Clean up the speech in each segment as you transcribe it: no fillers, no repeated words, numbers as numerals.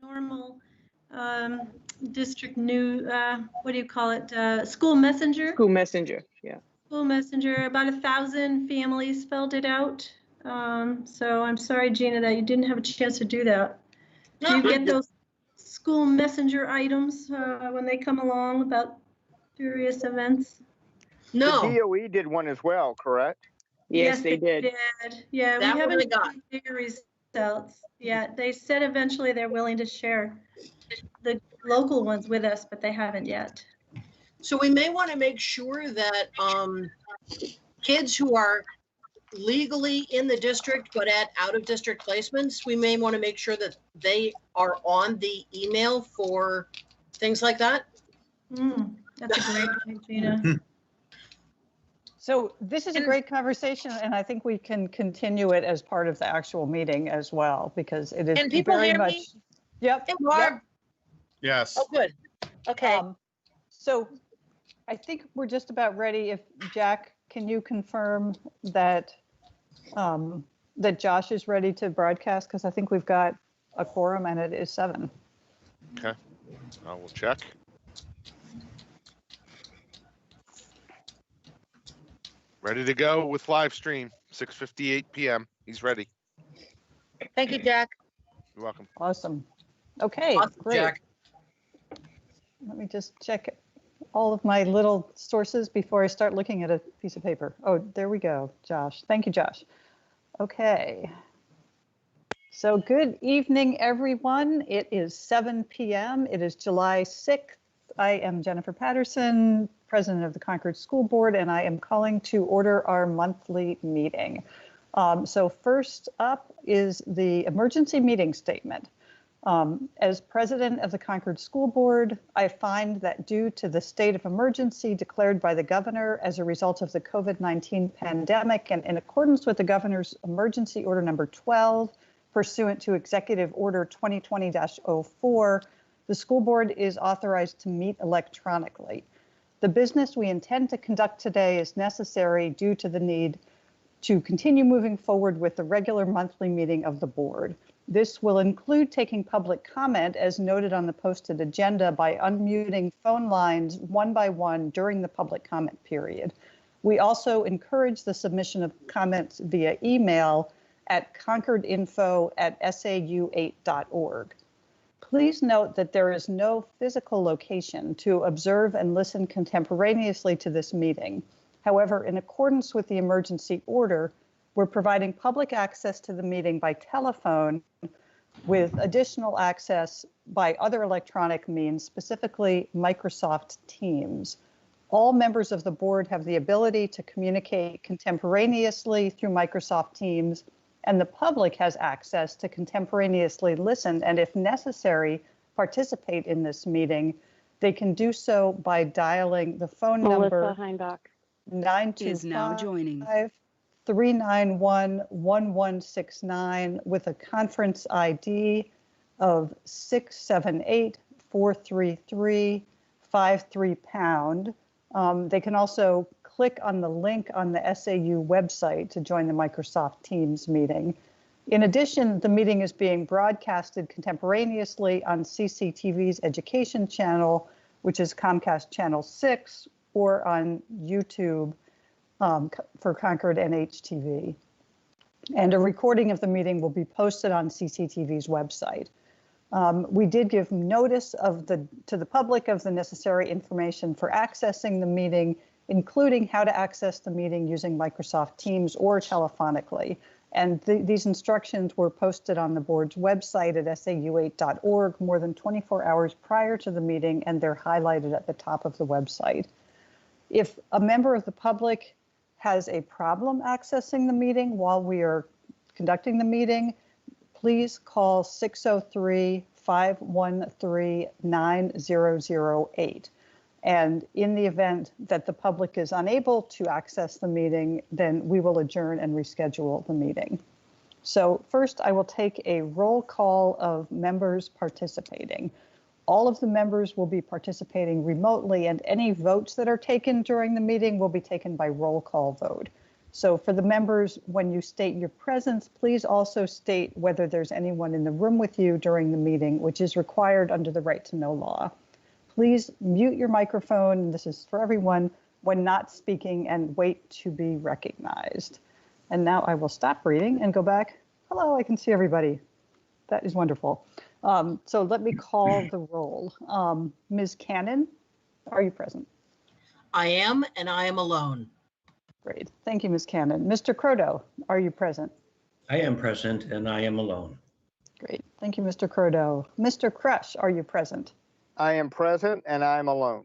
normal district new, what do you call it? School messenger. School messenger, yeah. School messenger. About 1,000 families filled it out. So I'm sorry, Gina, that you didn't have a chance to do that. Do you get those school messenger items when they come along about various events? No. The DOE did one as well, correct? Yes, they did. Yeah, That we one haven't I got. gotten bigger results yet. They said eventually they're willing to share the local ones with us, but they haven't yet. So we may want to make sure that kids who are legally in the district but at out-of-district placements, we may want to make sure that they are on the email for things like that. That's a great point, Gina. So this is a great conversation, and I think we can continue it as part of the actual meeting as well, because it is Can people very hear much. me? Yep. Hey, Barb. Yep. Yes. Oh, good. Okay. So I think we're just about ready. If Jack, can you confirm that that Josh is ready to broadcast? Because I think we've got a quorum and it is 7. Okay. I will check. Ready to go with live stream, 6:58 p.m. He's ready. Thank you, Jack. You're welcome. Awesome. Okay, Awesome, great. Jack. Let me just check all of my little sources before I start looking at a piece of paper. Oh, there we go, Josh. Thank you, Josh. Okay. So good evening, everyone. It is 7 p.m. It is July 6th. I am Jennifer Patterson, president of the Concord School Board, and I am calling to order our monthly meeting. So first up is the emergency meeting statement. As president of the Concord School Board, I find that due to the state of emergency declared by the governor as a result of the COVID-19 pandemic and in accordance with the governor's emergency order number 12, pursuant to Executive Order 2020-04, the school board is authorized to meet electronically. The business we intend to conduct today is necessary due to the need to continue moving forward with the regular monthly meeting of the board. This will include taking public comment as noted on the posted agenda by unmuting phone lines one by one during the public comment period. We also encourage the submission of comments via email at concordinfo@sau8.org. Please note that there is no physical location to observe and listen contemporaneously to this meeting. However, in accordance with the emergency order, we're providing public access to the meeting by telephone with additional access by other electronic means, specifically Microsoft Teams. All members of the board have the ability to communicate contemporaneously through Microsoft Teams, and the public has access to contemporaneously listen and, if necessary, participate in this meeting. They can do so by dialing the phone number 925-391-1169 with a conference ID of 678-433-53#. They can also click on the link on the SAU website to join the Microsoft Teams meeting. In addition, the meeting is being broadcasted contemporaneously on CCTV's education channel, which is Comcast Channel 6, or on YouTube for Concord NHTV. And a recording of the meeting will be posted on CCTV's website. We did give notice to the public of the necessary information for accessing the meeting, including how to access the meeting using Microsoft Teams or telephonically. And these instructions were posted on the board's website at sau8.org more than 24 hours prior to the meeting, and they're highlighted at the top of the website. If a member of the public has a problem accessing the meeting while we are conducting the meeting, please call 603-513-9008. And in the event that the public is unable to access the meeting, then we will adjourn and reschedule the meeting. So first, I will take a roll call of members participating. All of the members will be participating remotely, and any votes that are taken during the meeting will be taken by roll call vote. So for the members, when you state your presence, please also state whether there's anyone in the room with you during the meeting, which is required under the right to know law. Please mute your microphone, this is for everyone, when not speaking, and wait to be recognized. And now I will stop reading and go back. Hello, I can see everybody. That is wonderful. So let me call the roll. Ms. Cannon, are you present? I am, and I am alone. Great, thank you, Ms. Cannon. Mr. Croto, are you present? I am present and I am alone. Great, thank you, Mr. Croto. Mr. Crush, are you present? I am present and I'm alone.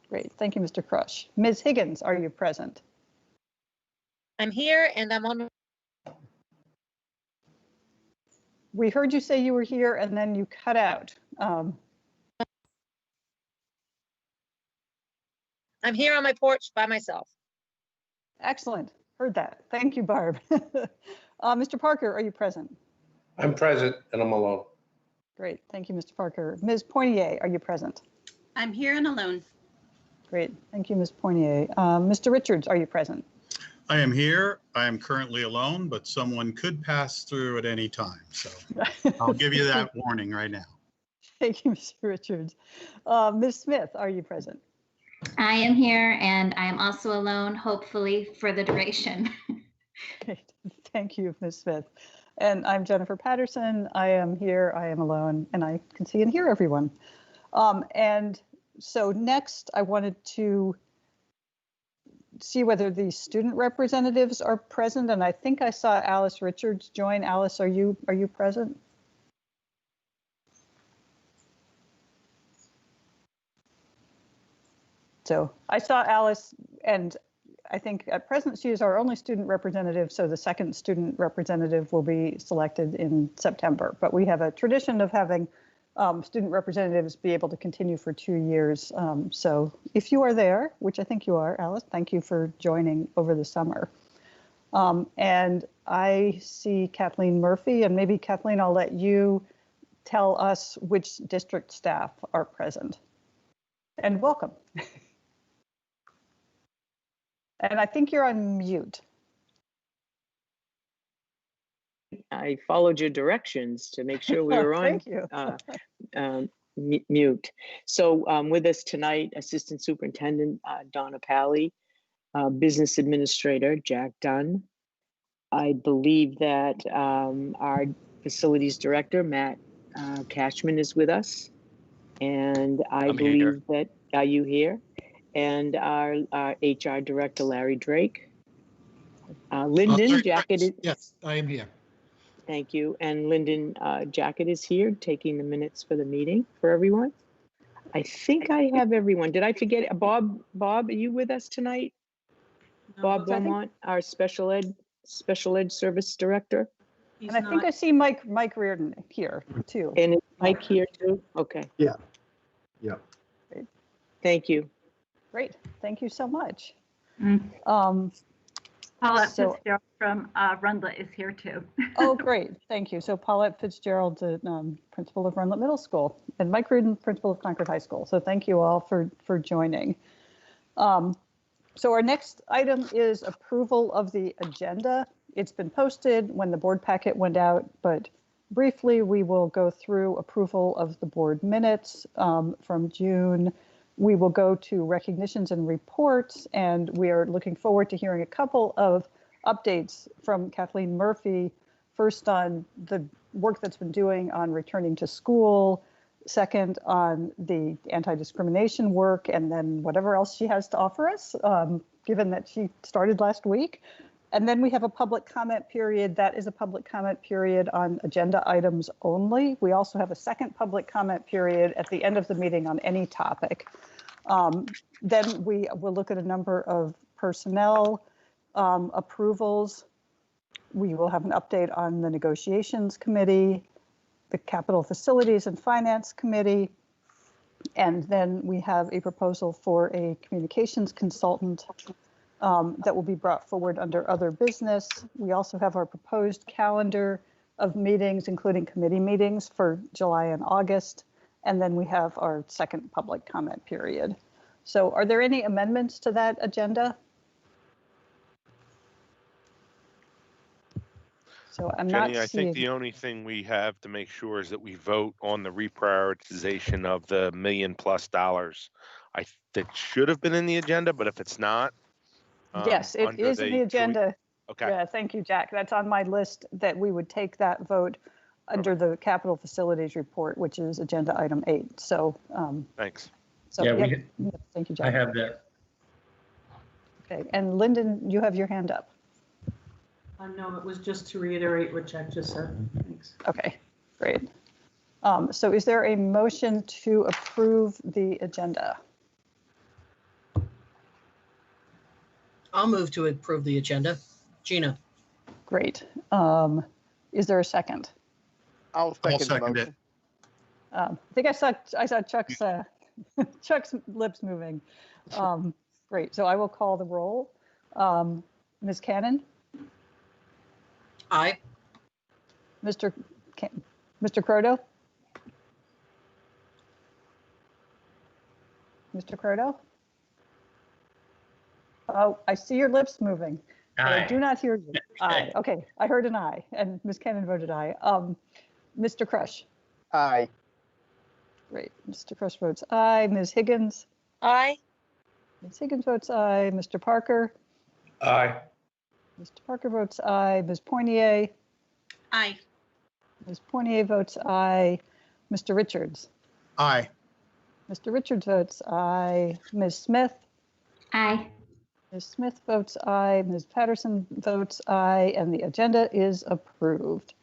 Great, thank you, Mr. Crush. Ms. Higgins, are you present? I'm here and I'm on. We heard you say you were here and then you cut out. I'm here on my porch by myself. Excellent, heard that. Thank you, Barb. Mr. Parker, are you present? I'm present and I'm alone. Great, thank you, Mr. Parker. Ms. Poinier, are you present? I'm here and alone. Great, thank you, Ms. Poinier. Mr. Richards, are you present? I am here. I am currently alone, but someone could pass through at any time. So I'll give you that warning right now. Thank you, Mr. Richards. Ms. Smith, are you present? I am here and I am also alone, hopefully for the duration. Great, thank you, Ms. Smith. And I'm Jennifer Patterson. I am here, I am alone, and I can see and hear everyone. And so next I wanted to see whether the student representatives are present, and I think I saw Alice Richards join. Alice, are you present? So I saw Alice, and I think at present she is our only student representative, so the second student representative will be selected in September. But we have a tradition of having student representatives be able to continue for 2 years. So if you are there, which I think you are, Alice, thank you for joining over the summer. And I see Kathleen Murphy, and maybe Kathleen, I'll let you tell us which district staff are present. And welcome. And I think you're on mute. I followed your directions to make sure we were on Thank you. mute. So with us tonight, Assistant Superintendent Donna Pally, Business Administrator Jack Dunn. I believe that our Facilities Director, Matt Cashman, is with us. And I believe that, are you here? And our HR Director, Larry Drake. Lyndon Jacket is. Yes, I am here. Thank you. And Lyndon Jacket is here taking the minutes for the meeting for everyone. I think I have everyone. Did I forget? Bob, are you with us tonight? No, Bob Beaumont, our special ed service director. And I think I see Mike Reardon here too. And is Mike here too? Okay. Yeah. Yeah. Great. Thank you. Great. Thank you so much. Paulette So- Fitzgerald from Rundlet is here too. Oh, great. Thank you. So Paulette Fitzgerald, principal of Rundlet Middle School, and Mike Reardon, principal of Concord High School. So thank you all for joining. So our next item is approval of the agenda. It's been posted when the board packet went out, but briefly we will go through approval of the board minutes from June. We will go to recognitions and reports, and we are looking forward to hearing a couple of updates from Kathleen Murphy, first on the work that's been doing on returning to school, second on the anti-discrimination work, and then whatever else she has to offer us, given that she started last week. And then we have a public comment period. That is a public comment period on agenda items only. We also have a second public comment period at the end of the meeting on any topic. Then we will look at a number of personnel approvals. We will have an update on the negotiations committee, the capital facilities and finance committee, and then we have a proposal for a communications consultant that will be brought forward under other business. We also have our proposed calendar of meetings, including committee meetings for July and August. And then we have our second public comment period. So are there any amendments to that agenda? So I'm not Jenny, I think seeing, the only thing we have to make sure is that we vote on the reprioritization of the $1 million+ dollars. That should have been in the agenda, but if it's not, yes, it under is in the should we- agenda. Okay, Yeah, thank you, Jack. That's on my list that we would take that vote under the capital facilities report, which is agenda item 8. So, thanks. so Yeah, yep, thank you, I Jack. have that. Okay, and Lyndon, you have your hand up. No, it was just to reiterate what Jack just said. Thanks. Okay, great. So is there a motion to approve the agenda? I'll move to approve the agenda. Gina. Great. Is there a second? I'll second the second it. motion. I think I saw Chuck's Chuck's lips moving. Great. So I will call the roll. Ms. Cannon, Aye. Mr. Croto, Mr. Croto. Oh, I see your lips moving. But I do not hear you. Aye. Okay, I heard an aye, and Ms. Cannon voted aye. Mr. Crush. Aye. Great. Mr. Crush votes aye. Ms. Higgins. Aye. Ms. Higgins votes aye. Mr. Parker. Aye. Mr. Parker votes aye. Ms. Poinier. Aye. Ms. Poinier votes aye. Mr. Richards. Aye. Mr. Richards votes aye. Ms. Smith. Aye. Ms. Smith votes aye. Ms. Patterson votes aye, and the agenda is approved.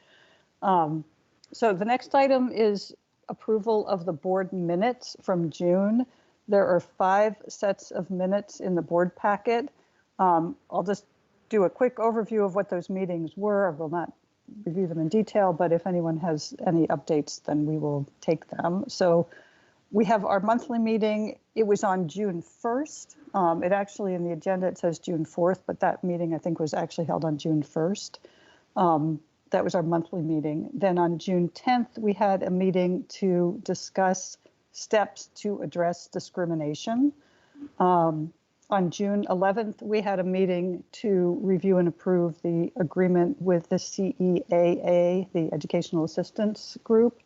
So the next item is approval of the board minutes from June. There are 5 sets of minutes in the board packet. I'll just do a quick overview of what those meetings were. I will not review them in detail, but if anyone has any updates, then we will take them. So we have our monthly meeting. It was on June 1st. It actually, in the agenda, it says June 4th, but that meeting I think was actually held on June 1st. That was our monthly meeting. Then on June 10th, we had a meeting to discuss steps to address discrimination. On June 11th, we had a meeting to review and approve the agreement with the CEAA, the Educational Assistance Group.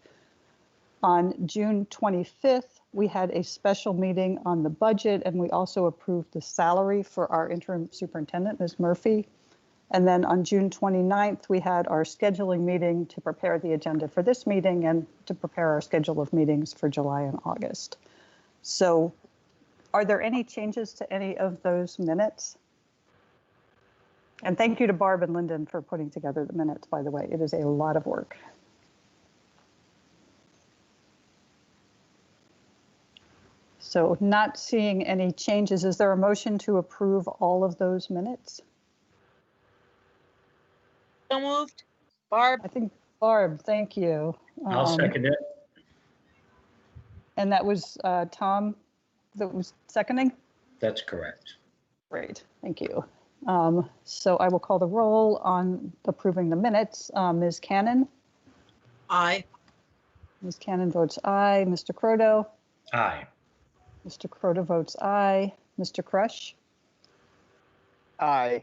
On June 25th, we had a special meeting on the budget, and we also approved the salary for our interim superintendent, Ms. Murphy. And then on June 29th, we had our scheduling meeting to prepare the agenda for this meeting and to prepare our schedule of meetings for July and August. So are there any changes to any of those minutes? And thank you to Barb and Lyndon for putting together the minutes, by the way. It is a lot of work. So not seeing any changes. Is there a motion to approve all of those minutes? So moved. Barb. I think Barb, thank you. I'll second it. And that was Tom that was seconding? That's correct. Great, thank you. So I will call the roll on approving the minutes. Ms. Cannon? Aye. Ms. Cannon votes aye. Mr. Croto? Aye. Mr. Croto votes aye. Mr. Crush? Aye.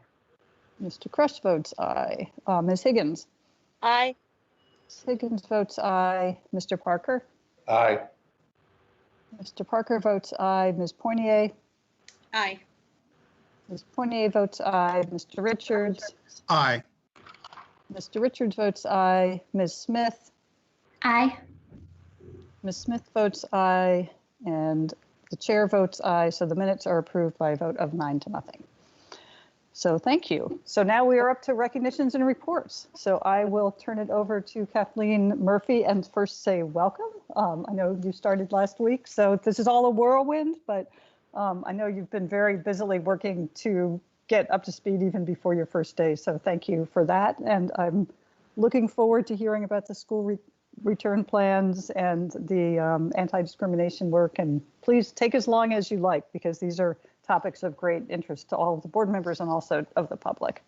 Mr. Crush votes aye. Ms. Higgins? Aye. Ms. Higgins votes aye. Mr. Parker? Aye. Mr. Parker votes aye. Ms. Poinier? Aye. Ms. Poinier votes aye. Mr. Richards? Aye. Mr. Richards votes aye. Ms. Smith? Aye. Ms. Smith votes aye. And the chair votes aye. So the minutes are approved by a vote of 9-0. So thank you. So now we are up to recognitions and reports. So I will turn it over to Kathleen Murphy and first say welcome. I know you started last week, so this is all a whirlwind, but I know you've been very busily working to get up to speed even before your first day. So thank you for that. And I'm looking forward to hearing about the school return plans and the anti-discrimination work. And please take as long as you like, because these are topics of great interest to all of the board members and also of the public.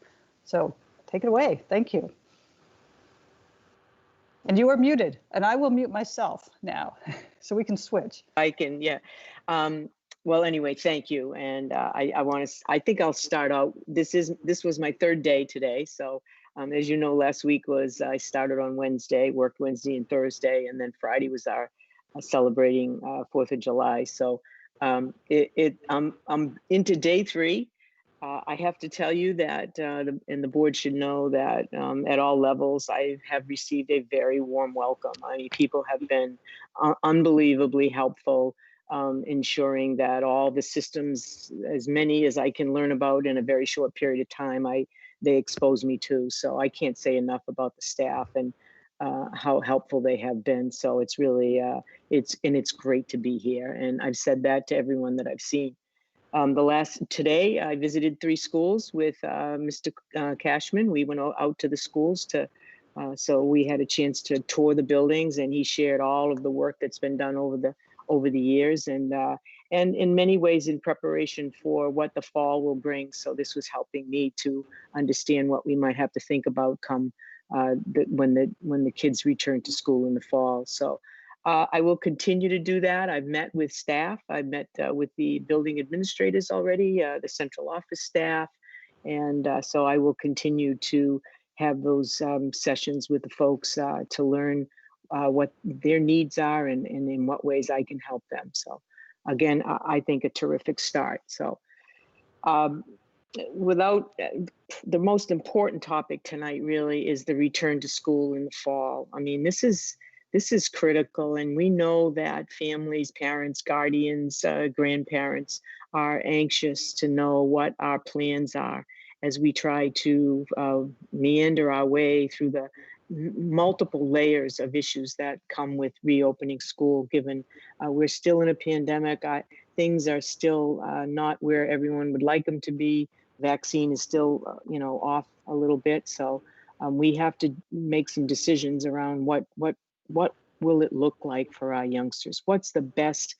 So take it away. Thank you. And you are muted, and I will mute myself now so we can switch. I can, yeah. Well, anyway, thank you. And I think I'll start out. This was my 3rd day today, so As you know, last week I started on Wednesday, worked Wednesday and Thursday, and then Friday was our celebrating 4th of July. So I'm into day 3. I have to tell you that, and the board should know that at all levels, I have received a very warm welcome. I mean, people have been unbelievably helpful, ensuring that all the systems, as many as I can learn about in a very short period of time, they expose me to. So I can't say enough about the staff and how helpful they have been. So it's really, it's great to be here. And I've said that to everyone that I've seen. Today I visited 3 schools with Mr. Cashman. We went out to the schools so we had a chance to tour the buildings, and he shared all of the work that's been done over the years, and in many ways in preparation for what the fall will bring. So this was helping me to understand what we might have to think about come when the kids return to school in the fall. So I will continue to do that. I've met with staff. I've met with the building administrators already, the central office staff. And so I will continue to have those sessions with the folks to learn what their needs are and in what ways I can help them. So again, I think a terrific start. So the most important topic tonight really is the return to school in the fall. I mean, this is critical, and we know that families, parents, guardians, grandparents are anxious to know what our plans are as we try to meander our way through the multiple layers of issues that come with reopening school, given we're still in a pandemic. Things are still not where everyone would like them to be. Vaccine is still, off a little bit. So we have to make some decisions around what will it look like for our youngsters? What's the best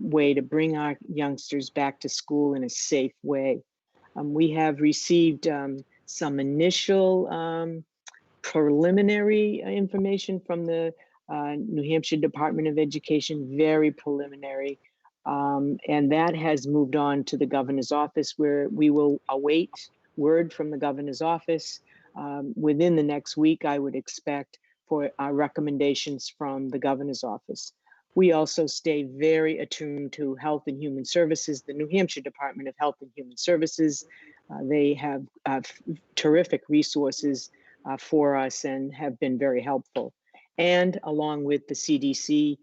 way to bring our youngsters back to school in a safe way? We have received some initial preliminary information from the New Hampshire Department of Education, very preliminary. And that has moved on to the governor's office, where we will await word from the governor's office within the next week, I would expect, for our recommendations from the governor's office. We also stay very attuned to Health and Human Services, the New Hampshire Department of Health and Human Services. They have terrific resources for us and have been very helpful. And along with the CDC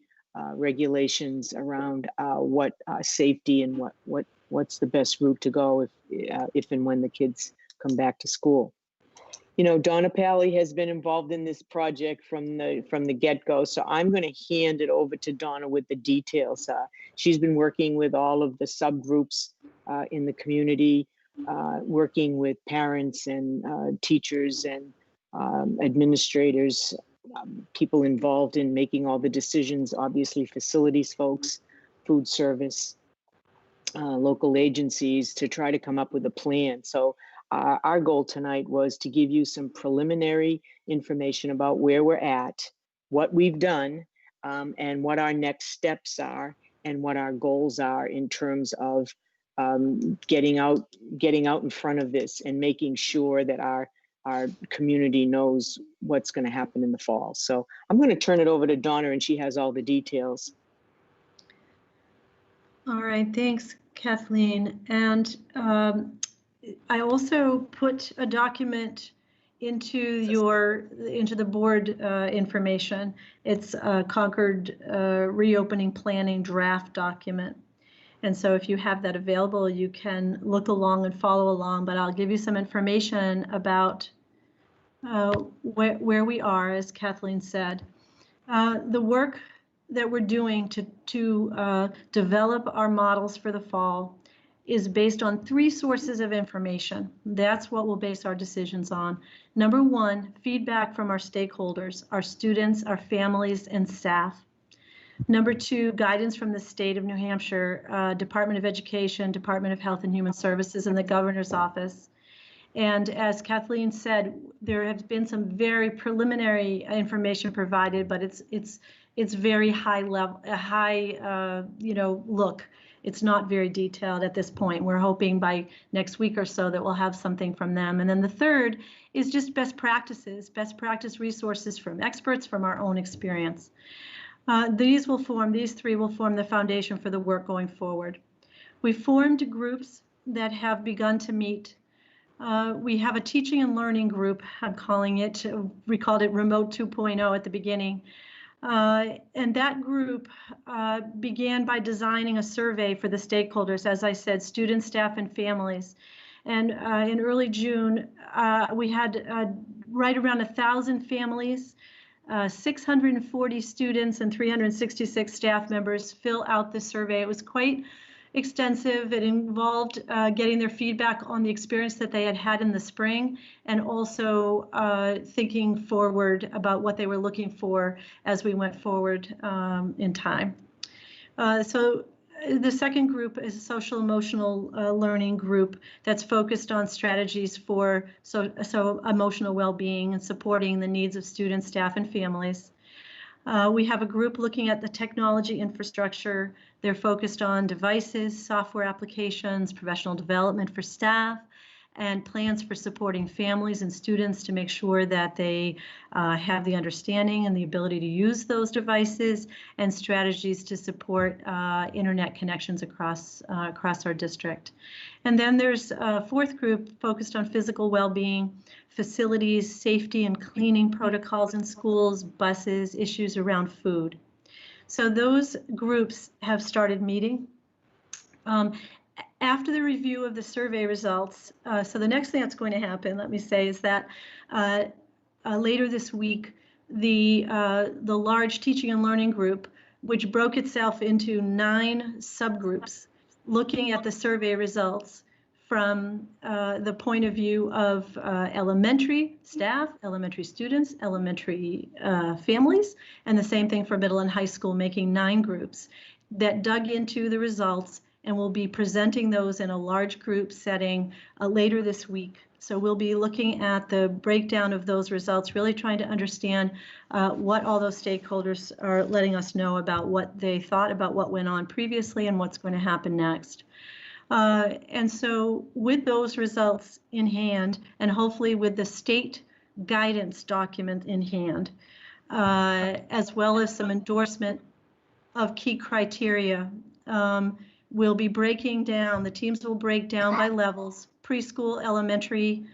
regulations around what safety and what's the best route to go if and when the kids come back to school. Donna Pally has been involved in this project from the get-go, so I'm going to hand it over to Donna with the details. She's been working with all of the subgroups in the community, working with parents and teachers and administrators, people involved in making all the decisions, obviously facilities folks, food service, local agencies, to try to come up with a plan. So our goal tonight was to give you some preliminary information about where we're at, what we've done, and what our next steps are, and what our goals are in terms of getting out in front of this and making sure that our community knows what's going to happen in the fall. So I'm going to turn it over to Donna, and she has all the details. All right, thanks, Kathleen. And I also put a document into the board information. It's a Concord reopening planning draft document. And so if you have that available, you can look along and follow along, but I'll give you some information about where we are, as Kathleen said. The work that we're doing to develop our models for the fall is based on 3 sources of information. That's what we'll base our decisions on. Number 1, feedback from our stakeholders, our students, our families, and staff. Number 2, guidance from the state of New Hampshire, Department of Education, Department of Health and Human Services, and the governor's office. And as Kathleen said, there has been some very preliminary information provided, but it's very high level, look. It's not very detailed at this point. We're hoping by next week or so that we'll have something from them. And then the third is just best practice resources from experts from our own experience. These three will form the foundation for the work going forward. We formed groups that have begun to meet. We have a teaching and learning group, I'm calling it, we called it Remote 2.0 at the beginning. And that group began by designing a survey for the stakeholders, as I said, students, staff, and families. And in early June, we had right around 1,000 families, 640 students, and 366 staff members fill out the survey. It was quite extensive. It involved getting their feedback on the experience that they had had in the spring, and also thinking forward about what they were looking for as we went forward in time. So the second group is a social emotional learning group that's focused on strategies for so emotional well-being and supporting the needs of students, staff, and families. We have a group looking at the technology infrastructure. They're focused on devices, software applications, professional development for staff, and plans for supporting families and students to make sure that they have the understanding and the ability to use those devices, and strategies to support internet connections across our district. And then there's a fourth group focused on physical well-being, facilities, safety and cleaning protocols in schools, buses, issues around food. So those groups have started meeting. After the review of the survey results, so the next thing that's going to happen, let me say, is that later this week, the large teaching and learning group, which broke itself into 9 subgroups, looking at the survey results from the point of view of elementary staff, elementary students, elementary families, and the same thing for middle and high school, making 9 groups that dug into the results, and we'll be presenting those in a large group setting later this week. So we'll be looking at the breakdown of those results, really trying to understand what all those stakeholders are letting us know about what they thought about what went on previously and what's going to happen next. And so with those results in hand, and hopefully with the state guidance document in hand, as well as some endorsement of key criteria, we'll be breaking down, the teams will break down by levels, preschool, elementary,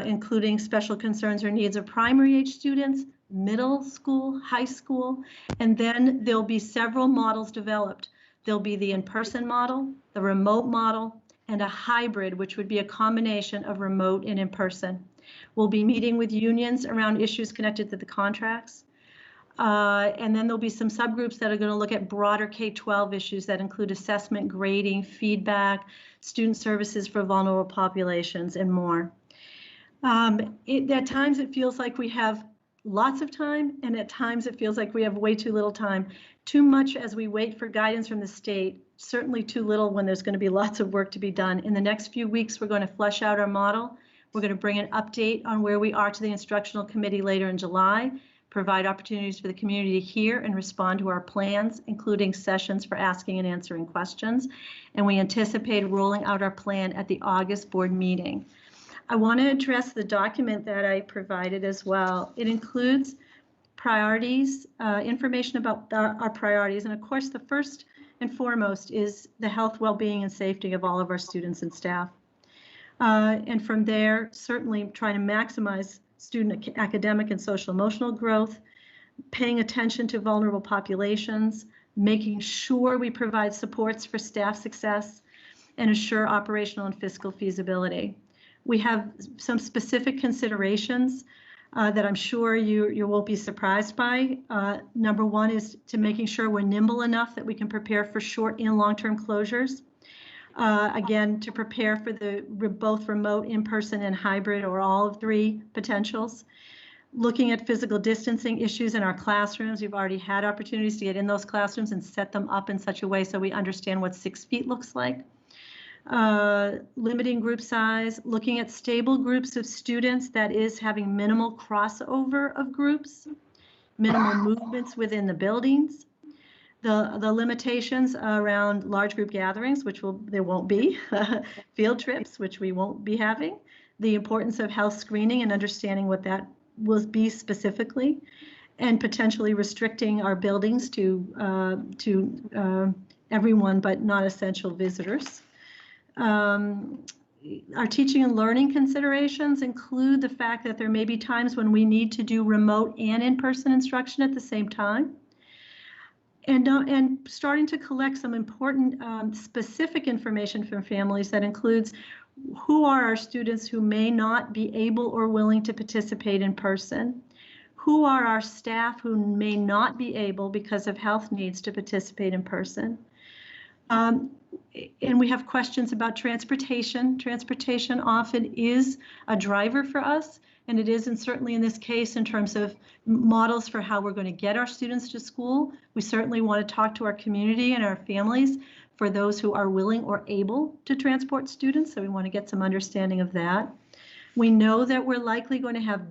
including special concerns or needs of primary age students, middle school, high school, and then there'll be several models developed. There'll be the in-person model, the remote model, and a hybrid, which would be a combination of remote and in-person. We'll be meeting with unions around issues connected to the contracts. And then there'll be some subgroups that are going to look at broader K-12 issues that include assessment, grading, feedback, student services for vulnerable populations, and more. At times it feels like we have lots of time, and at times it feels like we have way too little time. Too much as we wait for guidance from the state, certainly too little when there's going to be lots of work to be done. In the next few weeks, we're going to flesh out our model. We're going to bring an update on where we are to the instructional committee later in July, provide opportunities for the community to hear and respond to our plans, including sessions for asking and answering questions. And we anticipate rolling out our plan at the August board meeting. I want to address the document that I provided as well. It includes priorities, information about our priorities. And of course, the first and foremost is the health, well-being, and safety of all of our students and staff. And from there, certainly trying to maximize student academic and social emotional growth, paying attention to vulnerable populations, making sure we provide supports for staff success, and assure operational and fiscal feasibility. We have some specific considerations that I'm sure you won't be surprised by. Number one is to making sure we're nimble enough that we can prepare for short and long-term closures. Again, to prepare for the both remote, in-person, and hybrid, or all of 3 potentials. Looking at physical distancing issues in our classrooms. We've already had opportunities to get in those classrooms and set them up in such a way so we understand what 6 feet looks like. Limiting group size, looking at stable groups of students, that is having minimal crossover of groups, minimal movements within the buildings. The limitations around large group gatherings, which there won't be, field trips, which we won't be having, the importance of health screening and understanding what that will be specifically, and potentially restricting our buildings to everyone but not essential visitors. Our teaching and learning considerations include the fact that there may be times when we need to do remote and in-person instruction at the same time. And starting to collect some important specific information from families that includes who are our students who may not be able or willing to participate in person, who are our staff who may not be able because of health needs to participate in person. And we have questions about transportation. Transportation often is a driver for us, and it is, and certainly in this case, in terms of models for how we're going to get our students to school. We certainly want to talk to our community and our families for those who are willing or able to transport students, so we want to get some understanding of that. We know that we're likely going to have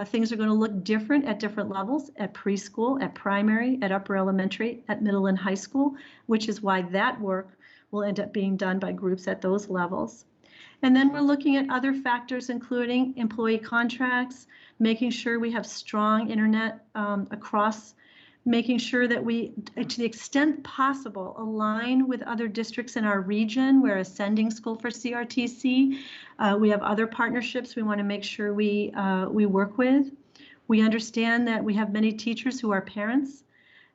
things are going to look different at different levels, at preschool, at primary, at upper elementary, at middle and high school, which is why that work will end up being done by groups at those levels. And then we're looking at other factors, including employee contracts, making sure we have strong internet across, making sure that we, to the extent possible, align with other districts in our region. We're a sending school for CRTC. We have other partnerships we want to make sure we work with. We understand that we have many teachers who are parents.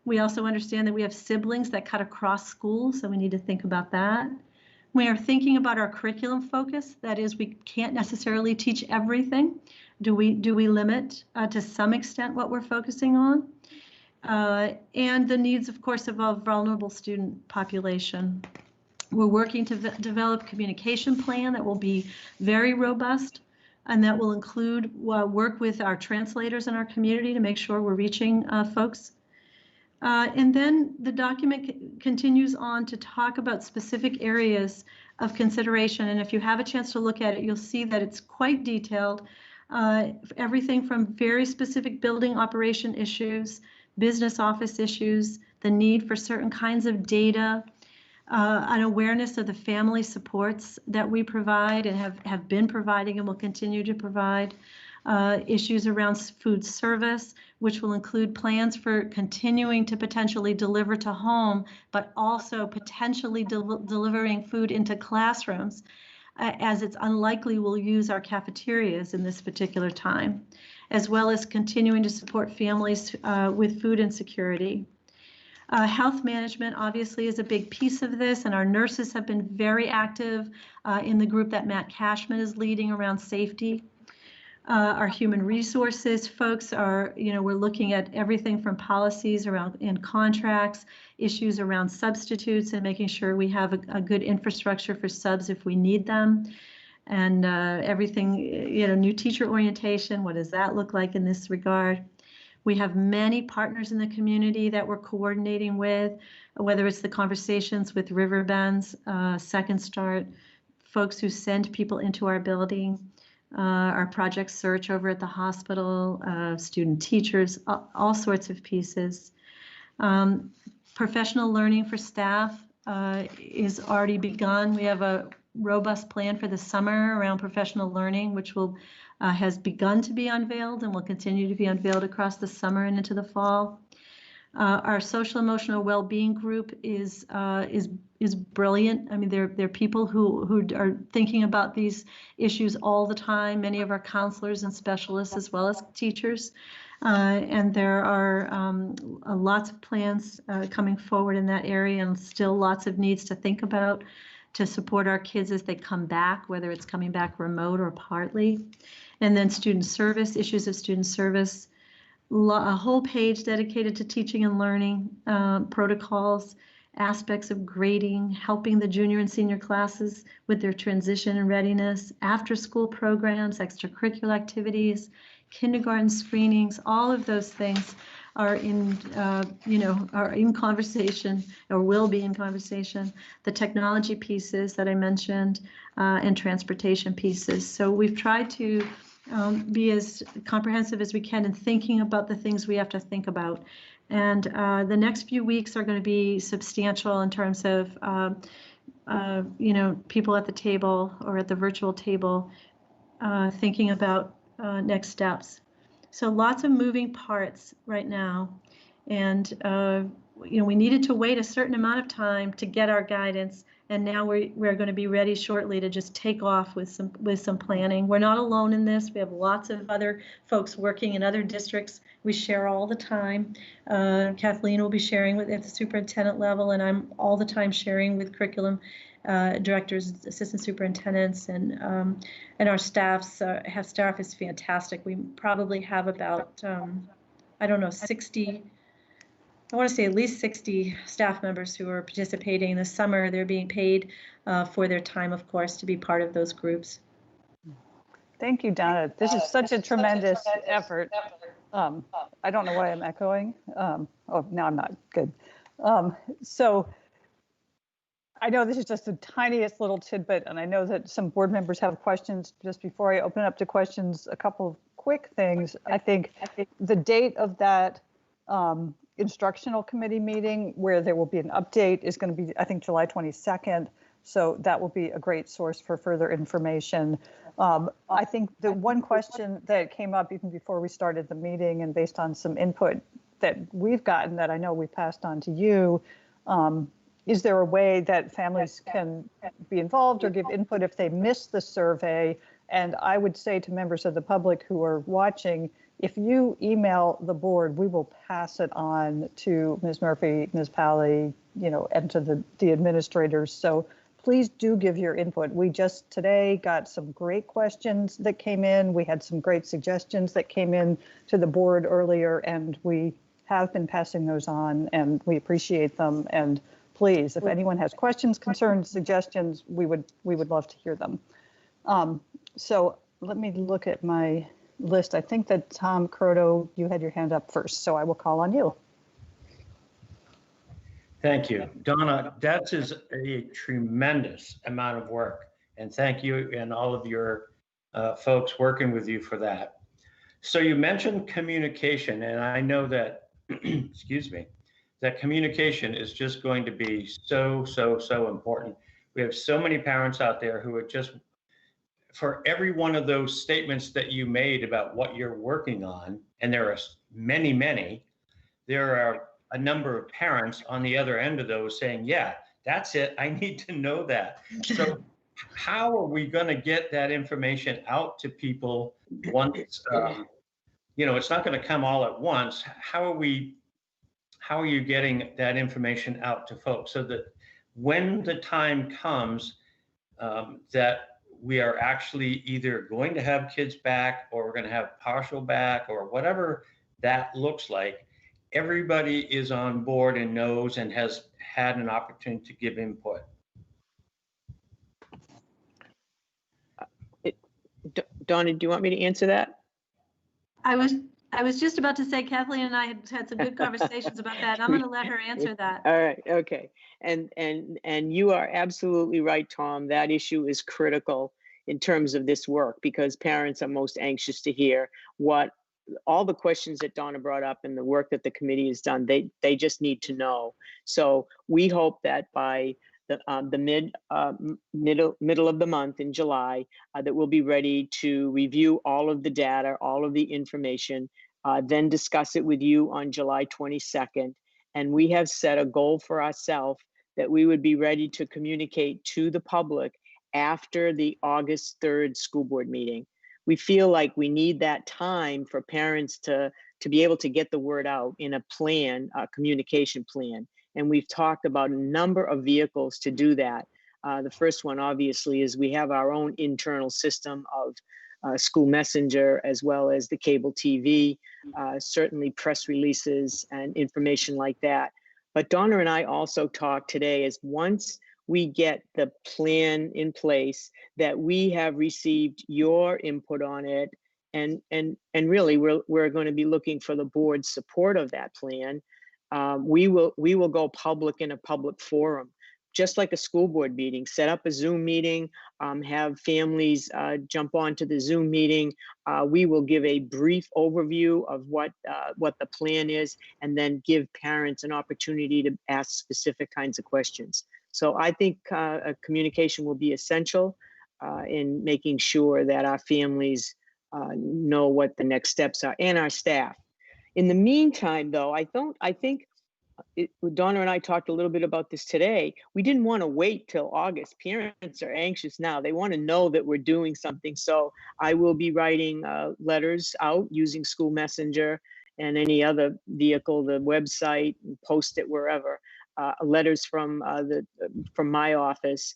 We also understand that we have siblings that cut across schools, so we need to think about that. We are thinking about our curriculum focus. That is, we can't necessarily teach everything. Do we limit to some extent what we're focusing on? And the needs, of course, of a vulnerable student population. We're working to develop a communication plan that will be very robust, and that will include work with our translators in our community to make sure we're reaching folks. And then the document continues on to talk about specific areas of consideration. And if you have a chance to look at it, you'll see that it's quite detailed. Everything from very specific building operation issues, business office issues, the need for certain kinds of data, an awareness of the family supports that we provide and have been providing and will continue to provide, issues around food service, which will include plans for continuing to potentially deliver to home, but also potentially delivering food into classrooms, as it's unlikely we'll use our cafeterias in this particular time, as well as continuing to support families with food insecurity. Health management obviously is a big piece of this, and our nurses have been very active in the group that Matt Cashman is leading around safety. Our human resources folks are, we're looking at everything from policies around in contracts, issues around substitutes, and making sure we have a good infrastructure for subs if we need them. And everything, new teacher orientation, what does that look like in this regard? We have many partners in the community that we're coordinating with, whether it's the conversations with Riverbends, Second Start, folks who send people into our building, our project search over at the hospital, student teachers, all sorts of pieces. Professional learning for staff is already begun. We have a robust plan for the summer around professional learning, which has begun to be unveiled and will continue to be unveiled across the summer and into the fall. Our social emotional well-being group is brilliant. I mean, they're people who are thinking about these issues all the time. Many of our counselors and specialists, as well as teachers, and there are lots of plans coming forward in that area, and still lots of needs to think about to support our kids as they come back, whether it's coming back remote or partly. And then student service, issues of student service. A whole page dedicated to teaching and learning, protocols, aspects of grading, helping the junior and senior classes with their transition and readiness, after school programs, extracurricular activities, kindergarten screenings, all of those things are in conversation or will be in conversation. The technology pieces that I mentioned and transportation pieces. So we've tried to be as comprehensive as we can in thinking about the things we have to think about. And the next few weeks are going to be substantial in terms of, people at the table or at the virtual table thinking about next steps. So lots of moving parts right now. And, we needed to wait a certain amount of time to get our guidance. And now we're going to be ready shortly to just take off with some planning. We're not alone in this. We have lots of other folks working in other districts. We share all the time. Kathleen will be sharing at the superintendent level, and I'm all the time sharing with curriculum directors, assistant superintendents, and our staff is fantastic. We probably have about 60. I want to say at least 60 staff members who are participating this summer. They're being paid for their time, of course, to be part of those groups. Thank you, Donna. This is such a tremendous effort. I don't know why I'm echoing. Oh, now I'm not. Good. So I know this is just the tiniest little tidbit, and I know that some board members have questions. Just before I open up to questions, a couple of quick things. I think the date of that instructional committee meeting where there will be an update is going to be, I think, July 22nd. So that will be a great source for further information. I think the one question that came up even before we started the meeting, and based on some input that we've gotten that I know we passed on to you, is there a way that families can be involved or give input if they miss the survey? And I would say to members of the public who are watching, if you email the board, we will pass it on to Ms. Murphy, Ms. Pally, and to the administrators. So please do give your input. We just today got some great questions that came in. We had some great suggestions that came in to the board earlier, and we have been passing those on, and we appreciate them. And please, if anyone has questions, concerns, suggestions, we would love to hear them. So let me look at my list. I think that Tom Croto, you had your hand up first, so I will call on you. Thank you. Donna, that is a tremendous amount of work, and thank you and all of your folks working with you for that. So you mentioned communication, and I know that, excuse me, that communication is just going to be so important. We have so many parents out there who are just, for every one of those statements that you made about what you're working on, and there are many, there are a number of parents on the other end of those saying, yeah, that's it, I need to know that. So how are we going to get that information out to people once, it's not going to come all at once. How are you getting that information out to folks so that when the time comes that we are actually either going to have kids back or we're going to have partial back or whatever that looks like, everybody is on board and knows and has had an opportunity to give input? Donna, do you want me to answer that? I was just about to say Kathleen and I had some good conversations about that. I'm going to let her answer that. All right. Okay. And you are absolutely right, Tom. That issue is critical in terms of this work because parents are most anxious to hear what all the questions that Donna brought up and the work that the committee has done. They just need to know. So we hope that by the middle of the month in July, that we'll be ready to review all of the data, all of the information, then discuss it with you on July 22nd. And we have set a goal for ourselves that we would be ready to communicate to the public after the August 3rd school board meeting. We feel like we need that time for parents to be able to get the word out in a plan, a communication plan. And we've talked about a number of vehicles to do that. The first one, obviously, is we have our own internal system of school messenger, as well as the cable TV, certainly press releases and information like that. But Donna and I also talked today is once we get the plan in place, that we have received your input on it, and really we're going to be looking for the board's support of that plan. We will go public in a public forum just like a school board meeting, set up a Zoom meeting, have families jump onto the Zoom meeting. We will give a brief overview of what the plan is, and then give parents an opportunity to ask specific kinds of questions. So I think communication will be essential in making sure that our families know what the next steps are, and our staff. In the meantime, though, I think Donna and I talked a little bit about this today. We didn't want to wait till August. Parents are anxious now. They want to know that we're doing something. So I will be writing letters out using School Messenger and any other vehicle, the website, post it wherever. Letters from my office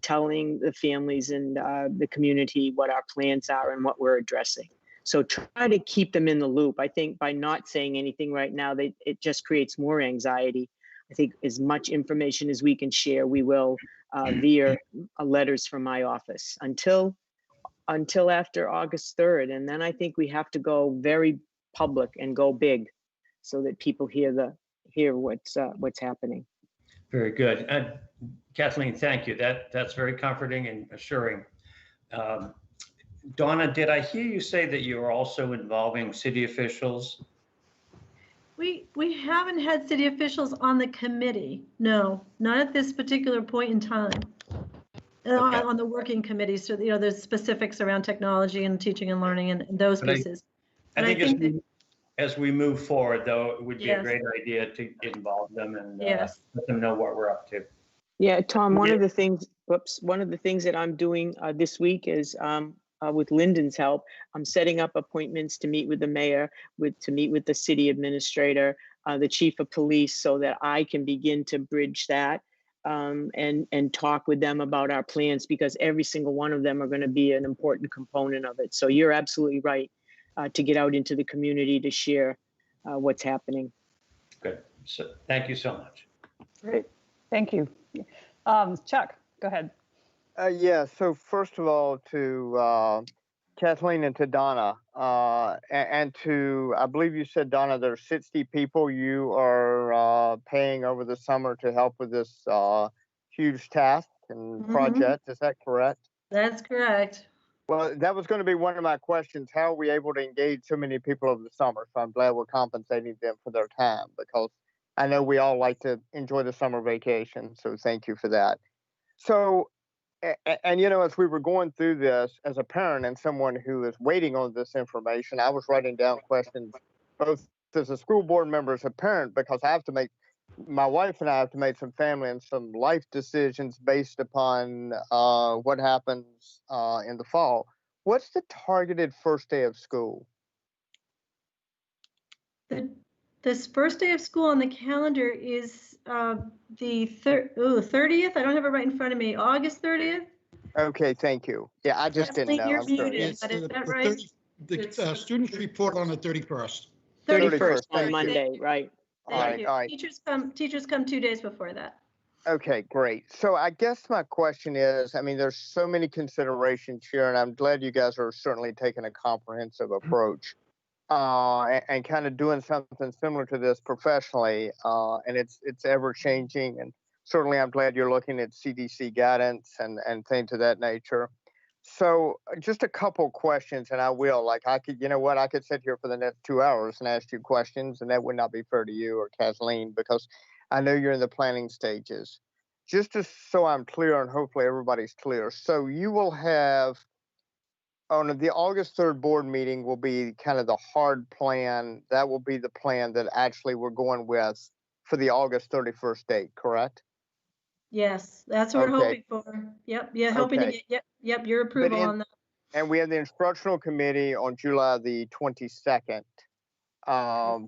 telling the families and the community what our plans are and what we're addressing. So try to keep them in the loop. I think by not saying anything right now, it just creates more anxiety. I think as much information as we can share, we will via letters from my office until after August 3rd. And then I think we have to go very public and go big so that people hear what's happening. Very good. Kathleen, thank you. That's very comforting and assuring. Donna, did I hear you say that you are also involving city officials? We haven't had city officials on the committee. No, not at this particular point in time. Okay. On the working committee. So, there's specifics around technology and teaching and learning and those pieces. I think as we move forward, though, it would be a great idea to involve them and let them know what we're up to. Yeah, Tom, one of the things that I'm doing this week is with Lyndon's help, I'm setting up appointments to meet with the mayor, to meet with the city administrator, the chief of police, so that I can begin to bridge that and talk with them about our plans, because every single one of them are going to be an important component of it. So you're absolutely right to get out into the community to share what's happening. Good. So thank you so much. Great. Thank you. Chuck, go ahead. Yeah, so first of all, to Kathleen and to Donna, and to, I believe you said, Donna, there's 60 people you are paying over the summer to help with this huge task and project. Is that correct? That's correct. Well, that was going to be one of my questions. How are we able to engage so many people over the summer? So I'm glad we're compensating them for their time, because I know we all like to enjoy the summer vacation. So thank you for that. So, and as we were going through this as a parent and someone who is waiting on this information, I was writing down questions both as a school board member, as a parent, because my wife and I have to make some family and some life decisions based upon what happens in the fall. What's the targeted first day of school? This first day of school on the calendar is the 30th. I don't have it right in front of me. August 30th. Okay, thank you. Yeah, I just didn't know. You're I'm sorry. muted, but is that right? The students report on the 31st. 31st on thank Monday, you. right? All right, all right. Teachers come 2 days before that. Okay, great. So I guess my question is, there's so many considerations here, and I'm glad you guys are certainly taking a comprehensive approach and kind of doing something similar to this professionally. And it's ever changing, and certainly I'm glad you're looking at CDC guidance and things of that nature. So just a couple questions, and I could sit here for the next 2 hours and ask you questions, and that would not be fair to you or Kathleen, because I know you're in the planning stages. Just so I'm clear, and hopefully everybody's clear. So you will have, on the August 3rd board meeting will be kind of the hard plan. That will be the plan that actually we're going with for the August 31st date, correct? Yes, that's what we're hoping for. Yep, yeah, hoping to get your approval on that. And we have the instructional committee on July the 22nd,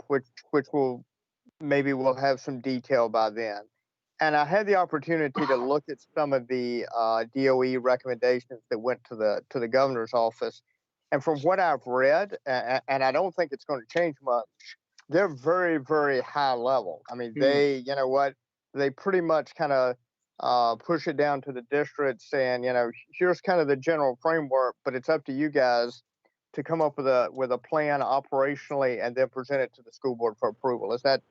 which we'll have some detail by then. And I had the opportunity to look at some of the DOE recommendations that went to the governor's office. And from what I've read, and I don't think it's going to change much, they're very, very high level. They pretty much kind of push it down to the district, saying, here's kind of the general framework, but it's up to you guys to come up with a plan operationally and then present it to the school board for approval. Is that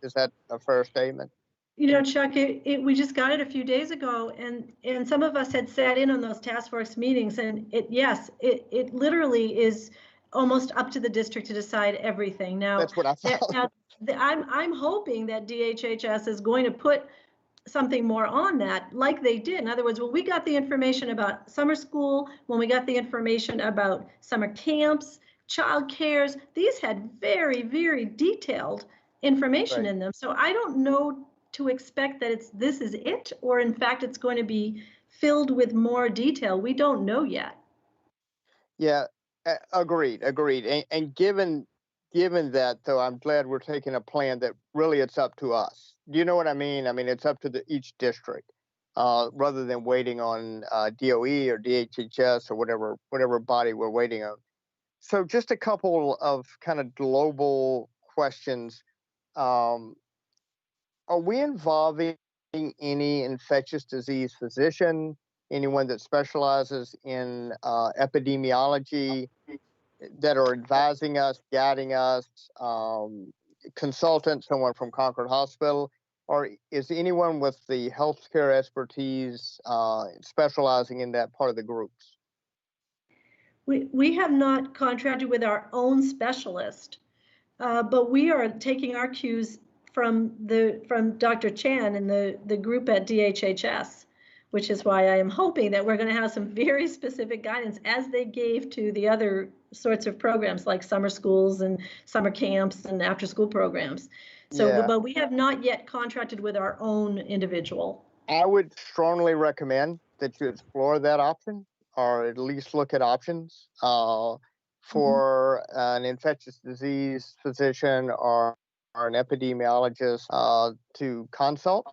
a fair statement? You know, Chuck, we just got it a few days ago, and some of us had sat in on those task force meetings, and it literally is almost up to the district to decide everything. Now, That's what I thought. I'm hoping that DHHS is going to put something more on that, like they did. In other words, when we got the information about summer school, when we got the information about summer camps, child cares, these had very, very detailed information Right. in them. So I don't know to expect that this is it, or in fact, it's going to be filled with more detail. We don't know yet. Yeah, agreed. And given that, though, I'm glad we're taking a plan that really it's up to us. Do you know what I mean? I mean, it's up to each district, rather than waiting on DOE or DHHS or whatever body we're waiting on. So just a couple of kind of global questions. Are we involving any infectious disease physician, anyone that specializes in epidemiology, that are advising us, guiding us, consultants, someone from Concord Hospital, or is anyone with the healthcare expertise specializing in that part of the groups? We have not contracted with our own specialist, but we are taking our cues from Dr. Chan and the group at DHHS, which is why I am hoping that we're going to have some very specific guidance as they gave to the other sorts of programs like summer schools and summer camps and after school programs. So, Yeah. but we have not yet contracted with our own individual. I would strongly recommend that you explore that option, or at least look at options for an infectious disease physician or an epidemiologist to consult.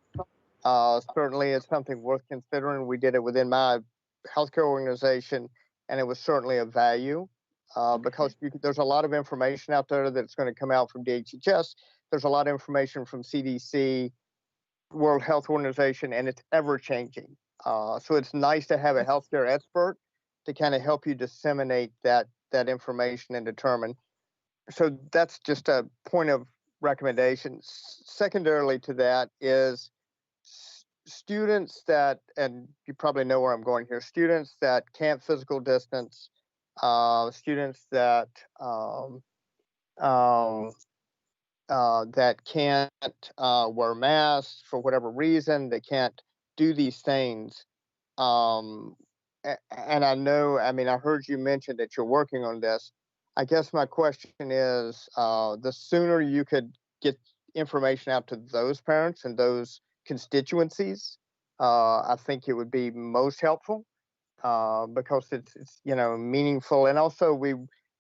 Certainly, it's something worth considering. We did it within my healthcare organization, and it was certainly of value because there's a lot of information out there that's going to come out from DHHS. There's a lot of information from CDC, World Health Organization, and it's ever changing. So it's nice to have a healthcare expert to kind of help you disseminate that information and determine. So that's just a point of recommendation. Secondarily to that is students that, and you probably know where I'm going here, students that can't physical distance, students that that can't wear masks for whatever reason, they can't do these things. And I know, I mean, I heard you mention that you're working on this. I guess my question is, the sooner you could get information out to those parents and those constituencies, I think it would be most helpful because it's meaningful. And also we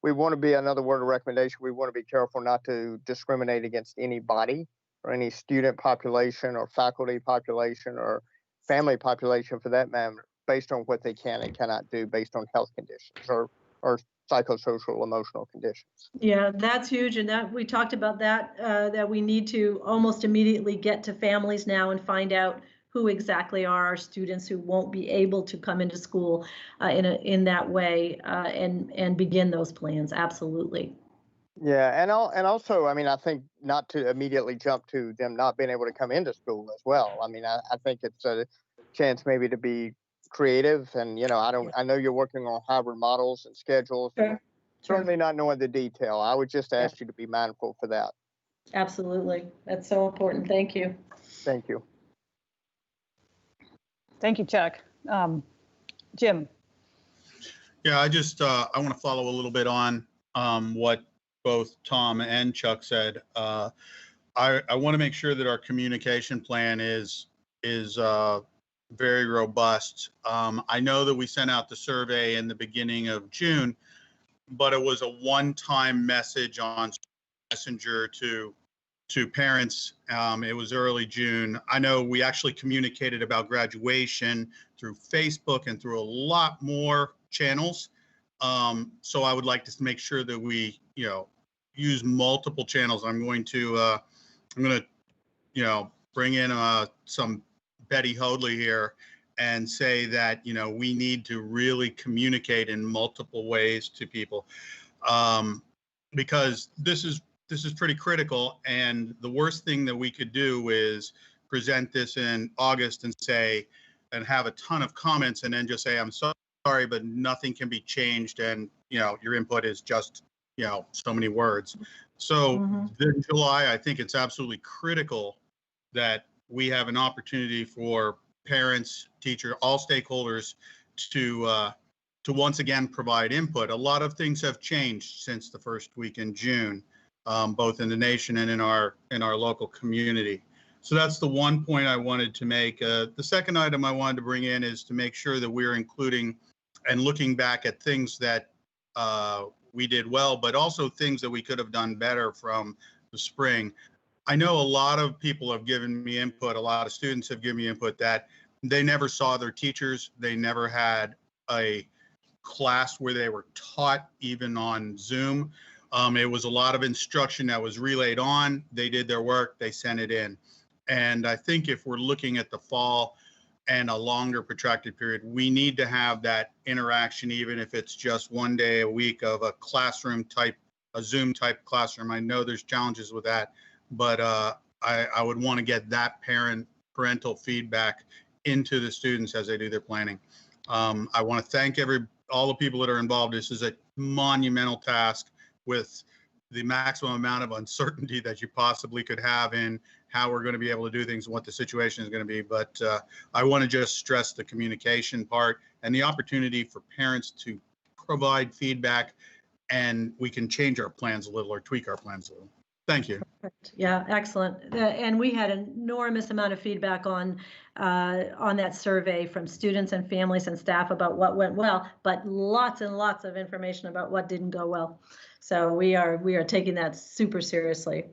want to be, another word of recommendation, we want to be careful not to discriminate against anybody or any student population or faculty population or family population for that matter, based on what they can and cannot do based on health conditions or psychosocial emotional conditions. Yeah, that's huge. And that we talked about that we need to almost immediately get to families now and find out who exactly are our students who won't be able to come into school in that way and begin those plans. Absolutely. Yeah, and also, I mean, I think not to immediately jump to them not being able to come into school as well. I mean, I think it's a chance maybe to be creative, and I know you're working on hybrid models and schedules. Sure. Certainly not knowing the detail. I would just ask you to be mindful for that. Absolutely, that's so important. Thank you. Thank you. Thank you, Chuck. Jim. Yeah, I just I want to follow a little bit on what both Tom and Chuck said. I want to make sure that our communication plan is very robust. I know that we sent out the survey in the beginning of June, but it was a one-time message on Messenger to parents. It was early June. I know we actually communicated about graduation through Facebook and through a lot more channels. So I would like to make sure that we, use multiple channels. I'm going to bring in some Betty Hoadley here and say that, we need to really communicate in multiple ways to people because this is pretty critical. And the worst thing that we could do is present this in August and say, and have a ton of comments and then just say, I'm sorry, but nothing can be changed. And, your input is just, so many words. So in July, I think it's absolutely critical that we have an opportunity for parents, teachers, all stakeholders to once again provide input. A lot of things have changed since the first week in June, both in the nation and in our local community. So that's the one point I wanted to make. The second item I wanted to bring in is to make sure that we're including and looking back at things that we did well, but also things that we could have done better from the spring. I know a lot of people have given me input, a lot of students have given me input that they never saw their teachers. They never had a class where they were taught even on Zoom. It was a lot of instruction that was relayed on. They did their work, they sent it in. And I think if we're looking at the fall and a longer protracted period, we need to have that interaction, even if it's just one day a week of a classroom type, a Zoom type classroom. I know there's challenges with that, but I would want to get that parental feedback into the students as they do their planning. I want to thank all the people that are involved. This is a monumental task with the maximum amount of uncertainty that you possibly could have in how we're going to be able to do things and what the situation is going to be. But I want to just stress the communication part and the opportunity for parents to provide feedback, and we can change our plans a little or tweak our plans a little. Thank you. Yeah, excellent. And we had an enormous amount of feedback on that survey from students and families and staff about what went well, but lots and lots of information about what didn't go well. So we are taking that super seriously.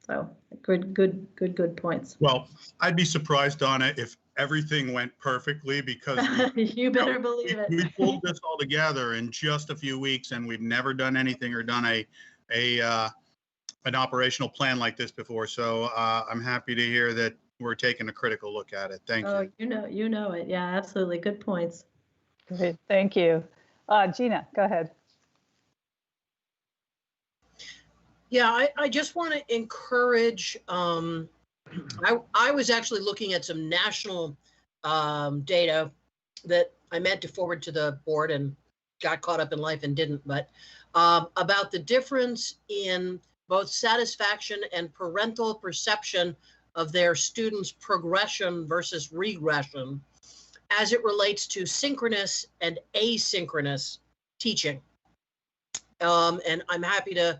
So good points. Well, I'd be surprised, Donna, if everything went perfectly, because you better believe it. We pulled this all together in just a few weeks, and we've never done anything or done an operational plan like this before. So I'm happy to hear that we're taking a critical look at it. Thank you. You know it. Yeah, absolutely. Good points. Great. Thank you. Gina, go ahead. Yeah, I just want to encourage, I was actually looking at some national data that I meant to forward to the board and got caught up in life and didn't, but about the difference in both satisfaction and parental perception of their students' progression versus regression as it relates to synchronous and asynchronous teaching. And I'm happy to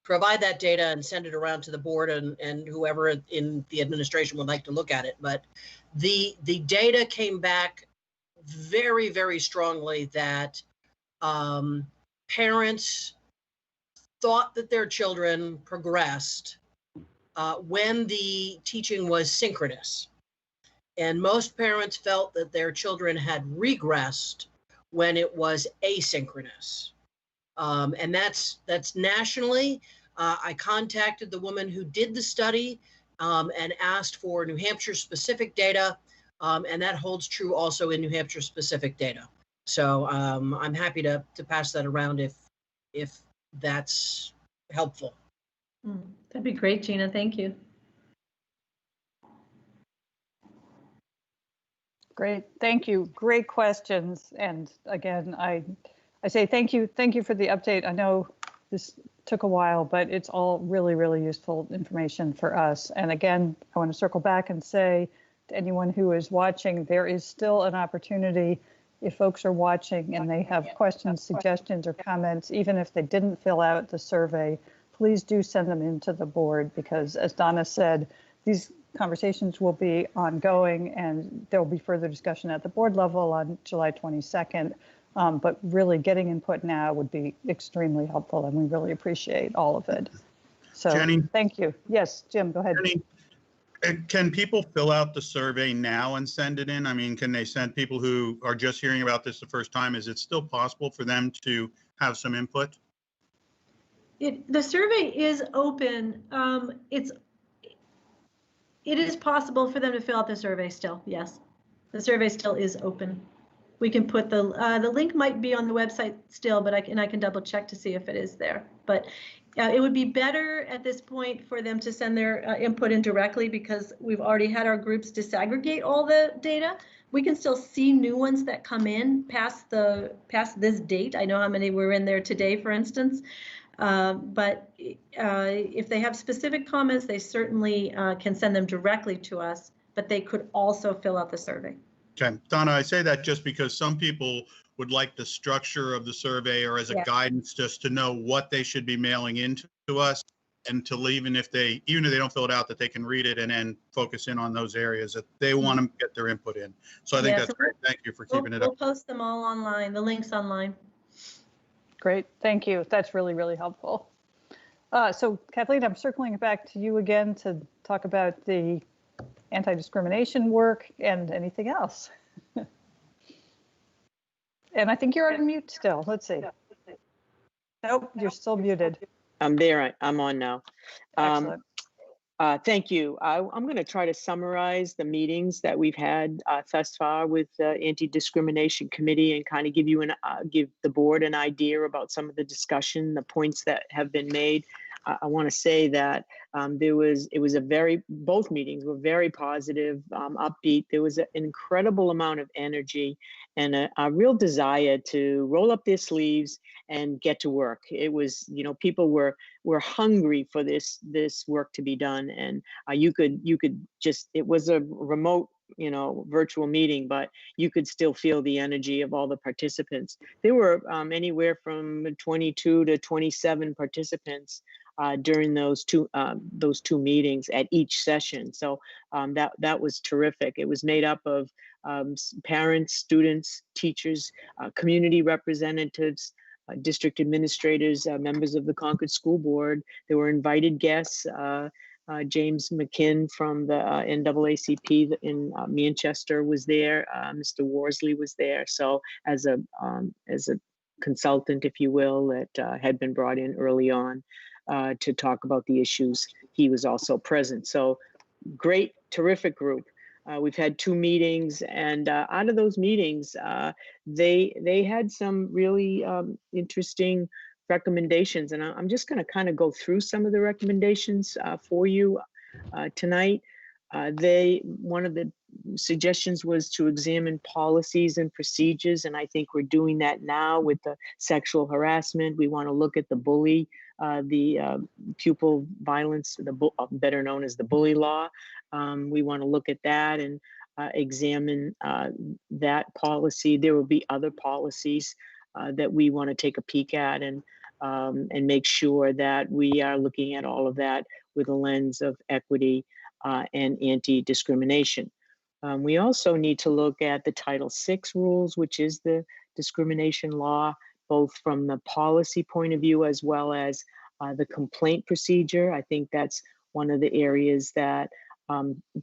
provide that data and send it around to the board and whoever in the administration would like to look at it. But the data came back very, very strongly that parents thought that their children progressed when the teaching was synchronous. And most parents felt that their children had regressed when it was asynchronous. And that's nationally. I contacted the woman who did the study and asked for New Hampshire specific data. And that holds true also in New Hampshire specific data. So I'm happy to pass that around if that's helpful. That'd be great, Gina. Thank you. Great. Thank you. Great questions. And again, I say thank you. Thank you for the update. I know this took a while, but it's all really, really useful information for us. And again, I want to circle back and say to anyone who is watching, there is still an opportunity if folks are watching and they have questions, suggestions, or comments, even if they didn't fill out the survey, please do send them into the board, because as Donna said, these conversations will be ongoing and there will be further discussion at the board level on July 22nd. But really getting input now would be extremely helpful, and we really appreciate all of it. So Jenny, thank you. Yes, Jim, go ahead. Jenny, can people fill out the survey now and send it in? I mean, can they send people who are just hearing about this the first time? Is it still possible for them to have some input? The survey is open. It is possible for them to fill out the survey still. Yes, the survey still is open. we can put the link might be on the website still, but I can double check to see if it is there. But it would be better at this point for them to send their input in directly, because we've already had our groups disaggregate all the data. We can still see new ones that come in past this date. I know how many were in there today, for instance. But if they have specific comments, they certainly can send them directly to us, but they could also fill out the survey. Okay, Donna, I say that just because some people would like the structure of the survey or as a guidance just to know what they should be mailing in to us, and to even if they don't fill it out, that they can read it and then focus in on those areas that they want to get their input in. So I think that's great. Thank you for keeping it up. We'll post them all online, the links online. Great, thank you. That's really, really helpful. So Kathleen, I'm circling back to you again to talk about the anti-discrimination work and anything else. And I think you're on mute still. Let's see. Nope, you're still muted. I'm there. I'm on now. Excellent. Thank you. I'm going to try to summarize the meetings that we've had thus far with the Anti-Discrimination Committee, and kind of give the board an idea about some of the discussion, the points that have been made. I want to say that both meetings were very positive, upbeat. There was an incredible amount of energy and a real desire to roll up their sleeves and get to work. It was, people were hungry for this work to be done, and you could just, it was a remote, virtual meeting, but you could still feel the energy of all the participants. There were anywhere from 22 to 27 participants during those two meetings at each session. So that was terrific. It was made up of parents, students, teachers, community representatives, district administrators, members of the Concord School Board. There were invited guests. James McKinn from the NAACP in Manchester was there. Mr. Worsley was there. So as a consultant, if you will, that had been brought in early on to talk about the issues, he was also present. So great, terrific group. We've had 2 meetings, and out of those meetings, they had some really interesting recommendations, and I'm just going to kind of go through some of the recommendations for you tonight. One of the suggestions was to examine policies and procedures, and I think we're doing that now with the sexual harassment. We want to look at the bully, the pupil violence, better known as the bully law. We want to look at that and examine that policy. There will be other policies that we want to take a peek at and make sure that we are looking at all of that with a lens of equity and anti-discrimination. We also need to look at the Title VI rules, which is the discrimination law, both from the policy point of view as well as the complaint procedure. I think that's one of the areas that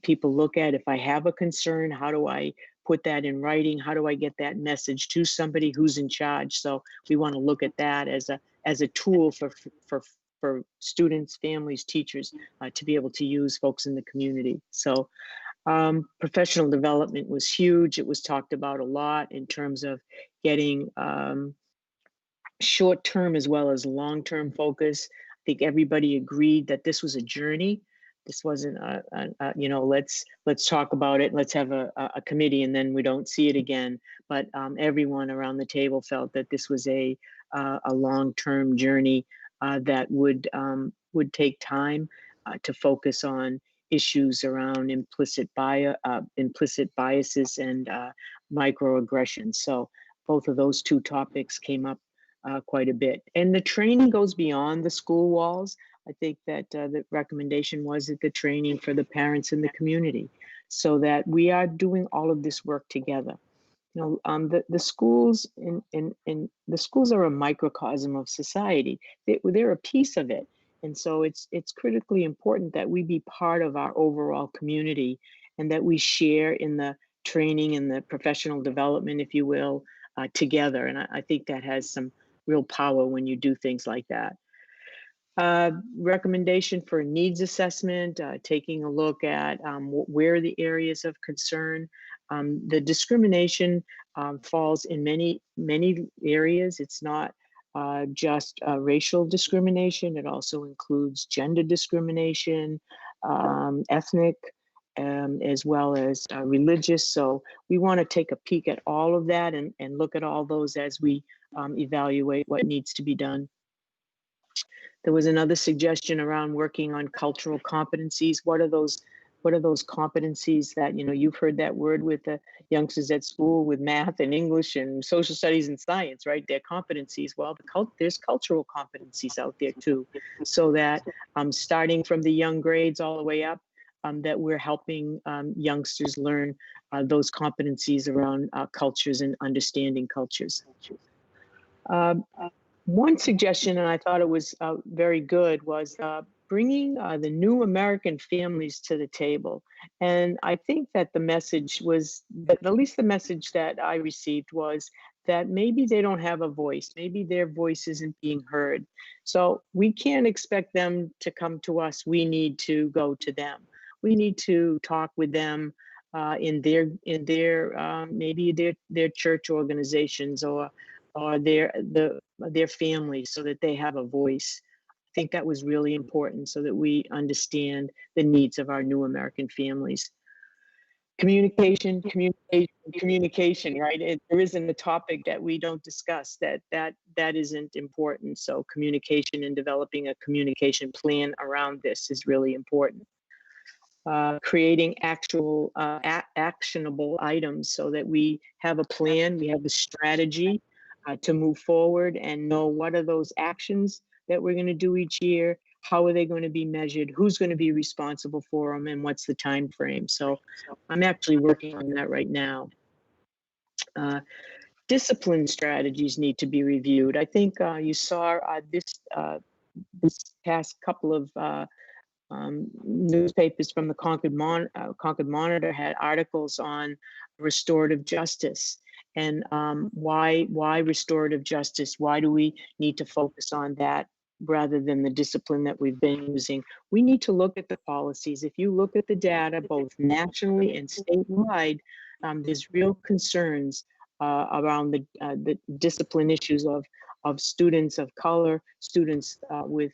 people look at. If I have a concern, how do I put that in writing? How do I get that message to somebody who's in charge? So we want to look at that as a tool for students, families, teachers to be able to use, folks in the community. So professional development was huge. It was talked about a lot in terms of getting short-term as well as long-term focus. I think everybody agreed that this was a journey. This wasn't let's talk about it, let's have a committee and then we don't see it again. But everyone around the table felt that this was a long-term journey that would take time to focus on issues around implicit biases and microaggressions. So both of those 2 topics came up quite a bit. And the training goes beyond the school walls. I think that the recommendation was that the training for the parents in the community, so that we are doing all of this work together. The schools the schools are a microcosm of society. They're a piece of it, and so it's critically important that we be part of our overall community, and that we share in the training and the professional development, if you will, together. And I think that has some real power when you do things like that. Recommendation for needs assessment, taking a look at where are the areas of concern. The discrimination falls in many areas. It's not just racial discrimination. It also includes gender discrimination, ethnic, as well as religious. So we want to take a peek at all of that and look at all those as we evaluate what needs to be done. There was another suggestion around working on cultural competencies. What are those competencies that, you've heard that word with the youngsters at school with math and English and social studies and science, right? They're competencies. Well, there's cultural competencies out there too. So that starting from the young grades all the way up, that we're helping youngsters learn those competencies around cultures and understanding cultures. One suggestion, and I thought it was very good, was bringing the new American families to the table. And I think that the message was, at least the message that I received was that maybe they don't have a voice, maybe their voice isn't being heard. So we can't expect them to come to us, we need to go to them. We need to talk with them in their maybe their church organizations or their families, so that they have a voice. I think that was really important, so that we understand the needs of our new American families. Communication, right? There isn't a topic that we don't discuss that isn't important. So communication and developing a communication plan around this is really important. Creating actual actionable items, so that we have a plan, we have a strategy to move forward and know what are those actions that we're going to do each year, how are they going to be measured, who's going to be responsible for them, and what's the time frame. So I'm actually working on that right now. Discipline strategies need to be reviewed. I think you saw this past couple of newspapers from the Concord Monitor had articles on restorative justice and why restorative justice. Why do we need to focus on that rather than the discipline that we've been using? We need to look at the policies. If you look at the data, both nationally and statewide, there's real concerns around the discipline issues of students of color, students with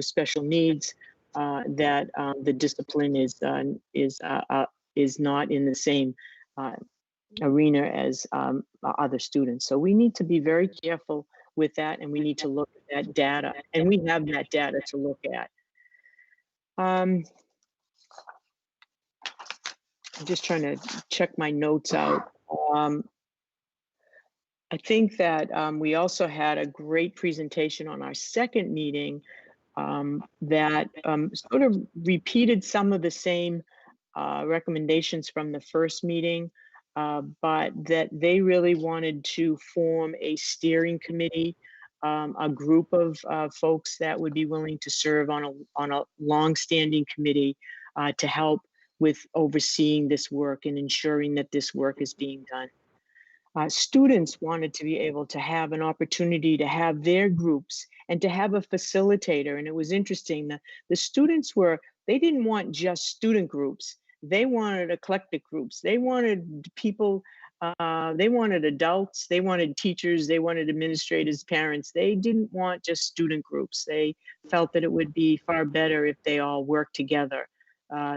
special needs. That the discipline is not in the same arena as other students. So we need to be very careful with that, and we need to look at that data, and we have that data to look at. I'm just trying to check my notes out. I think that we also had a great presentation on our second meeting that sort of repeated some of the same recommendations from the first meeting, but that they really wanted to form a steering committee, a group of folks that would be willing to serve on a long-standing committee to help with overseeing this work and ensuring that this work is being done. Students wanted to be able to have an opportunity to have their groups and to have a facilitator. And it was interesting that the students they didn't want just student groups. They wanted eclectic groups. They wanted people, they wanted adults, they wanted teachers, they wanted administrators, parents. They didn't want just student groups. They felt that it would be far better if they all worked together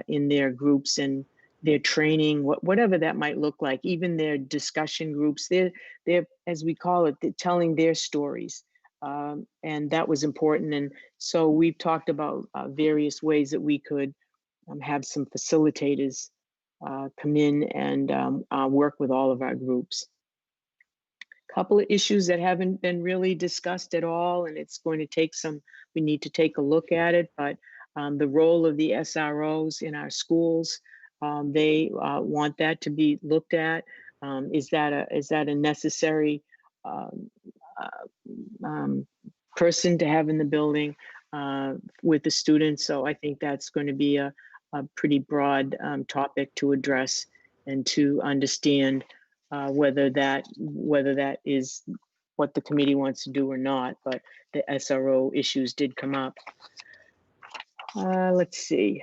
in their groups and their training, whatever that might look like, even their discussion groups, they're, as we call it, telling their stories. And that was important. And so we've talked about various ways that we could have some facilitators come in and work with all of our groups. A couple of issues that haven't been really discussed at all, and it's going to take we need to take a look at it, but the role of the SROs in our schools, they want that to be looked at. Is that a necessary person to have in the building with the students? So I think that's going to be a pretty broad topic to address and to understand whether that is what the committee wants to do or not. But the SRO issues did come up. Let's see.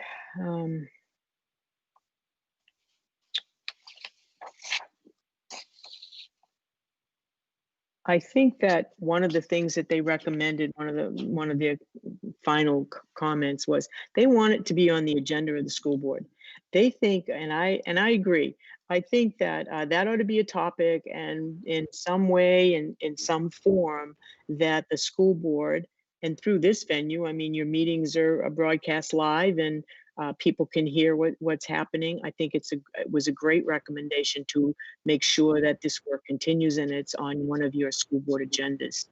I think that one of the things that they recommended, one of their final comments was they want it to be on the agenda of the school board. They think, and I agree. I think that that ought to be a topic, and in some way, in some form, that the school board, and through this venue, I mean, your meetings are broadcast live, and people can hear what's happening. I think it was a great recommendation to make sure that this work continues and it's on one of your school board agendas.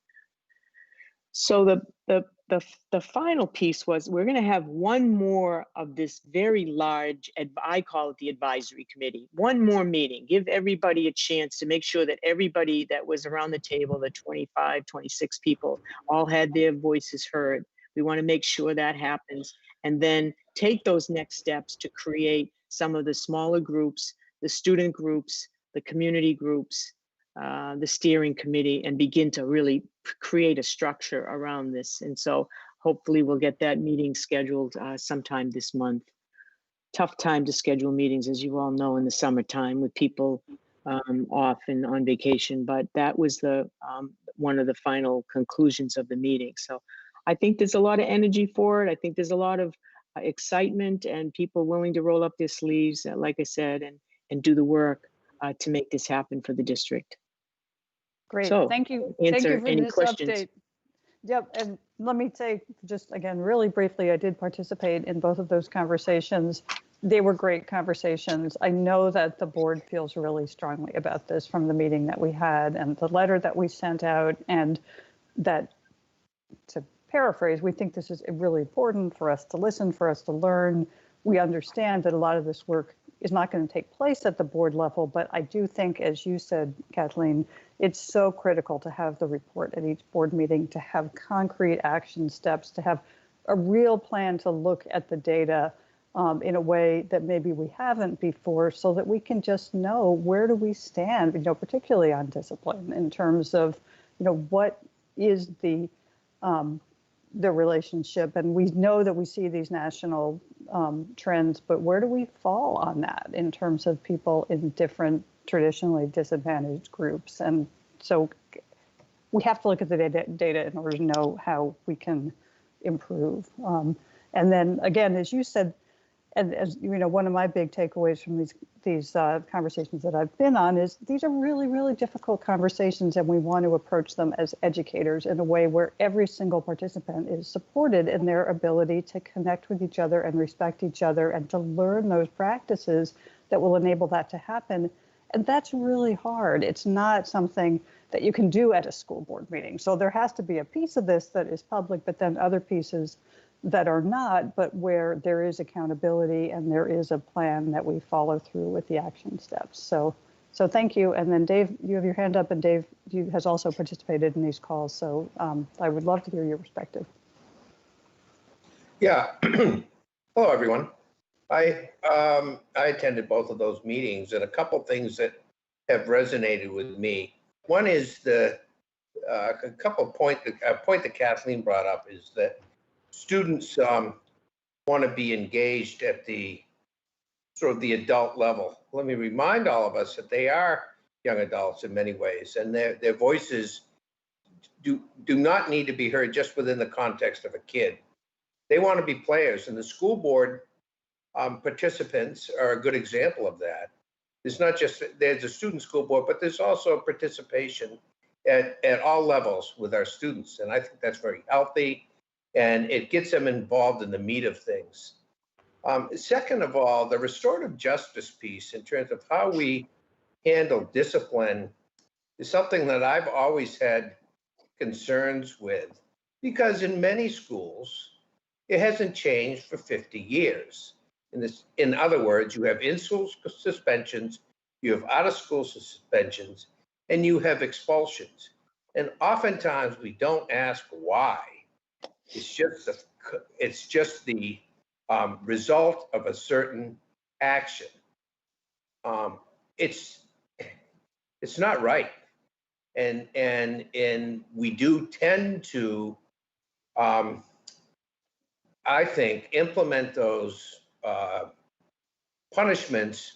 So the final piece was, we're going to have one more of this very large, I call it the advisory committee, one more meeting, give everybody a chance to make sure that everybody that was around the table, the 25, 26 people, all had their voices heard. We want to make sure that happens, and then take those next steps to create some of the smaller groups, the student groups, the community groups, the steering committee, and begin to really create a structure around this. And so hopefully we'll get that meeting scheduled sometime this month. Tough time to schedule meetings, as you all know, in the summertime with people off and on vacation, but that was the one of the final conclusions of the meeting. So I think there's a lot of energy for it. I think there's a lot of excitement and people willing to roll up their sleeves, like I said, and do the work to make this happen for the district. Great, So, thank you. Answer Thank you for any this questions. update. Yep, and let me say just again, really briefly, I did participate in both of those conversations. They were great conversations. I know that the board feels really strongly about this from the meeting that we had and the letter that we sent out, and that, to paraphrase, we think this is really important for us to listen, for us to learn. We understand that a lot of this work is not going to take place at the board level, but I do think, as you said, Kathleen, it's so critical to have the report at each board meeting, to have concrete action steps, to have a real plan to look at the data in a way that maybe we haven't before, so that we can just know, where do we stand, particularly on discipline, in terms of, what is the relationship. And we know that we see these national trends, but where do we fall on that in terms of people in different traditionally disadvantaged groups? And so we have to look at the data in order to know how we can improve. And then again, as you said, and as you know, one of my big takeaways from these conversations that I've been on is these are really, really difficult conversations, and we want to approach them as educators in a way where every single participant is supported in their ability to connect with each other and respect each other and to learn those practices that will enable that to happen. And that's really hard. It's not something that you can do at a school board meeting. So there has to be a piece of this that is public, but then other pieces that are not, but where there is accountability and there is a plan that we follow through with the action steps. So thank you. And then Dave, you have your hand up, and Dave has also participated in these calls. So I would love to hear your perspective. Yeah. Hello, everyone. I attended both of those meetings, and a couple things that have resonated with me. One is a point that Kathleen brought up is that students want to be engaged at the sort of the adult level. Let me remind all of us that they are young adults in many ways, and their voices do not need to be heard just within the context of a kid. They want to be players, and the school board participants are a good example of that. It's not just, there's a student school board, but there's also participation at all levels with our students, and I think that's very healthy. And it gets them involved in the meat of things. Second of all, the restorative justice piece in terms of how we handle discipline is something that I've always had concerns with, because in many schools, it hasn't changed for 50 years. In other words, you have in-school suspensions, you have out-of-school suspensions, and you have expulsions. And oftentimes we don't ask why. It's just the result of a certain action. It's not right, and we do tend to, I think, implement those punishments,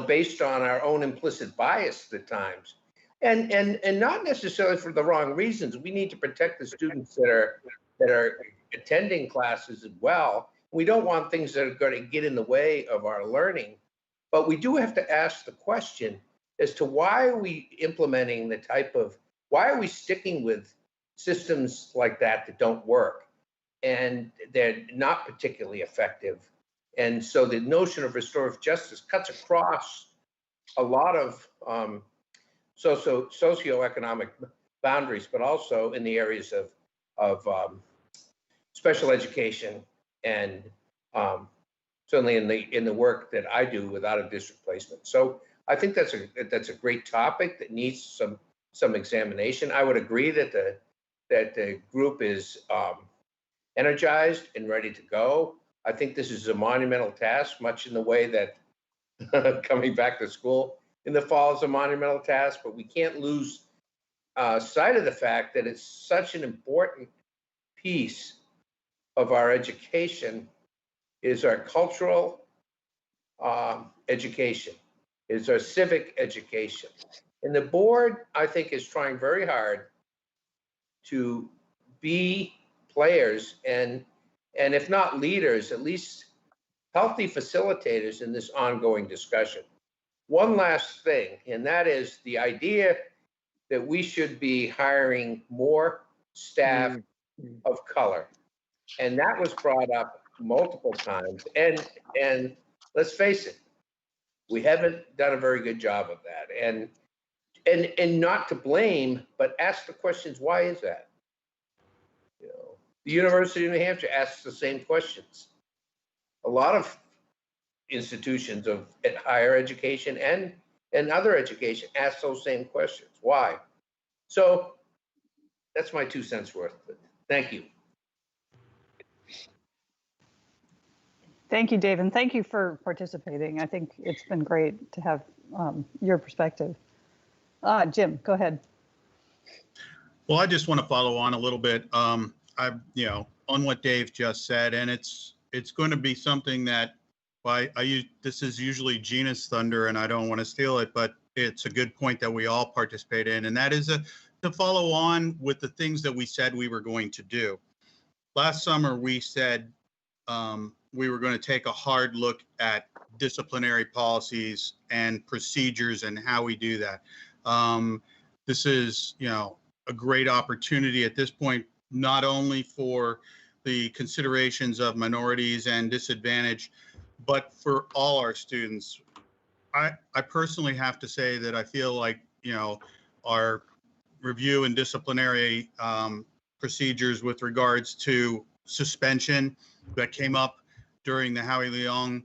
based on our own implicit bias at times. and not necessarily for the wrong reasons. We need to protect the students that are attending classes as well. We don't want things that are going to get in the way of our learning, but we do have to ask the question as to why are we implementing why are we sticking with systems like that don't work and they're not particularly effective. And so the notion of restorative justice cuts across a lot of socioeconomic boundaries, but also in the areas of special education and certainly in the work that I do with out-of-district placement. So I think that's a great topic that needs some examination. I would agree that the group is energized and ready to go. I think this is a monumental task, much in the way that coming back to school in the fall is a monumental task, but we can't lose sight of the fact that it's such an important piece of our education is our cultural education, is our civic education. And the board, I think, is trying very hard to be players and if not leaders, at least healthy facilitators in this ongoing discussion. One last thing, and that is the idea that we should be hiring more staff of color. And that was brought up multiple times. And let's face it, we haven't done a very good job of that. And not to blame, but ask the questions, why is that? You know, the University of New Hampshire asks the same questions. A lot of institutions of higher education and other education ask those same questions. Why? So that's my 2 cents worth. Thank you. Thank you, Dave, and thank you for participating. I think it's been great to have your perspective. Jim, go ahead. Well, I just want to follow on a little bit, on what Dave just said, and it's going to be something that this is usually Gina's thunder, and I don't want to steal it, but it's a good point that we all participate in, and that is to follow on with the things that we said we were going to do. Last summer, we said we were going to take a hard look at disciplinary policies and procedures and how we do that. This is, a great opportunity at this point, not only for the considerations of minorities and disadvantage, but for all our students. I personally have to say that I feel like, our review and disciplinary procedures with regards to suspension that came up during the Howie Leong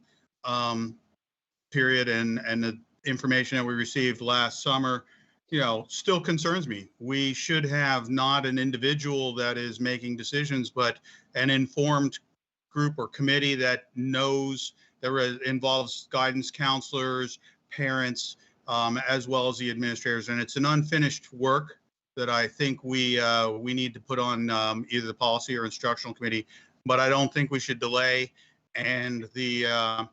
period and the information that we received last summer, still concerns me. We should have not an individual that is making decisions, but an informed group or committee that knows, that involves guidance counselors, parents, as well as the administrators. And it's an unfinished work that I think we need to put on either the policy or instructional committee, but I don't think we should delay. And the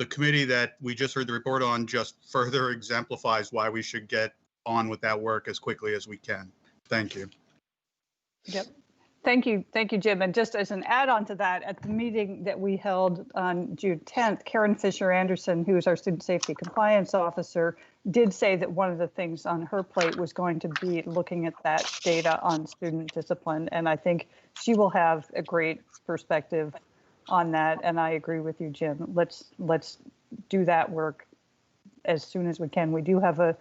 committee that we just heard the report on just further exemplifies why we should get on with that work as quickly as we can. Thank you. Yep. Thank you, Jim. And just as an add-on to that, at the meeting that we held on June 10th, Karen Fisher-Anderson, who is our Student Safety Compliance Officer, did say that one of the things on her plate was going to be looking at that data on student discipline. And I think she will have a great perspective on that. And I agree with you, Jim. Let's do that work as soon as we can. We do have a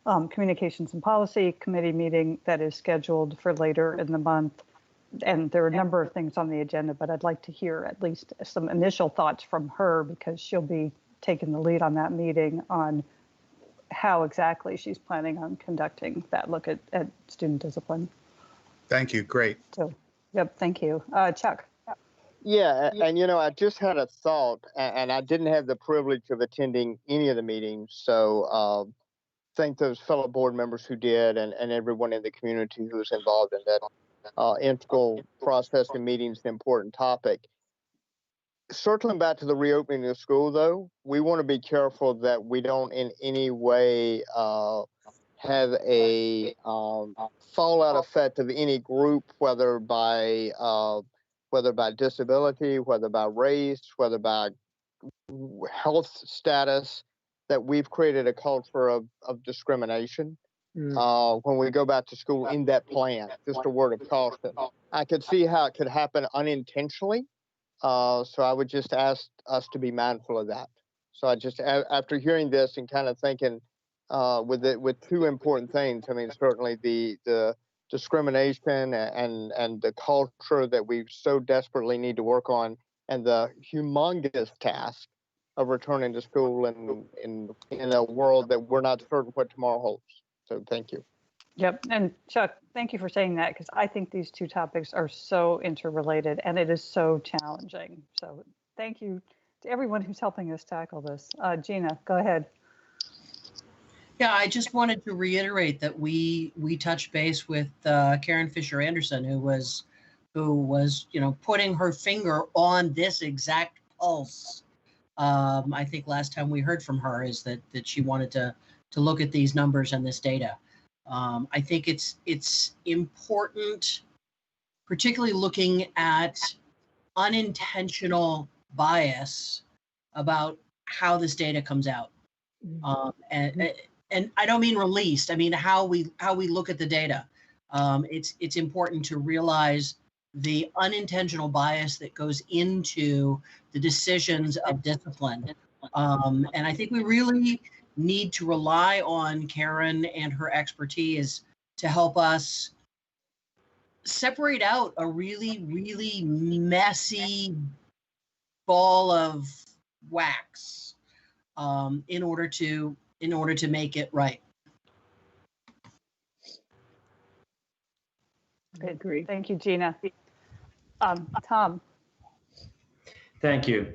Communications and Policy Committee meeting that is scheduled for later in the month. And there are a number of things on the agenda, but I'd like to hear at least some initial thoughts from her, because she'll be taking the lead on that meeting on how exactly she's planning on conducting that look at student discipline. Thank you. Great. So, yep, thank you. Chuck. Yeah, and I just had a thought, and I didn't have the privilege of attending any of the meetings, so thank those fellow board members who did, and everyone in the community who was involved in that integral process and meetings, an important topic. circling back to the reopening of school, though, we want to be careful that we don't in any way have a fallout effect of any group, whether by disability, whether by race, whether by health status, that we've created a culture of discrimination when we go back to school in that plan. Just a word of caution. I could see how it could happen unintentionally. So I would just ask us to be mindful of that. So I just, after hearing this and kind of thinking with two important things, I mean, certainly the discrimination and the culture that we so desperately need to work on, and the humongous task of returning to school in a world that we're not certain what tomorrow holds. So thank you. Yep. And Chuck, thank you for saying that, because I think these two topics are so interrelated and it is so challenging. So thank you to everyone who's helping us tackle this. Gina, go ahead. Yeah, I just wanted to reiterate that we touched base with Karen Fisher Anderson, who was putting her finger on this exact pulse. I think last time we heard from her is that she wanted to look at these numbers and this data. I think it's important, particularly looking at unintentional bias about how this data comes out. And I don't mean released, I mean how we look at the data. It's important to realize the unintentional bias that goes into the decisions of discipline. And I think we really need to rely on Karen and her expertise to help us separate out a really, really messy ball of wax in order to make it right. I agree. Thank you, Gina. Tom. Thank you.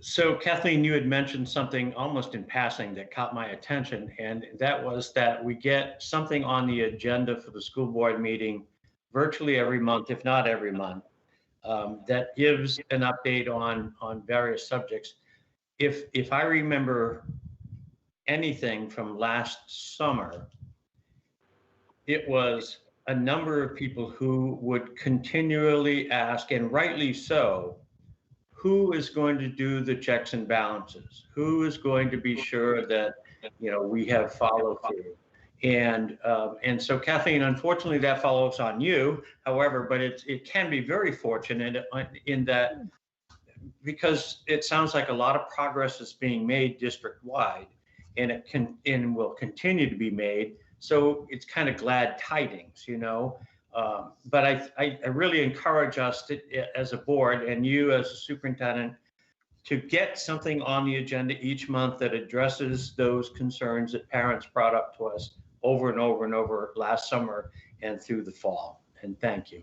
So Kathleen, you had mentioned something almost in passing that caught my attention, and that was that we get something on the agenda for the school board meeting virtually every month, if not every month, that gives an update on various subjects. If I remember anything from last summer, it was a number of people who would continually ask, and rightly so, who is going to do the checks and balances? Who is going to be sure that we have follow through? And so Kathleen, unfortunately, that follows on you. However, but it can be very fortunate in that, because it sounds like a lot of progress is being made district-wide, and it can and will continue to be made. So it's kind of glad tidings, But I really encourage us as a board, and you as a superintendent, to get something on the agenda each month that addresses those concerns that parents brought up to us over and over and over last summer and through the fall. And thank you.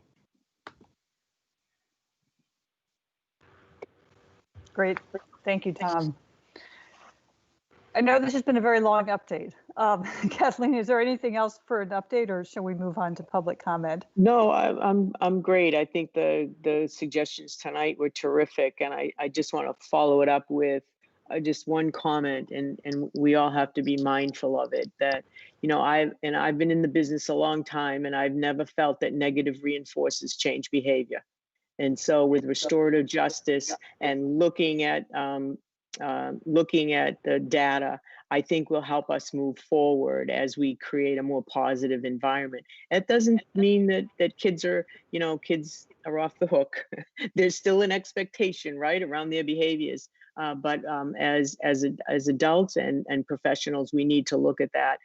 Great. Thank you, Tom. I know this has been a very long update. Kathleen, is there anything else for an update, or shall we move on to public comment? No, I'm great. I think the suggestions tonight were terrific, and I just want to follow it up with just one comment, and we all have to be mindful of it. That I've been in the business a long time, and I've never felt that negative reinforces change behavior. And so, with restorative justice and looking at the data, I think will help us move forward as we create a more positive environment. It doesn't mean that kids are off the hook. There's still an expectation, right, around their behaviors. But as adults and professionals, we need to look at that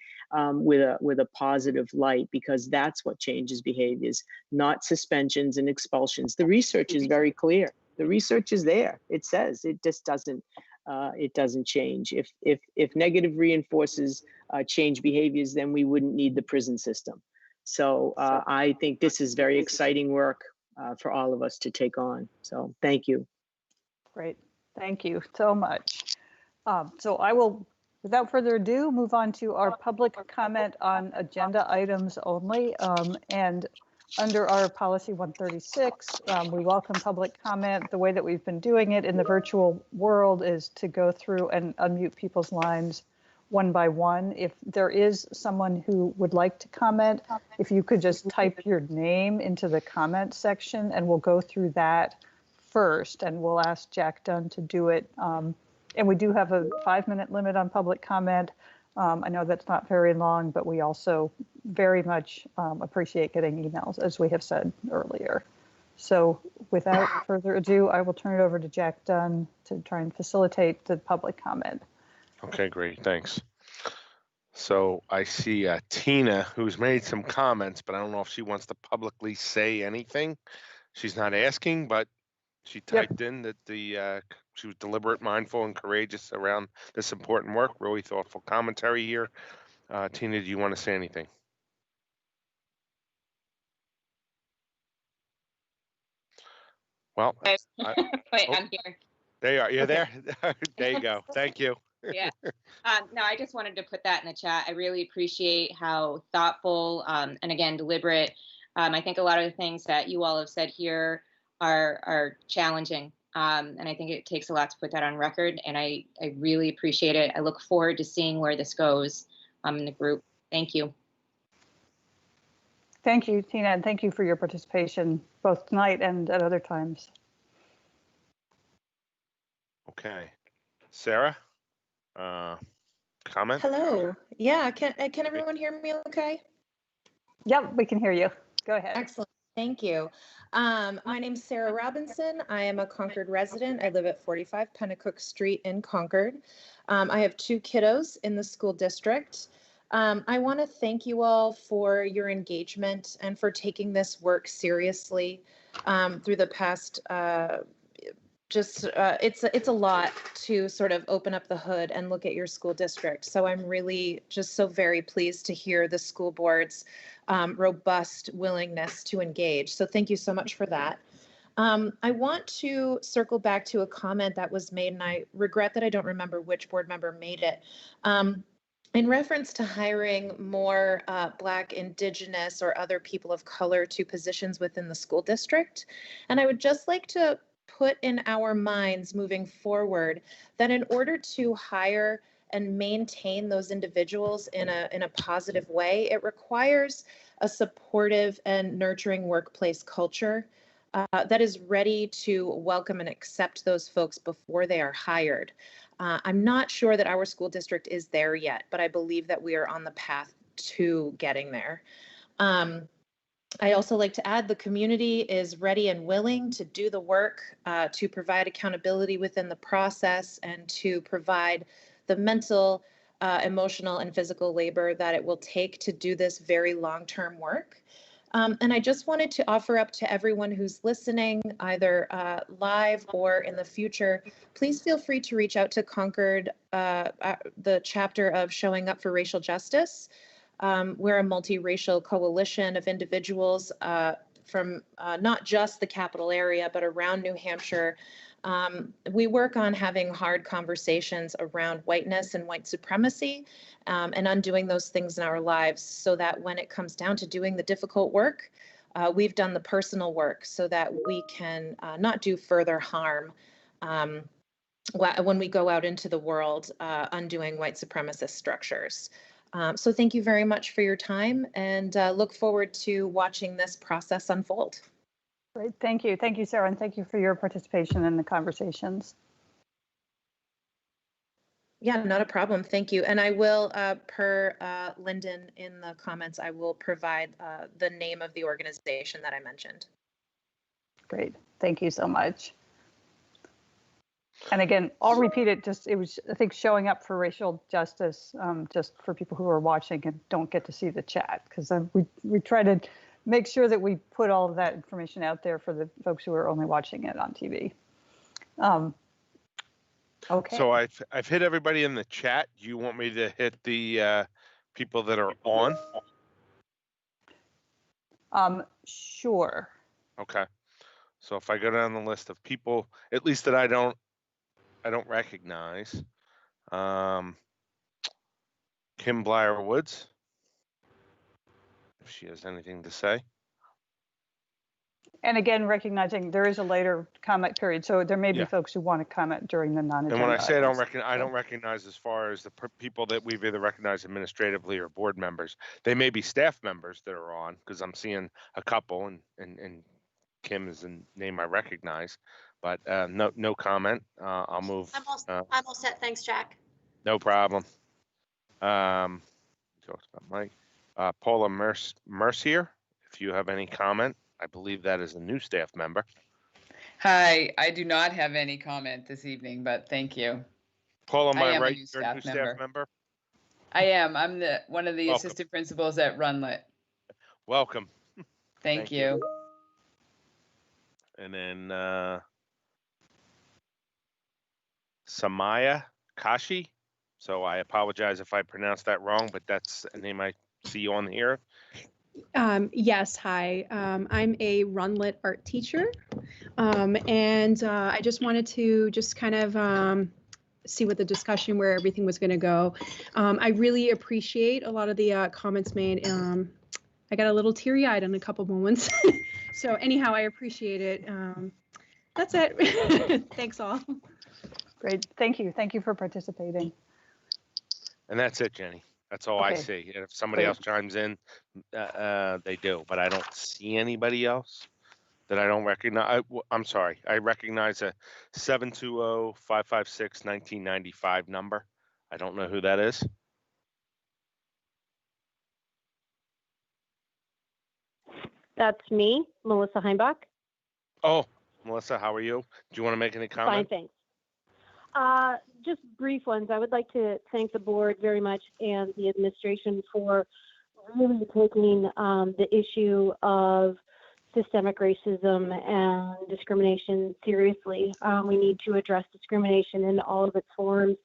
with a positive light, because that's what changes behaviors, not suspensions and expulsions. The research is very clear. The research is there. It says it just doesn't. It doesn't change. If negative reinforces change behaviors, then we wouldn't need the prison system. So I think this is very exciting work for all of us to take on. So thank you. Great. Thank you so much. So I will, without further ado, move on to our public comment on agenda items only. And Under our policy 136, we welcome public comment. The way that we've been doing it in the virtual world is to go through and unmute people's lines one by one. If there is someone who would like to comment, if you could just type your name into the comment section, and we'll go through that first, and we'll ask Jack Dunn to do it. And we do have a 5-minute limit on public comment. I know that's not very long, but we also very much appreciate getting emails, as we have said earlier. So without further ado, I will turn it over to Jack Dunn to try and facilitate the public comment. Okay, great, thanks. So I see Tina, who's made some comments, but I don't know if she wants to publicly say anything. She's not asking, but she typed in that she was deliberate, mindful, and courageous around this important work. Really thoughtful commentary here. Tina, do you want to say anything? Well, wait, I'm here. There you are. You're Okay. there. There you go. Thank you. Yeah. No, I just wanted to put that in the chat. I really appreciate how thoughtful and again deliberate. I think a lot of the things that you all have said here are challenging, and I think it takes a lot to put that on record. And I really appreciate it. I look forward to seeing where this goes in the group. Thank you. Thank you, Tina, and thank you for your participation both tonight and at other times. Okay. Sarah, comment? Hello. Yeah, can everyone hear me okay? Yep, we can hear you. Go ahead. Excellent. Thank you. My name's Sarah Robinson. I am a Concord resident. I live at 45 Pennacook Street in Concord. I have 2 kiddos in the school district. I want to thank you all for your engagement and for taking this work seriously through the past it's a lot to sort of open up the hood and look at your school district. So I'm really just so very pleased to hear the school board's robust willingness to engage. So thank you so much for that. I want to circle back to a comment that was made, and I regret that I don't remember which board member made it. In reference to hiring more Black, Indigenous, or other people of color to positions within the school district. And I would just like to put in our minds moving forward that in order to hire and maintain those individuals in a positive way, it requires a supportive and nurturing workplace culture that is ready to welcome and accept those folks before they are hired. I'm not sure that our school district is there yet, but I believe that we are on the path to getting there. I also like to add the community is ready and willing to do the work, to provide accountability within the process, and to provide the mental, emotional, and physical labor that it will take to do this very long-term work. And I just wanted to offer up to everyone who's listening, either live or in the future, please feel free to reach out to Concord, the chapter of Showing Up for Racial Justice. We're a multiracial coalition of individuals from not just the capital area, but around New Hampshire. We work on having hard conversations around whiteness and white supremacy and undoing those things in our lives so that when it comes down to doing the difficult work, we've done the personal work so that we can not do further harm when we go out into the world undoing white supremacist structures. So thank you very much for your time, and look forward to watching this process unfold. Great, thank you. Thank you, Sarah, and thank you for your participation in the conversations. Yeah, not a problem. Thank you. And I will, per Lyndon in the comments, I will provide the name of the organization that I mentioned. Great. Thank you so much. And again, I'll repeat it. It was, I think, Showing Up for Racial Justice, just for people who are watching and don't get to see the chat, because we try to make sure that we put all of that information out there for the folks who are only watching it on TV. Okay. So I've hit everybody in the chat. Do you want me to hit the people that are on? Sure. Okay. So if I go down the list of people, at least that I don't recognize, Kim Blyer Woods, if she has anything to say. And again, recognizing there is a later comment period, so there may be Yeah. folks who want to comment during the non-agenda And when I say items. I don't recognize as far as the people that we've either recognized administratively or board members. They may be staff members that are on, because I'm seeing a couple, and Kim is a name I recognize, but no comment. I'll move. I'm all set. Thanks, Jack. No problem. Talked about Mike. Paula Mercier, if you have any comment, I believe that is a new staff member. Hi, I do not have any comment this evening, but thank you. Paula, am I I am a right? new You're a new staff member? I am. I'm one of the Welcome. assistant principals at Runlet. Welcome. Thank you. And then Samaya Kashi. So I apologize if I pronounced that wrong, but that's a name I see on here. Yes, hi. I'm a Runlet art teacher, and I just wanted to just kind of see what the discussion, where everything was going to go. I really appreciate a lot of the comments made. I got a little teary-eyed on a couple moments. So anyhow, I appreciate it. That's it. Thanks all. Great. Thank you. Thank you for participating. And that's it, Jenny. That's all I Okay. see. And if somebody else chimes in, they do. But I don't see anybody else that I don't recognize. I'm sorry. I recognize a 720-556-1995 number. I don't know who that is. That's me, Melissa Heimbach. Oh, Melissa, how are you? Do you want to make any comment? Fine, thanks. Just brief ones. I would like to thank the board very much and the administration for really taking the issue of systemic racism and discrimination seriously. We need to address discrimination in all of its forms,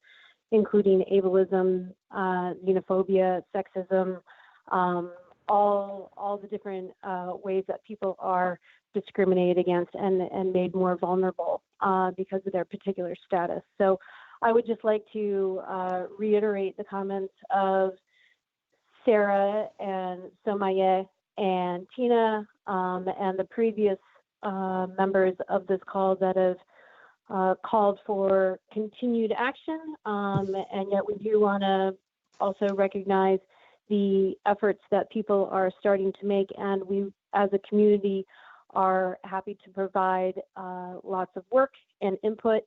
including ableism, xenophobia, sexism, all the different ways that people are discriminated against and made more vulnerable because of their particular status. So I would just like to reiterate the comments of Sarah and Somaye and Tina and the previous members of this call that have called for continued action. And yet we do want to also recognize the efforts that people are starting to make, and we as a community are happy to provide lots of work and input,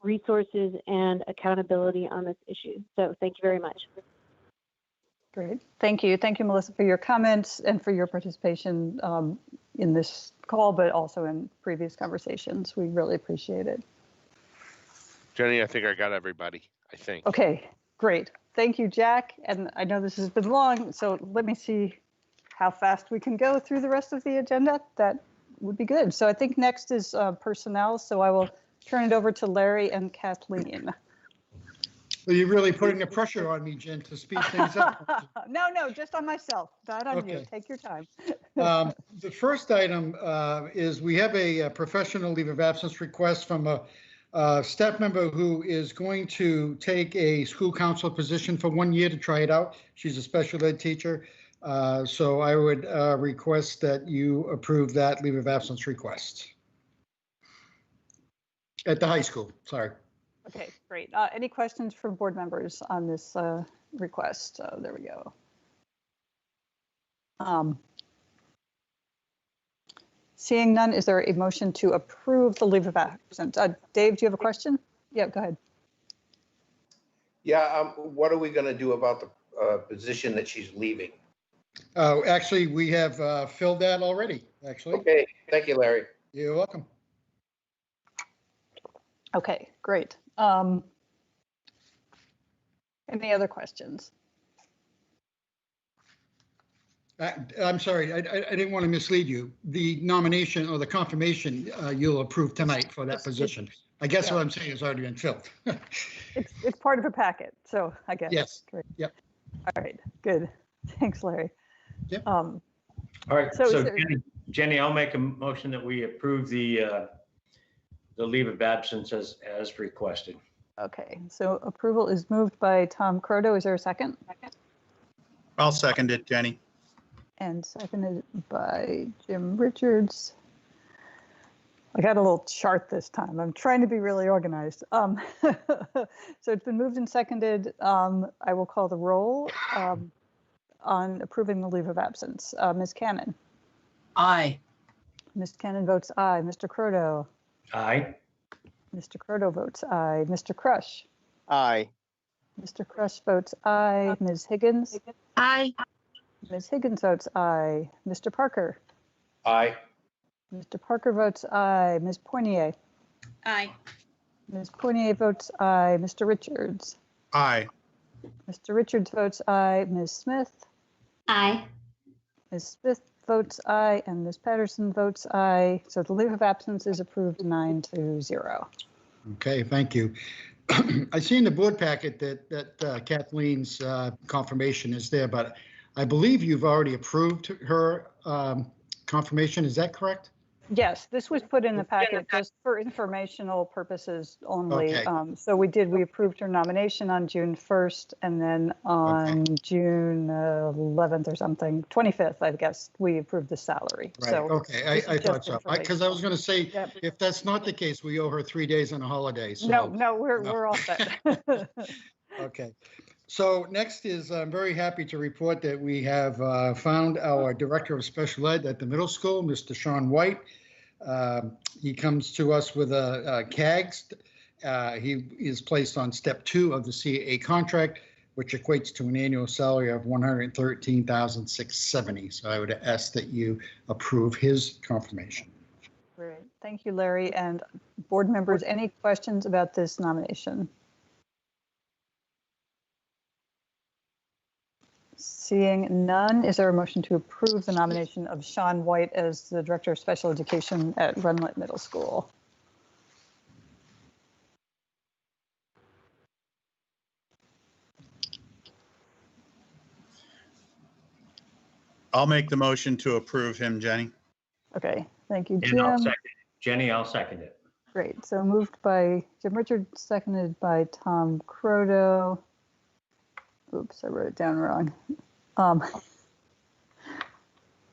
resources, and accountability on this issue. So thank you very much. Great. Thank you. Thank you, Melissa, for your comments and for your participation in this call, but also in previous conversations. We really appreciate it. Jenny, I think I got everybody, I think. Okay, great. Thank you, Jack. And I know this has been long, so let me see how fast we can go through the rest of the agenda. That would be good. So I think next is personnel. So I will turn it over to Larry and Kathleen. Well, you're really putting the pressure on me, Jen, to speed things up. No, just on myself, not on you. Okay. Take your time. The first item is we have a professional leave of absence request from a staff member who is going to take a school counselor position for 1 year to try it out. She's a special ed teacher. So I would request that you approve that leave of absence request. At the high school, sorry. Okay, great. Any questions from board members on this request? There we go. Seeing none, is there a motion to approve the leave of absence? Dave, do you have a question? Yeah, go ahead. Yeah, what are we going to do about the position that she's leaving? Actually, we have filled that already, actually. Okay, thank you, Larry. You're welcome. Okay, great. Any other questions? I'm sorry, I didn't want to mislead you. The nomination or the confirmation you'll approve tonight for that position. I guess what I'm saying has already been filled. It's part of a packet, so I guess. Yes. Great. Yep. All right, good. Thanks, Larry. Yep. All right, So so is there- Jenny, I'll make a motion that we approve the leave of absence as requested. Okay, so approval is moved by Tom Croto. Is there a second? I'll second it, Jenny. And seconded by Jim Richards. I got a little chart this time. I'm trying to be really organized. So it's been moved and seconded. I will call the roll on approving the leave of absence. Ms. Cannon. Aye. Ms. Cannon votes aye. Mr. Croto. Aye. Mr. Croto votes aye. Mr. Crush. Aye. Mr. Crush votes aye. Ms. Higgins. Aye. Ms. Higgins votes aye. Mr. Parker. Aye. Mr. Parker votes aye. Ms. Poinier. Aye. Ms. Poinier votes aye. Mr. Richards. Aye. Mr. Richards votes aye. Ms. Smith. Aye. Ms. Smith votes aye, and Ms. Patterson votes aye. So the leave of absence is approved 9-0. Okay, thank you. I see in the board packet that Kathleen's confirmation is there, but I believe you've already approved her confirmation. Is that correct? Yes, this was put in the packet just for informational purposes only. Okay. So we approved her nomination on June 1st, and then on June 11th or something, 25th, I guess, we approved the salary. Right, So okay, I thought so. Because I was going to say, Yep. if that's not the case, we owe her 3 days on a holiday. So. No, we're all set. Okay. So next is, I'm very happy to report that we have found our Director of Special Ed at the middle school, Mr. Sean White. He comes to us with a CAGS. He is placed on step 2 of the Cea contract, which equates to an annual salary of $113,670. So I would ask that you approve his confirmation. Great. Thank you, Larry. And board members, any questions about this nomination? Seeing none, is there a motion to approve the nomination of Sean White as the Director of Special Education at Runlet Middle School? I'll make the motion to approve him, Jenny. Okay, thank you, And I'll Jim. second it. Jenny, I'll second it. Great, so moved by Jim Richards, seconded by Tom Croto. Oops, I wrote it down wrong.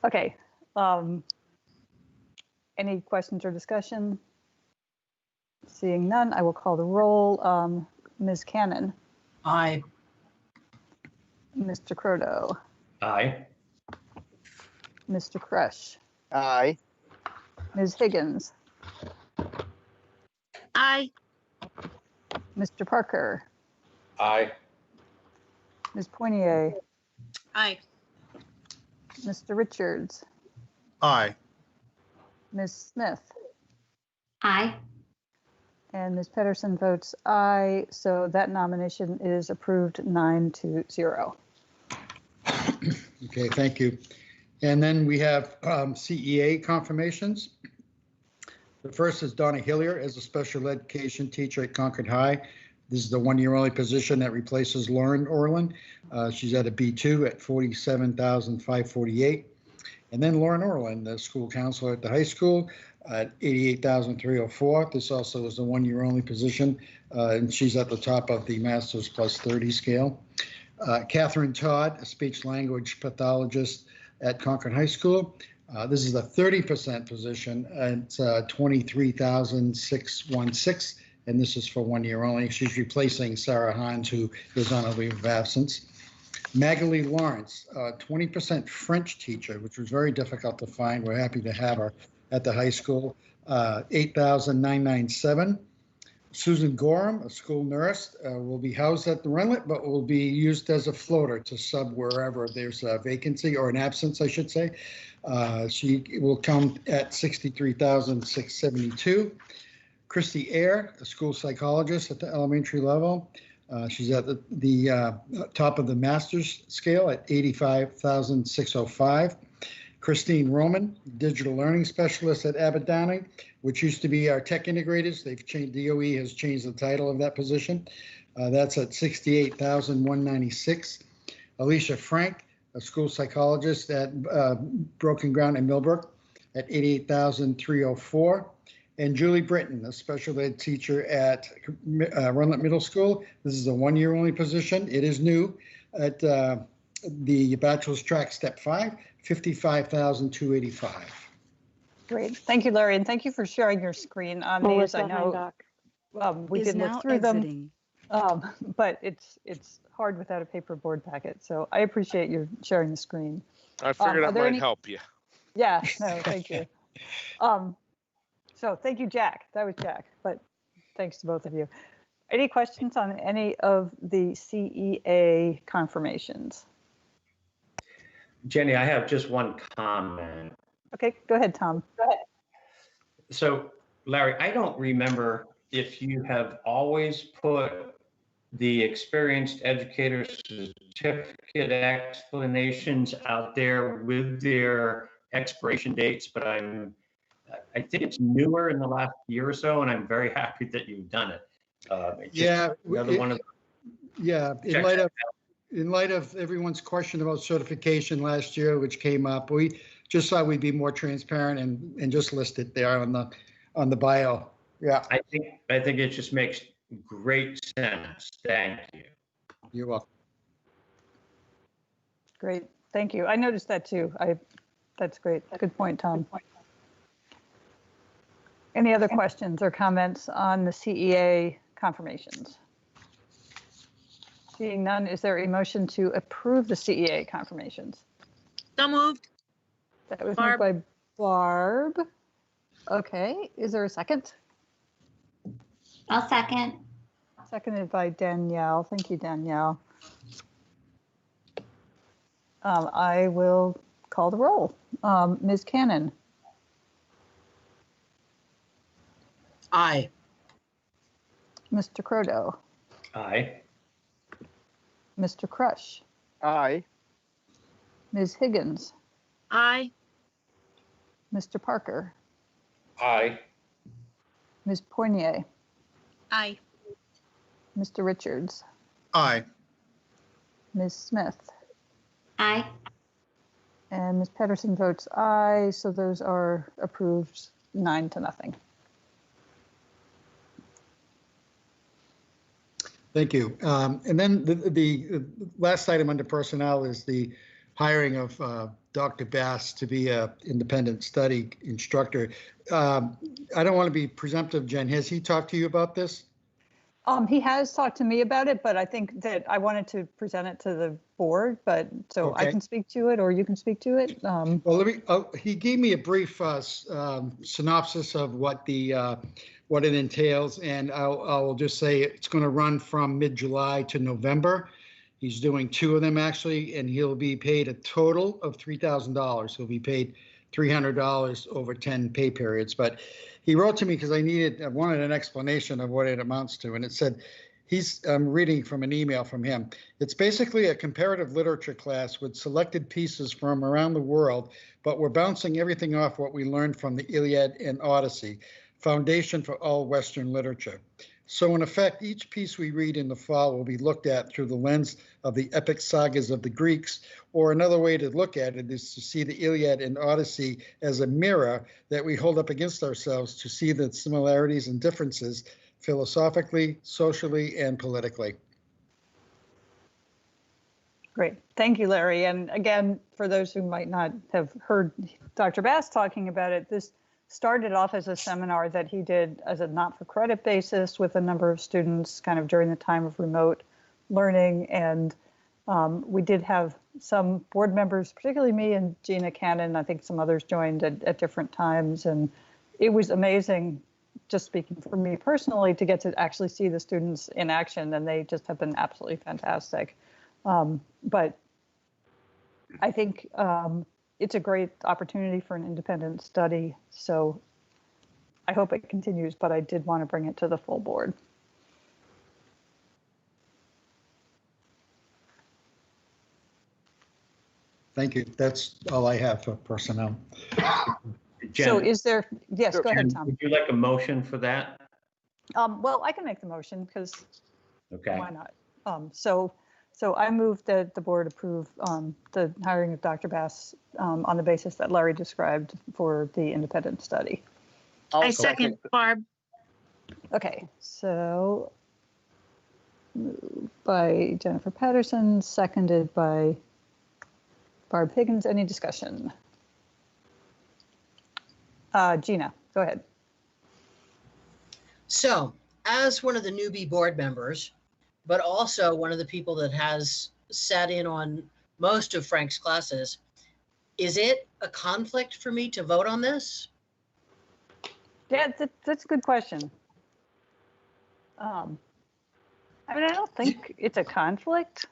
Okay. Any questions or discussion? Seeing none, I will call the roll. Ms. Cannon. Aye. Mr. Croto. Aye. Mr. Crush. Aye. Ms. Higgins. Aye. Mr. Parker. Aye. Ms. Poinier. Aye. Mr. Richards. Aye. Ms. Smith. Aye. And Ms. Pedersen votes aye, so that nomination is approved 9-0. Okay, thank you. And then we have CEA confirmations. The first is Donna Hillier as a special education teacher at Concord High. This is the one-year-only position that replaces Lauren Orland. She's at a B2 at $47,548. And then Lauren Orland, the school counselor at the high school, at $88,304. This also is the one-year-only position, and she's at the top of the Masters Plus 30 scale. Catherine Todd, a speech-language pathologist at Concord High School. This is a 30% position at $23,616. And this is for 1 year only. She's replacing Sarah Hines, who is on a leave of absence. Magali Lawrence, 20% French teacher, which was very difficult to find. We're happy to have her at the high school, $8,997. Susan Gorham, a school nurse, will be housed at the Runlet, but will be used as a floater to sub wherever there's a vacancy or an absence, I should say. She will come at $63,672. Christy Eyre, a school psychologist at the elementary level. She's at the top of the master's scale at $85,605. Christine Roman, digital learning specialist at Abbott Downing, which used to be our tech integrators. They've changed, DOE has changed the title of that position. That's at $68,196. Alicia Frank, a school psychologist at Broken Ground in Millbrook at $88,304. And Julie Britton, a special ed teacher at Runlet Middle School. This is a 1 year only position. It is new at the bachelor's track step 5, $55,285. Great. Thank you, Larry. And thank you for sharing your screen on these. I know we did look through them, but it's hard without a paper board packet. So I appreciate you sharing the screen. I figured that might help you. Yeah, no, thank you. So thank you, Jack. That was Jack, but thanks to both of you. Any questions on any of the CEA confirmations? Jenny, I have just one comment. Okay, go ahead, Tom. Go ahead. So, Larry, I don't remember if you have always put the experienced educator certificate explanations out there with their expiration dates, but I think it's newer in the last year or so, and I'm very happy that you've done it. Yeah, another one of yeah. In light of everyone's question about certification last year, which came up, we just thought we'd be more transparent and just list it there on the bio. Yeah. I think it just makes great sense. Thank you. You're welcome. Great. Thank you. I noticed that too. That's great. Good point, Tom. Any other questions or comments on the CEA confirmations? Seeing none, is there a motion to approve the CEA confirmations? So moved. That was moved by Barb. Okay, is there a second? I'll second. Seconded by Danielle. Thank you, Danielle. I will call the roll. Ms. Cannon. Aye. Mr. Croto. Aye. Mr. Crush. Aye. Ms. Higgins. Aye. Mr. Parker. Aye. Ms. Poinier. Aye. Mr. Richards. Aye. Ms. Smith. Aye. And Ms. Pedersen votes aye, so those are approved 9-0. Thank you. And then the last item under personnel is the hiring of Dr. Bass to be an independent study instructor. I don't want to be presumptive, Jen. Has he talked to you about this? He has talked to me about it, but I think that I wanted to present it to the board, but so I can speak to it or you can speak to it. Well, he gave me a brief synopsis of what it entails, and I'll just say it's going to run from mid-July to November. He's doing 2 of them actually, and he'll be paid a total of $3,000. He'll be paid $300 over 10 pay periods. But he wrote to me because I wanted an explanation of what it amounts to, and it said, I'm reading from an email from him. It's basically a comparative literature class with selected pieces from around the world, but we're bouncing everything off what we learned from the Iliad and Odyssey, foundation for all Western literature. So in effect, each piece we read in the fall will be looked at through the lens of the epic sagas of the Greeks, or another way to look at it is to see the Iliad and Odyssey as a mirror that we hold up against ourselves to see the similarities and differences philosophically, socially, and politically. Great. Thank you, Larry. And again, for those who might not have heard Dr. Bass talking about it, this started off as a seminar that he did as a not-for-credit basis with a number of students kind of during the time of remote learning. And we did have some board members, particularly me and Gina Cannon, I think some others joined at different times. And it was amazing, just speaking for me personally, to get to actually see the students in action, and they just have been absolutely fantastic. But I think it's a great opportunity for an independent study. So I hope it continues, but I did want to bring it to the full board. Thank you. That's all I have for personnel. Jen, so is there, yes, go ahead, Jen, Tom. would you like a motion for that? Well, I can make the motion because Okay. why not? So I move that the board approve the hiring of Dr. Bass on the basis that Larry described for the independent study. I second Barb. Okay, so moved by Jennifer Patterson, seconded by Barb Higgins. Any discussion? Gina, go ahead. So, as one of the newbie board members, but also one of the people that has sat in on most of Frank's classes, is it a conflict for me to vote on this? Yeah, that's a good question. I mean, I don't think it's a conflict.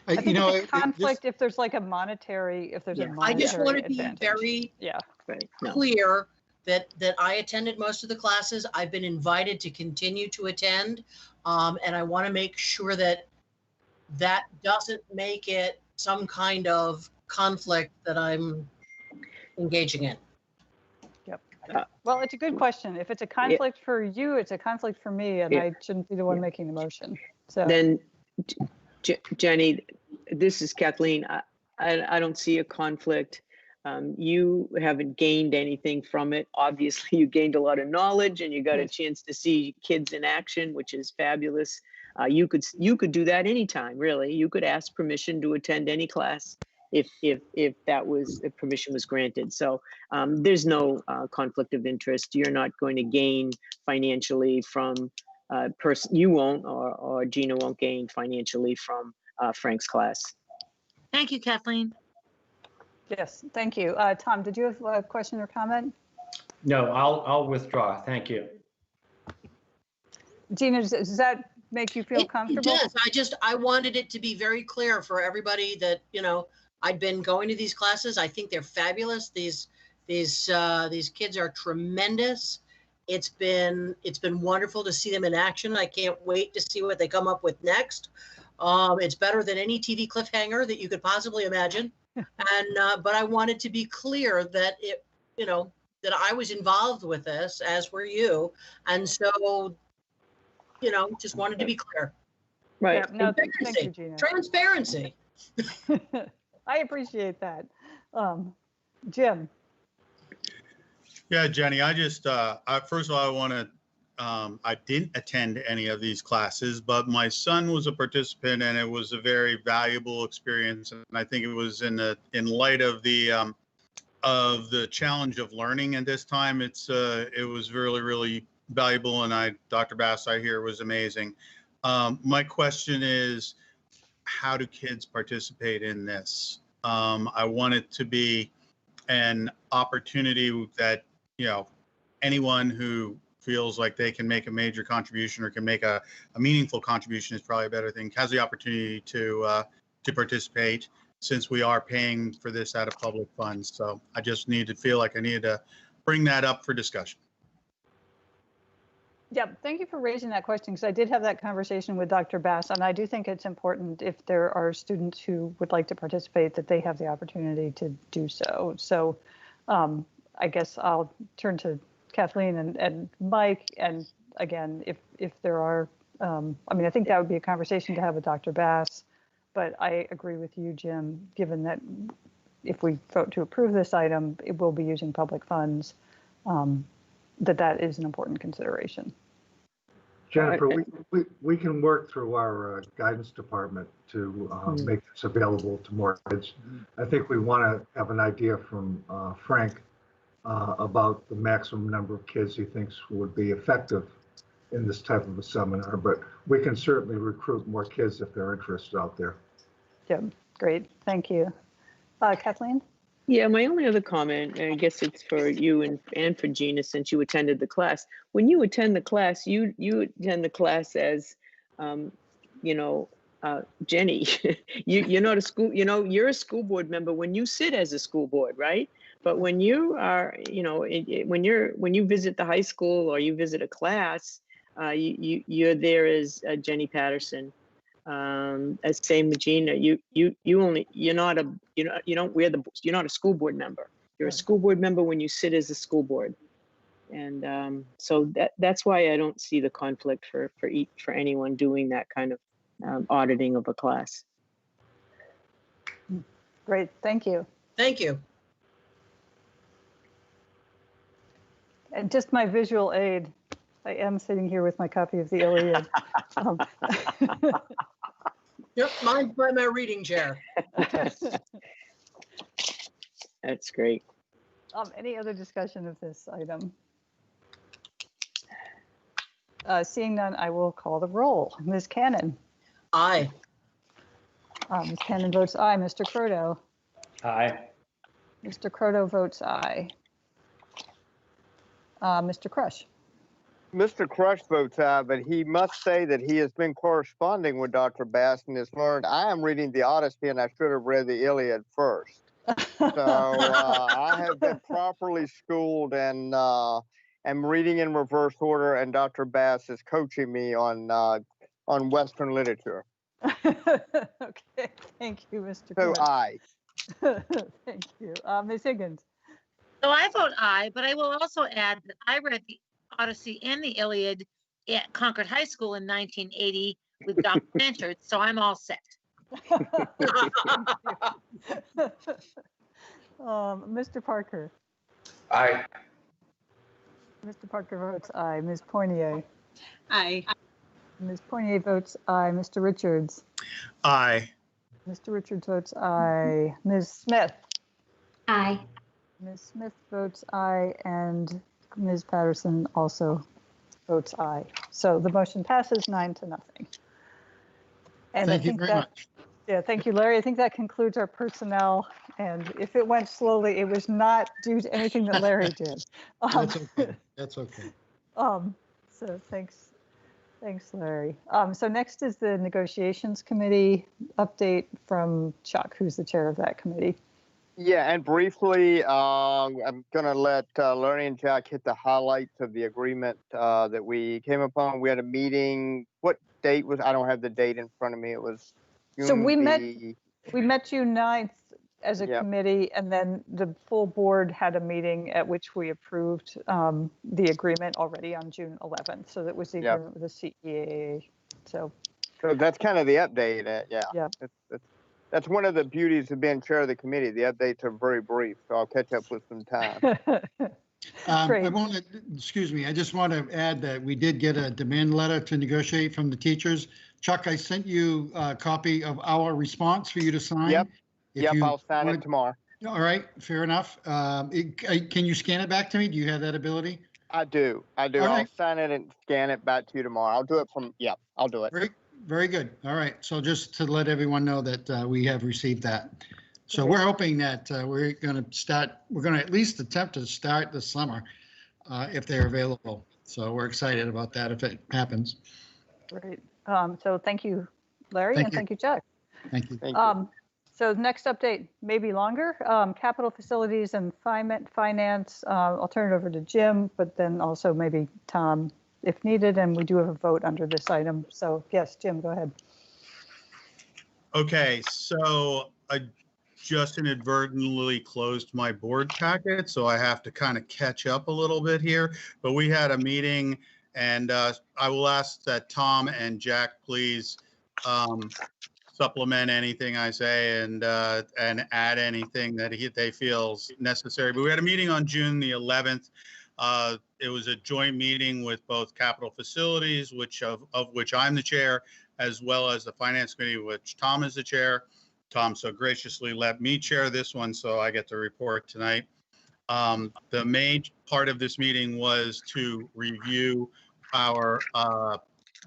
I think it's a conflict if there's like a monetary, if there's a monetary I just want to be advantage. very Right. clear that I attended most of the classes. I've been invited to continue to attend, and I want to make sure that that doesn't make it some kind of conflict that I'm engaging in. Yep. Well, it's a good question. If it's a conflict for you, it's a conflict for me, and I shouldn't be the one making the motion. So Then, Jenny, this is Kathleen. I don't see a conflict. You haven't gained anything from it. Obviously, you gained a lot of knowledge, and you got a chance to see kids in action, which is fabulous. You could do that anytime, really. You could ask permission to attend any class if permission was granted. So there's no conflict of interest. You're not going to gain financially from you won't, or Gina won't gain financially from Frank's class. Thank you, Kathleen. yes, thank you. Tom, did you have a question or comment? No, I'll withdraw. Thank you. Gina, does that make you feel comfortable? It does. I wanted it to be very clear for everybody that, I'd been going to these classes. I think they're fabulous. These kids are tremendous. It's been wonderful to see them in action. I can't wait to see what they come up with next. It's better than any TV cliffhanger that you could possibly imagine. And but I wanted to be clear that that I was involved with this, as were you, and so just wanted to be clear. Right. Yeah, no, thank you, Gina. Transparency. I appreciate that. Jim. Yeah, Jenny, I just, first of all, I want to, I didn't attend any of these classes, but my son was a participant and it was a very valuable experience. And I think it was in light of the challenge of learning at this time, it was really, really valuable. And Dr. Bass, I hear, was amazing. My question is, how do kids participate in this? I want it to be an opportunity that, anyone who feels like they can make a major contribution or can make a meaningful contribution is probably a better thing, has the opportunity to participate, since we are paying for this out of public funds. So I just feel like I needed to bring that up for discussion. Yeah, thank you for raising that question, because I did have that conversation with Dr. Bass, and I do think it's important, if there are students who would like to participate, that they have the opportunity to do so. So I guess I'll turn to Kathleen and Mike, and again, if there are, I think that would be a conversation to have with Dr. Bass, but I agree with you, Jim, given that if we vote to approve this item, it will be using public funds. That is an important consideration. Jennifer, we can work through our guidance department to make this available to more kids. I think we want to have an idea from Frank about the maximum number of kids he thinks would be effective in this type of a seminar, but we can certainly recruit more kids if they're interested out there. Yeah, great, thank you. Kathleen? Yeah, my only other comment, and I guess it's for you and for Gina, since you attended the class. When you attend the class, you attend the class as, Jenny. You're not a school. You're a school board member when you sit as a school board, right? But when you are, when you visit the high school or you visit a class, you're there as Jenny Patterson. As same with Gina, you're not a school board member. You're a school board member when you sit as a school board, and so that's why I don't see the conflict for anyone doing that kind of auditing of a class. Great, thank you. Thank you. And just my visual aid, I am sitting here with my copy of the Iliad. Yep, mine's by my reading chair. That's great. Any other discussion of this item? Seeing none, I will call the roll. Ms. Cannon. Aye. Ms. Cannon votes aye. Mr. Croto. Aye. Mr. Croto votes aye. Mr. Crush. Mr. Crush votes aye, but he must say that he has been corresponding with Dr. Bass and has learned I am reading the Odyssey and I should have read the Iliad first. So I have been properly schooled and am reading in reverse order, and Dr. Bass is coaching me on Western literature. Okay, thank you, Mr. So Crush. aye. Thank you. Ms. Higgins. So I vote aye, but I will also add that I read the Odyssey and the Iliad at Concord High School in 1980 with Dr. Blanchard, so I'm all set. Mr. Parker. Aye. Mr. Parker votes aye. Ms. Poinier. Aye. Ms. Poinier votes aye. Mr. Richards. Aye. Mr. Richards votes aye. Ms. Smith. Aye. Ms. Smith votes aye, and Ms. Patterson also votes aye. So the motion passes 9-0. And Thank you very much. Yeah, thank you, Larry. I think that concludes our personnel. And if it went slowly, it was not due to anything that Larry did. That's okay. That's okay. So thanks, Larry. So next is the negotiations committee update from Chuck, who's the chair of that committee. Yeah, and briefly, I'm going to let Larry and Jack hit the highlights of the agreement that we came upon. We had a meeting. What date was? I don't have the date in front of me. It was June. So we met June 9th as a Yep. committee, and then the full board had a meeting at which we approved the agreement already on June 11th. So that was the Yep. agreement with the CEAA. So that's kind of the update. Yeah. Yeah. That's one of the beauties of being chair of the committee. The updates are very brief, so I'll catch up with some time. I want to, excuse me, I just want to add that we did get a demand letter to negotiate from the teachers. Chuck, I sent you a copy of our response for you to sign. Yep. If you I'll sign wanna- it tomorrow. All right, fair enough. Can you scan it back to me? Do you have that ability? I do. All I'll right. sign it and scan it back to you tomorrow. I'll do it I'll do it. Very good. All right. So just to let everyone know that we have received that. So we're hoping that we're going to at least attempt to start this summer if they're available. So we're excited about that if it happens. Great. So thank you, Larry, Thank and you. thank you, Chuck. Thank you. So next update, maybe longer, capital facilities and finance. I'll turn it over to Jim, but then also maybe Tom if needed, and we do have a vote under this item. So yes, Jim, go ahead. Okay, so I just inadvertently closed my board packet, so I have to kind of catch up a little bit here. But we had a meeting, and I will ask that Tom and Jack please supplement anything I say and add anything that they feel necessary. But we had a meeting on June the 11th. It was a joint meeting with both capital facilities, of which I'm the chair, as well as the finance committee, which Tom is the chair. Tom so graciously let me chair this one, so I get to report tonight. The main part of this meeting was to review our,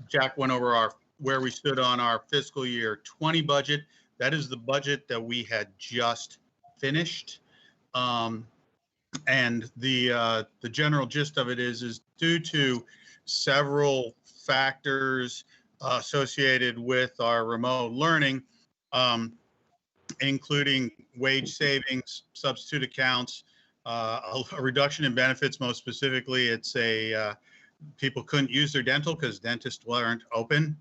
Jack went over where we stood on our fiscal year 20 budget. That is the budget that we had just finished. And the general gist of it is due to several factors associated with our remote learning, including wage savings, substitute accounts, a reduction in benefits. Most specifically, it's people couldn't use their dental because dentists weren't open.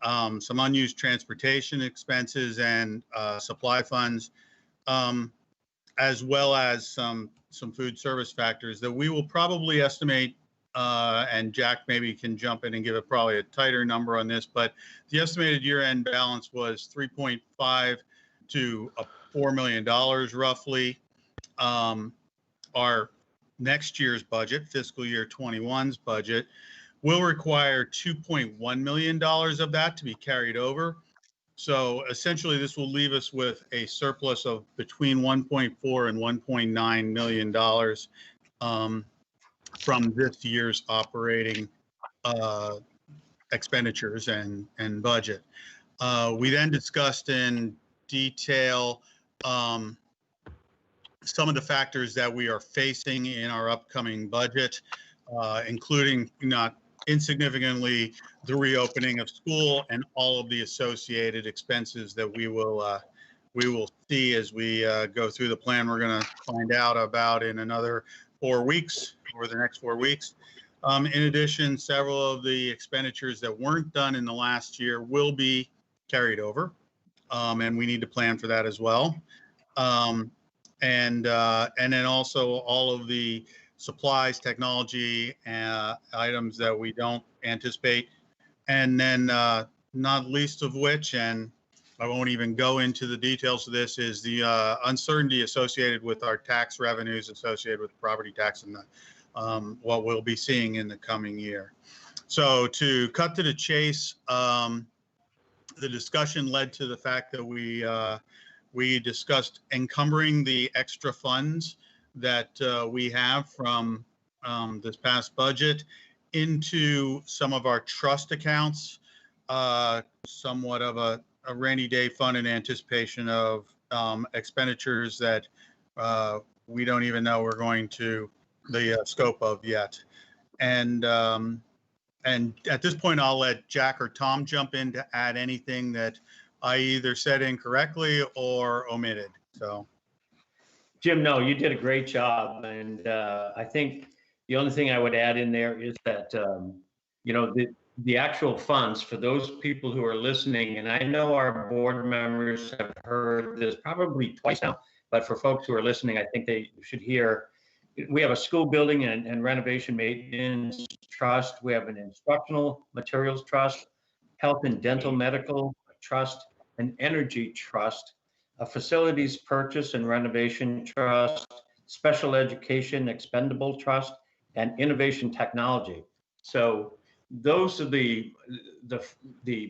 Some unused transportation expenses and supply funds, as well as some food service factors that we will probably estimate, and Jack maybe can jump in and give probably a tighter number on this, but the estimated year-end balance was $3.5 to $4 million roughly. Our next year's budget, fiscal year 21's budget, will require $2.1 million of that to be carried over. So essentially, this will leave us with a surplus of between 1.4 and 1.9 million dollars from this year's operating expenditures and budget. We then discussed in detail some of the factors that we are facing in our upcoming budget, including not insignificantly the reopening of school and all of the associated expenses that we will see as we go through the plan. We're going to find out about in another 4 weeks, or the next 4 weeks. In addition, several of the expenditures that weren't done in the last year will be carried over, and we need to plan for that as well. And then also all of the supplies, technology, items that we don't anticipate. And then not least of which, and I won't even go into the details of this, is the uncertainty associated with our tax revenues associated with property tax and what we'll be seeing in the coming year. So to cut to the chase, the discussion led to the fact that we discussed encumbering the extra funds that we have from this past budget into some of our trust accounts, somewhat of a rainy day fund in anticipation of expenditures that we don't even know we're going to the scope of yet. And at this point, I'll let Jack or Tom jump in to add anything that I either said incorrectly or omitted. So, Jim, no, you did a great job. And I think the only thing I would add in there is that, you know, the actual funds for those people who are listening, and I know our board members have heard this probably twice now, but for folks who are listening, I think they should hear, we have a school building and renovation maintenance trust. We have an instructional materials trust, health and dental medical trust, an energy trust, a facilities purchase and renovation trust, special education expendable trust, and innovation technology. So those are the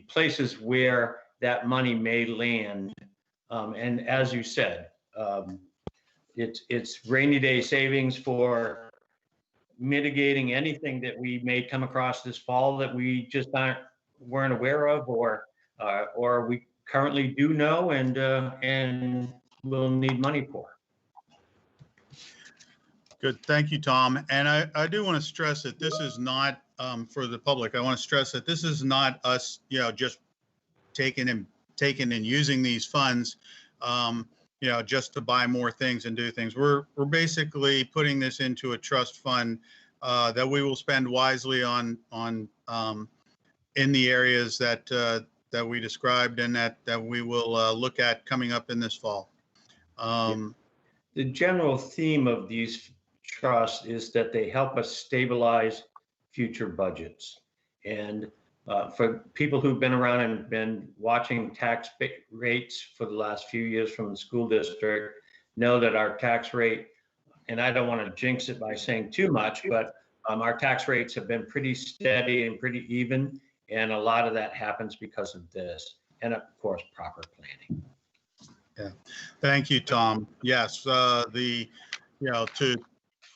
places where that money may land. And as you said, it's rainy day savings for mitigating anything that we may come across this fall that we just weren't aware of, or we currently do know and will need money for. good. Thank you, Tom. And I do want to stress that this is not for the public. I want to stress that this is not us, you know, just taking and using these funds, you know, just to buy more things and do things. We're basically putting this into a trust fund that we will spend wisely on in the areas that we described and that we will look at coming up in this fall. The general theme of these trusts is that they help us stabilize future budgets. And for people who've been around and been watching tax rates for the last few years from the school district, know that our tax rate, and I don't want to jinx it by saying too much, but our tax rates have been pretty steady and pretty even. And a lot of that happens because of this, and of course, proper planning. Yeah, thank you, Tom. Yes,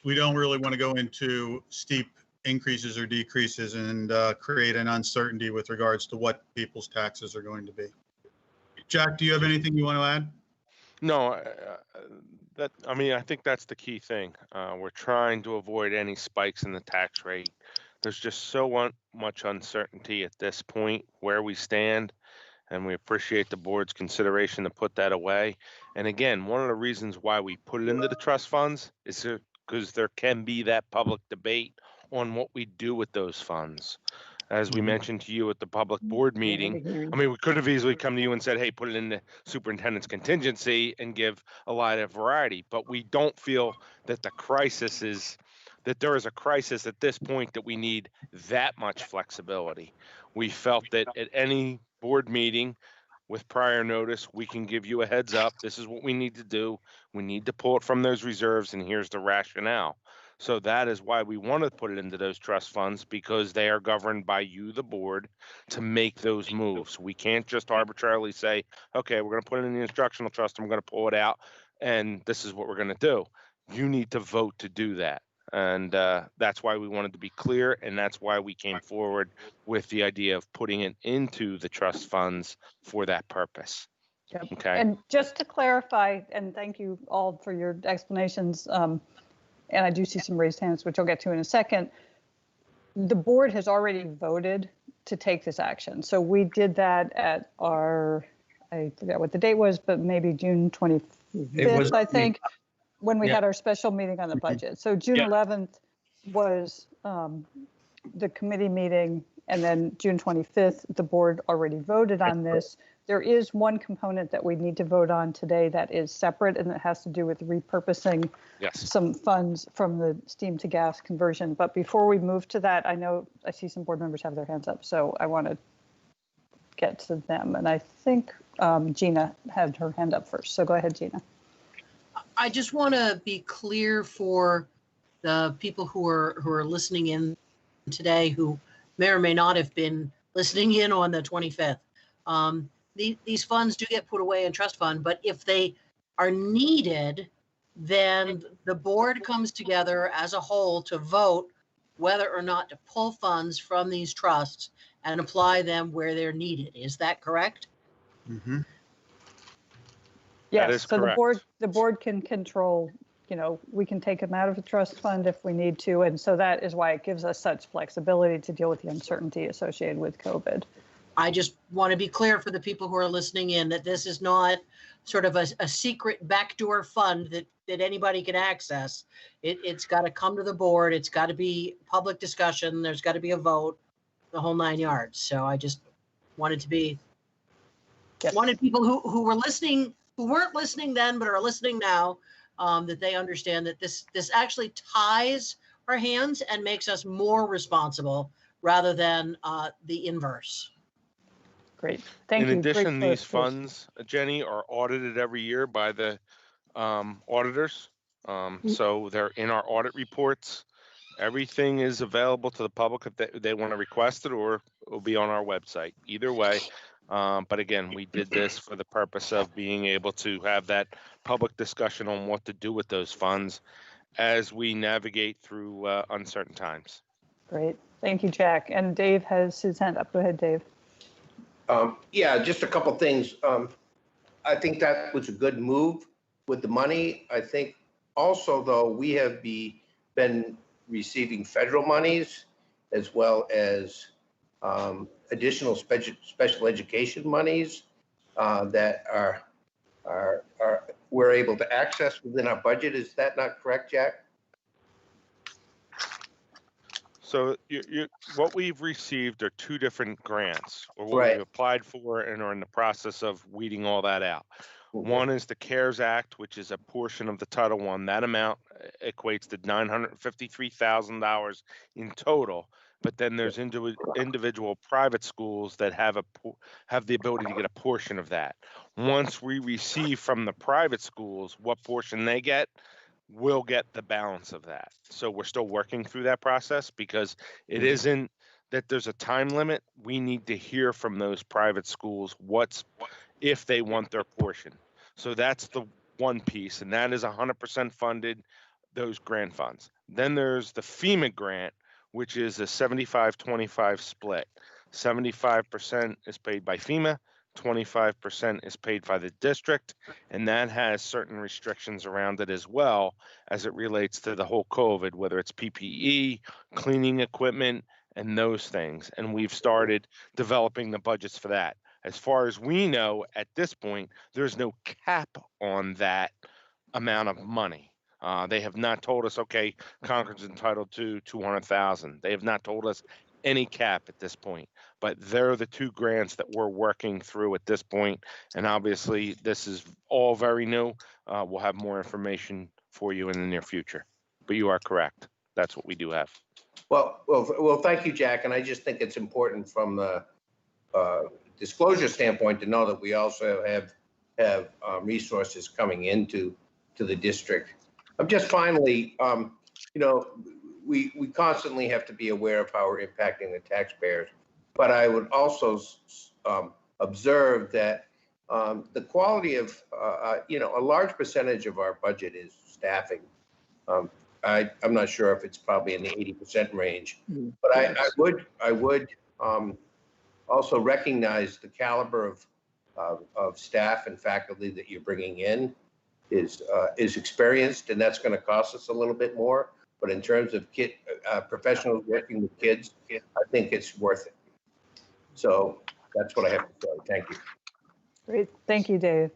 we don't really want to go into steep increases or decreases and create an uncertainty with regards to what people's taxes are going to be. Jack, do you have anything you want to add? No, I think that's the key thing. We're trying to avoid any spikes in the tax rate. There's just so much uncertainty at this point where we stand, and we appreciate the board's consideration to put that away. And again, one of the reasons why we put it into the trust funds is because there can be that public debate on what we do with those funds. As we mentioned to you at the public board meeting, I mean, we could have easily come to you and said, hey, put it in the superintendent's contingency and give a lot of variety, but we don't feel that there is a crisis at this point that we need that much flexibility. We felt that at any board meeting with prior notice, we can give you a heads up. This is what we need to do. We need to pull it from those reserves, and here's the rationale. So that is why we want to put it into those trust funds, because they are governed by you, the board, to make those moves. We can't just arbitrarily say, okay, we're going to put it in the instructional trust and we're going to pull it out, and this is what we're going to do. You need to vote to do that. And that's why we wanted to be clear, and that's why we came forward with the idea of putting it into the trust funds for that purpose. Yep. Okay. And just to clarify, and thank you all for your explanations, and I do see some raised hands, which I'll get to in a second. The board has already voted to take this action. So we did that at our, I forget what the date was, but maybe June 25th, I think, when we had our special meeting on the budget. So June 11th was the committee meeting, and then June 25th, the board already voted on this. There is one component that we need to vote on today that is separate, and it has to do with repurposing some funds from the steam to gas conversion. But before we move to that, I know I see some board members have their hands up, so I want to get to them. And I think Gina had her hand up first. So go ahead, Gina. I just want to be clear for the people who are listening in today, who may or may not have been listening in on the 25th. These funds do get put away in trust fund, but if they are needed, then the board comes together as a whole to vote whether or not to pull funds from these trusts and apply them where they're needed. Is that correct? Mm-hmm. Yes, that is so correct. the board can control, we can take them out of the trust fund if we need to. And so that is why it gives us such flexibility to deal with the uncertainty associated with COVID. I just want to be clear for the people who are listening in that this is not sort of a secret backdoor fund that anybody can access. It's got to come to the board. It's got to be public discussion. There's got to be a vote, the whole 9 yards. So I just wanted to be, wanted people who were listening, who weren't listening then, but are listening now, that they understand that this actually ties our hands and makes us more responsible rather than the inverse. Great. Thank you. In addition, Great these funds, Jenny, are audited every year by the auditors. So they're in our audit reports. Everything is available to the public if they want to request it, or it will be on our website. Either way. But again, we did this for the purpose of being able to have that public discussion on what to do with those funds as we navigate through uncertain times. Great. Thank you, Jack. And Dave has his hand up. Go ahead, Dave. Yeah, just a couple things. I think that was a good move with the money. I think also, though, we have been receiving federal monies as well as additional special education monies that we're able to access within our budget. Is that not correct, Jack? So what we've received are two different grants, or what Right. we've applied for and are in the process of weeding all that out. One is the CARES Act, which is a portion of the Title I. That amount equates to $953,000 in total. But then there's individual private schools that have the ability to get a portion of that. Once we receive from the private schools what portion they get, we'll get the balance of that. So we're still working through that process, because it isn't that there's a time limit. We need to hear from those private schools if they want their portion. So that's the one piece, and that is 100% funded, those grant funds. Then there's the Fema grant, which is a 75-25 split. 75% is paid by FEMA, 25% is paid by the district, and that has certain restrictions around it as well as it relates to the whole COVID, whether it's PPE, cleaning equipment, and those things. And we've started developing the budgets for that. As far as we know, at this point, there's no cap on that amount of money. They have not told us, okay, Concord's entitled to $200,000. They have not told us any cap at this point, but they're the two grants that we're working through at this point. And obviously, this is all very new. We'll have more information for you in the near future. But you are correct. That's what we do have. Well, thank you, Jack. And I just think it's important from the disclosure standpoint to know that we also have resources coming into the district. Just finally, we constantly have to be aware of how we're impacting the taxpayers. But I would also observe that the quality of, a large percentage of our budget is staffing. I'm not sure if it's probably in the 80% range, but I would also recognize the caliber of staff and faculty that you're bringing in is experienced, and that's going to cost us a little bit more. But in terms of professionals working with kids, I think it's worth it. So that's what I have to say. Thank you. Great. Thank you, Dave.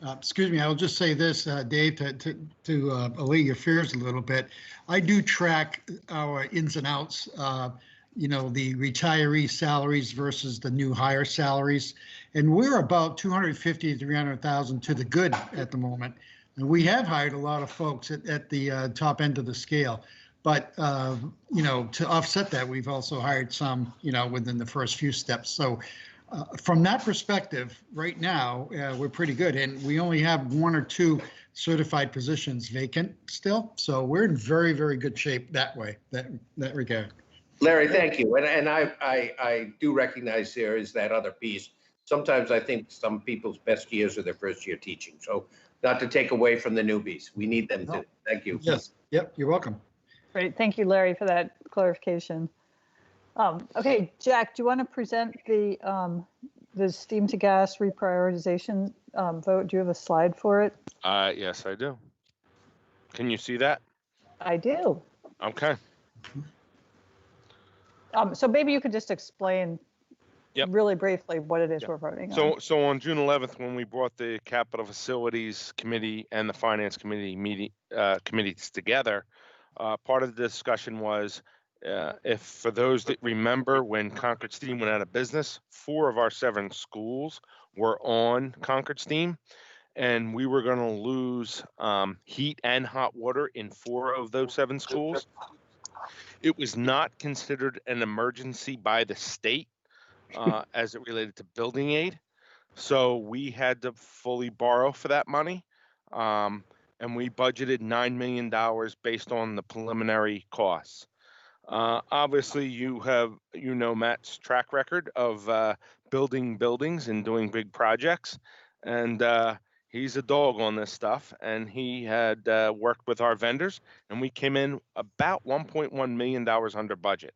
Excuse me, I'll just say this, Dave, to allay your fears a little bit. I do track our ins and outs, the retiree salaries versus the new hire salaries. And we're about 250 to 300,000 to the good at the moment. And we have hired a lot of folks at the top end of the scale. But, to offset that, we've also hired some, within the first few steps. So from that perspective, right now, we're pretty good. And we only have 1 or 2 certified positions vacant still. So we're in very, very good shape that way, that regard. Larry, thank you. And I do recognize there is that other piece. Sometimes I think some people's best years are their first year teaching. So not to take away from the newbies. We need them to. Thank you. Yes. Yep. You're welcome. Great. Thank you, Larry, for that clarification. Okay, Jack, do you want to present the steam to gas reprioritization vote? Do you have a slide for it? Yes, I do. Can you see that? I do. Okay. So maybe you could just explain really briefly what it is we're voting on. So on June 11th, when we brought the Capital Facilities Committee and the Finance Committee committees together, part of the discussion was if for those that remember when Concord Steam went out of business, 4 of our 7 schools were on Concord Steam, and we were going to lose heat and hot water in 4 of those 7 schools. It was not considered an emergency by the state as it related to building aid. So we had to fully borrow for that money. And we budgeted $9 million based on the preliminary costs. Obviously, you know Matt's track record of building buildings and doing big projects. And he's a dog on this stuff. And he had worked with our vendors, and we came in about $1.1 million under budget.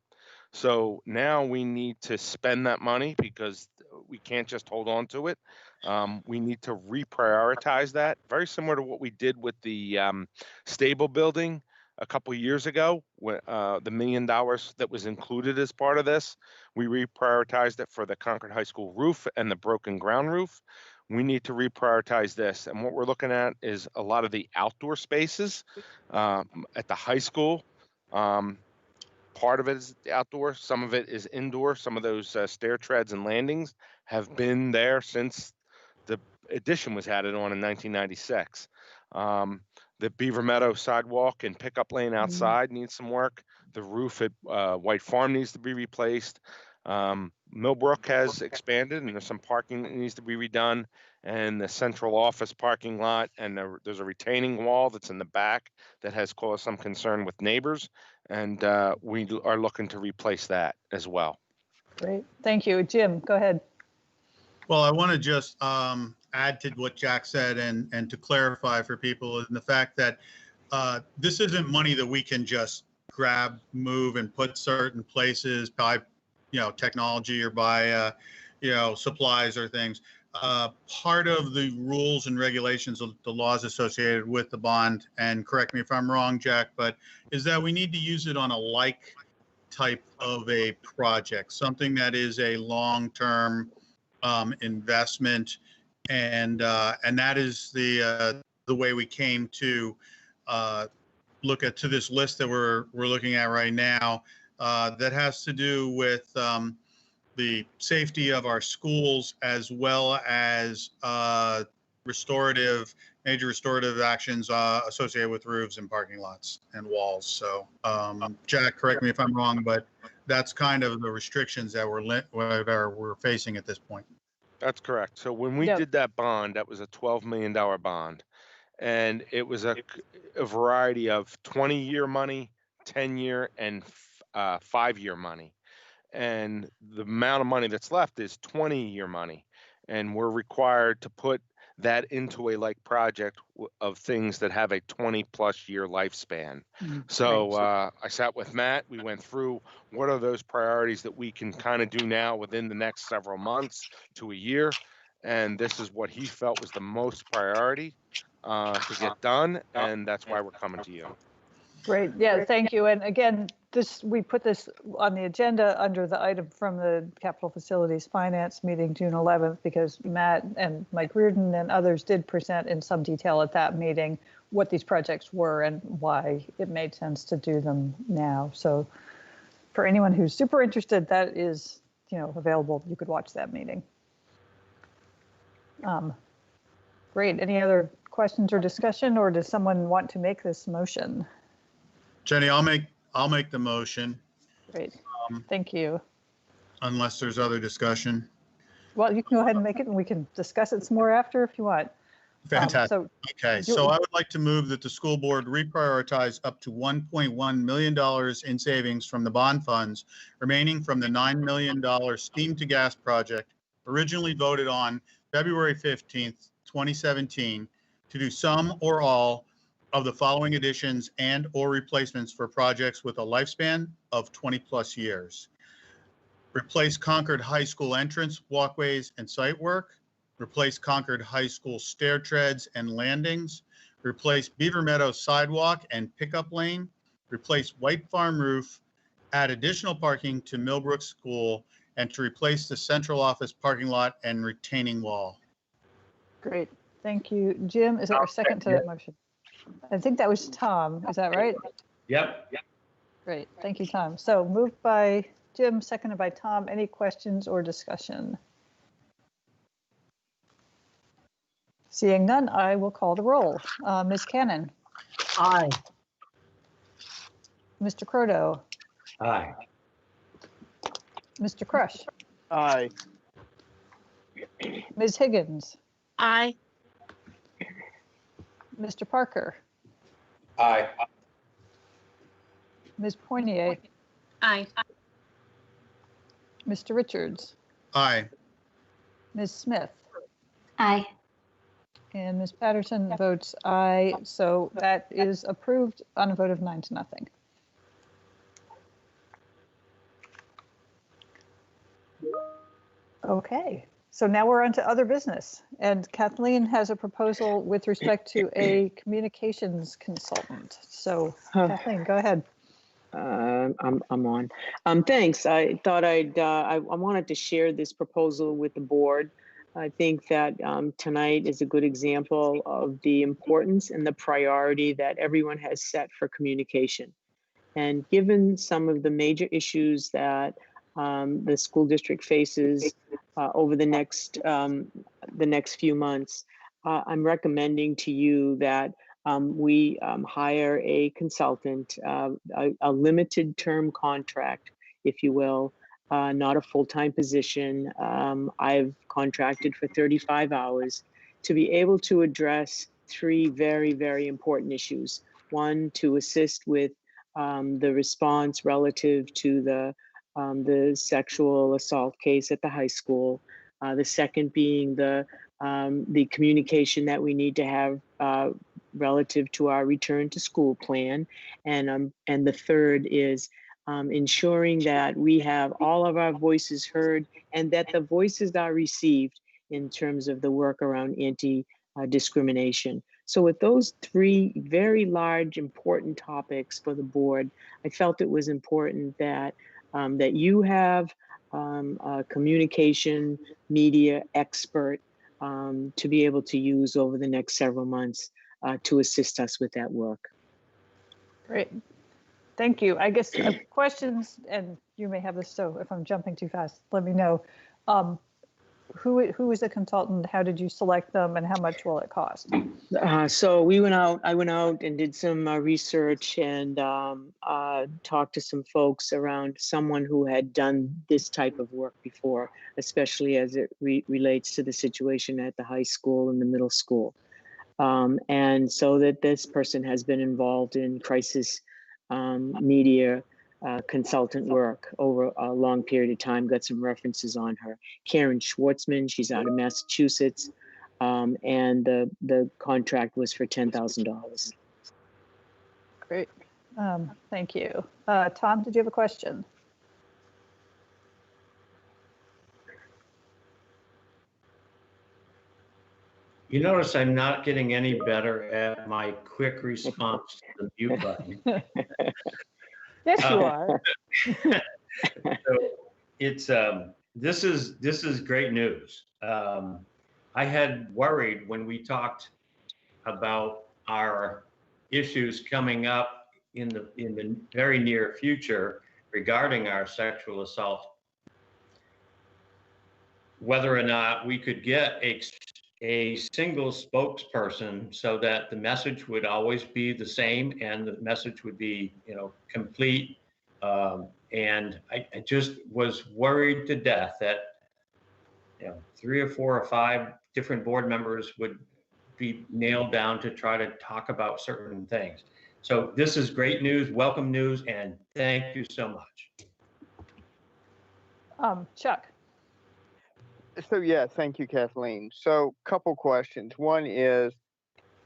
So now we need to spend that money because we can't just hold on to it. We need to reprioritize that, very similar to what we did with the stable building a couple of years ago. The $1 million that was included as part of this, we reprioritized it for the Concord High School roof and the broken ground roof. We need to reprioritize this. And what we're looking at is a lot of the outdoor spaces at the high school. Part of it is outdoor, some of it is indoor. Some of those stair treads and landings have been there since the addition was added on in 1996. The Beaver Meadow sidewalk and pickup lane outside needs some work. The roof at White Farm needs to be replaced. Millbrook has expanded and there's some parking that needs to be redone. And the central office parking lot, and there's a retaining wall that's in the back that has caused some concern with neighbors. And we are looking to replace that as well. Great. Thank you. Jim, go ahead. Well, I want to just add to what Jack said and to clarify for people in the fact that this isn't money that we can just grab, move, and put certain places by, technology or by, supplies or things. Part of the rules and regulations of the laws associated with the bond, and correct me if I'm wrong, Jack, but is that we need to use it on a like type of a project, something that is a long-term investment, and that is the way we came to look at this list that we're looking at right now. That has to do with the safety of our schools, as well as major restorative actions associated with roofs and parking lots and walls. So, Jack, correct me if I'm wrong, but that's kind of the restrictions that we're facing at this point. That's correct. So when we did that bond, that was a $12 million bond. And it was a variety of 20-year money, 10-year, and 5-year money. And the amount of money that's left is 20-year money. And we're required to put that into a like project of things that have a 20+ year lifespan. So I sat with Matt, we went through what are those priorities that we can kind of do now within the next several months to a year. And this is what he felt was the most priority to get done. And that's why we're coming to you. Great. Yeah, thank you. And again, we put this on the agenda under the item from the Capital Facilities Finance meeting June 11th because Matt and Mike Reardon and others did present in some detail at that meeting what these projects were and why it made sense to do them now. So for anyone who's super interested, that is, available. You could watch that meeting. Great. Any other questions or discussion, or does someone want to make this motion? Jenny, I'll make the motion. Great. Thank you. Unless there's other discussion. Well, you can go ahead and make it and we can discuss it some more after if you want. Fantastic. Okay, so I would like to move that the school board reprioritize up to $1.1 million in savings from the bond funds remaining from the $9 million steam to gas project originally voted on February 15th, 2017 to do some or all of the following additions and or replacements for projects with a lifespan of 20+ years. Replace Concord High School entrance, walkways, and site work. Replace Concord High School stair treads and landings. Replace Beaver Meadows sidewalk and pickup lane. Replace White Farm roof. Add additional parking to Millbrook School and to replace the central office parking lot and retaining wall. Great. Thank you. Jim, is there a second to that motion? I think that was Tom. Is that right? Yep. Great. Thank you, Tom. So moved by Jim, seconded by Tom. Any questions or discussion? Seeing none, I will call the roll. Ms. Cannon. Aye. Mr. Croto. Aye. Mr. Crush. Aye. Ms. Higgins. Aye. Mr. Parker. Aye. Ms. Poinier. Aye. Mr. Richards. Aye. Ms. Smith. Aye. And Ms. Patterson votes aye. So that is approved on a vote of 9-0. Okay. So now we're on to other business. And Kathleen has a proposal with respect to a communications consultant. So Kathleen, go ahead. I'm on. Thanks. I thought I wanted to share this proposal with the board. I think that tonight is a good example of the importance and the priority that everyone has set for communication. And given some of the major issues that the school district faces over the next few months, I'm recommending to you that we hire a consultant, a limited term contract, if you will, not a full-time position. I've contracted for 35 hours to be able to address 3 very, very important issues. One, to assist with the response relative to the sexual assault case at the high school. The second being the communication that we need to have relative to our return to school plan. And the third is ensuring that we have all of our voices heard and that the voices are received in terms of the work around anti-discrimination. So with those 3 very large, important topics for the board, I felt it was important that that you have a communication media expert to be able to use over the next several months to assist us with that work. Great. Thank you. I guess questions, and you may have this, so if I'm jumping too fast, let me know. Who is the consultant? How did you select them, and how much will it cost? So I went out and did some research and talked to some folks around someone who had done this type of work before, especially as it relates to the situation at the high school and the middle school. And so that this person has been involved in crisis media consultant work over a long period of time. Got some references on her. Karen Schwartzman, she's out of Massachusetts, and the contract was for $10,000. Great. Thank you. Tom, did you have a question? You notice I'm not getting any better at my quick response to the mute button. Yes, you are. So it's this is great news. I had worried when we talked about our issues coming up in the very near future regarding our sexual assault, whether or not we could get a single spokesperson so that the message would always be the same and the message would be, complete. And I just was worried to death that, 3 or 4 or 5 different board members would be nailed down to try to talk about certain things. So this is great news, welcome news, and thank you so much. Chuck. So yeah, thank you, Kathleen. So couple questions. One is,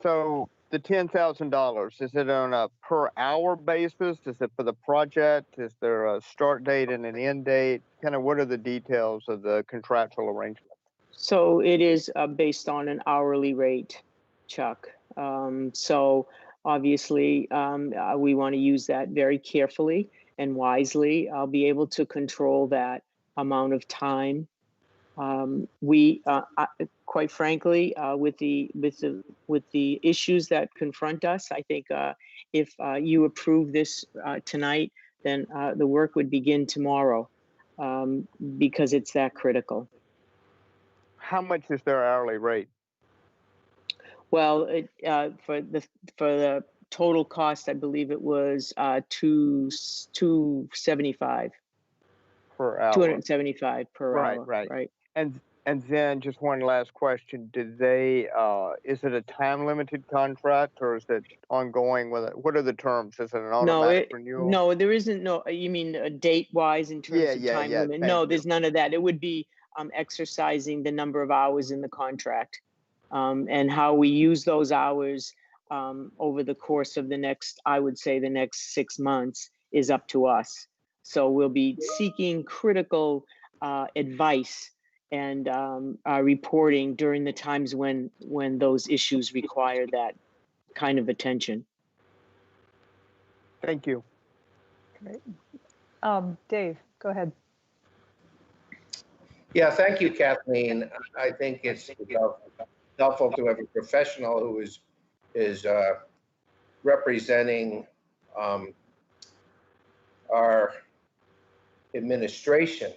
so the $10,000, is it on a per hour basis? Is it for the project? Is there a start date and an end date? Kind of what are the details of the contractual arrangement? So it is based on an hourly rate, Chuck. So obviously we want to use that very carefully and wisely. I'll be able to control that amount of time. Quite frankly, with the issues that confront us, I think if you approve this tonight, then the work would begin tomorrow because it's that critical. How much is their hourly rate? Well, for the total cost, I believe it was $275 per hour. $275 per hour. Right. And then just one last question: did they? Is it a time limited contract or is it ongoing? What are the terms? Is it an automatic renewal? No, there isn't. No, you mean date wise in terms of time limit? No, there's none of that. It would be exercising the number of hours in the contract, and how we use those hours over the course of the next 6 months is up to us. So we'll be seeking critical advice and reporting during the times when those issues require that kind of attention. Thank you. Great. Dave, go ahead. Yeah, thank you, Kathleen. I think it's helpful to have a professional who is representing our administration.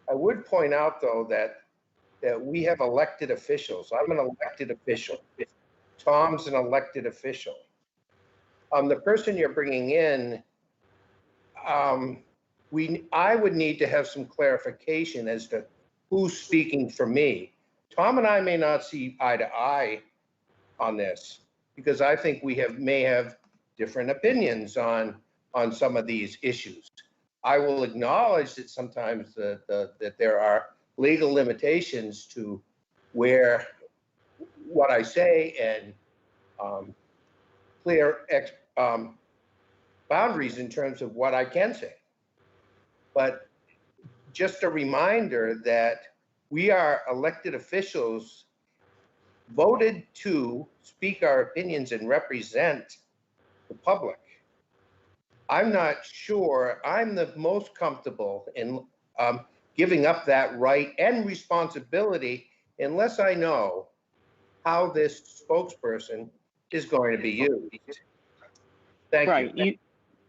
I would point out, though, that we have elected officials. I'm an elected official. Tom's an elected official. The person you're bringing in, I would need to have some clarification as to who's speaking for me. Tom and I may not see eye to eye on this because I think we may have different opinions on some of these issues. I will acknowledge that sometimes that there are legal limitations to where what I say and clear boundaries in terms of what I can say. But just a reminder that we are elected officials voted to speak our opinions and represent the public. I'm not sure I'm the most comfortable in giving up that right and responsibility unless I know how this spokesperson is going to be used. Thank you.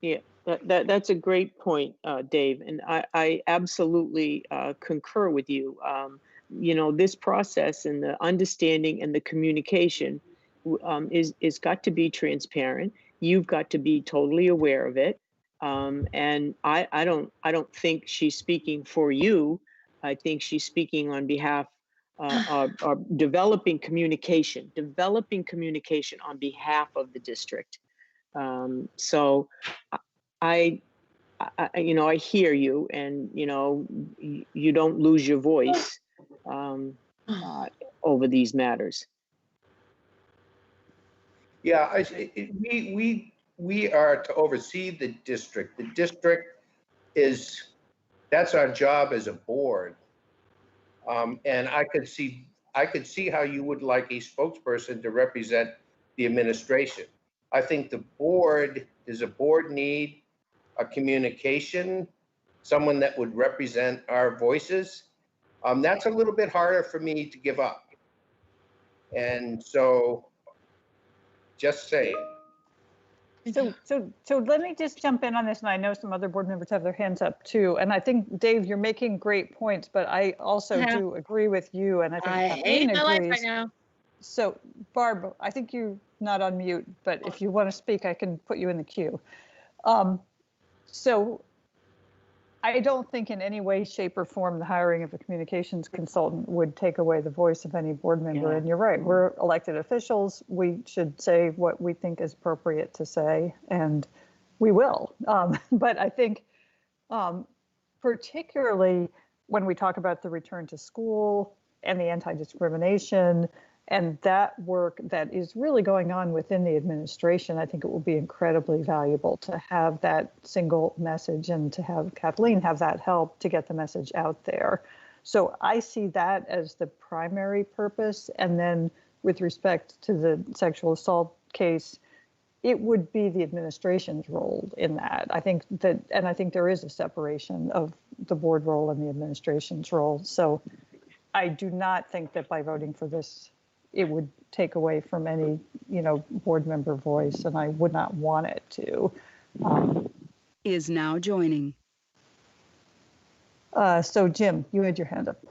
Yeah, that's a great point, Dave, and I absolutely concur with you. This process and the understanding and the communication is got to be transparent. You've got to be totally aware of it. And I don't think she's speaking for you. I think she's speaking on behalf are developing communication on behalf of the district. So I hear you, and, you don't lose your voice over these matters. Yeah, we are to oversee the district. The district that's our job as a board. And I could see how you would like a spokesperson to represent the administration. I think does a board need a communication, someone that would represent our voices? That's a little bit harder for me to give up. And so, just saying. So let me just jump in on this, and I know some other board members have their hands up too. And I think, Dave, you're making great points, but I also do agree with you, and I think I Kathleen hate my life agrees. right now. So, Barb, I think you're not on mute, but if you want to speak, I can put you in the queue. So I don't think in any way, shape, or form the hiring of a communications consultant would take away the voice of any board member. Yeah. And you're right, we're elected officials. We should say what we think is appropriate to say, and we will. But I think particularly when we talk about the return to school and the anti-discrimination and that work that is really going on within the administration, I think it will be incredibly valuable to have that single message and to have Kathleen have that help to get the message out there. So I see that as the primary purpose. And then with respect to the sexual assault case, it would be the administration's role in that. I think there is a separation of the board role and the administration's role. So I do not think that by voting for this, it would take away from any, board member voice, and I would not want it to. Is now joining. So Jim, you had your hand up.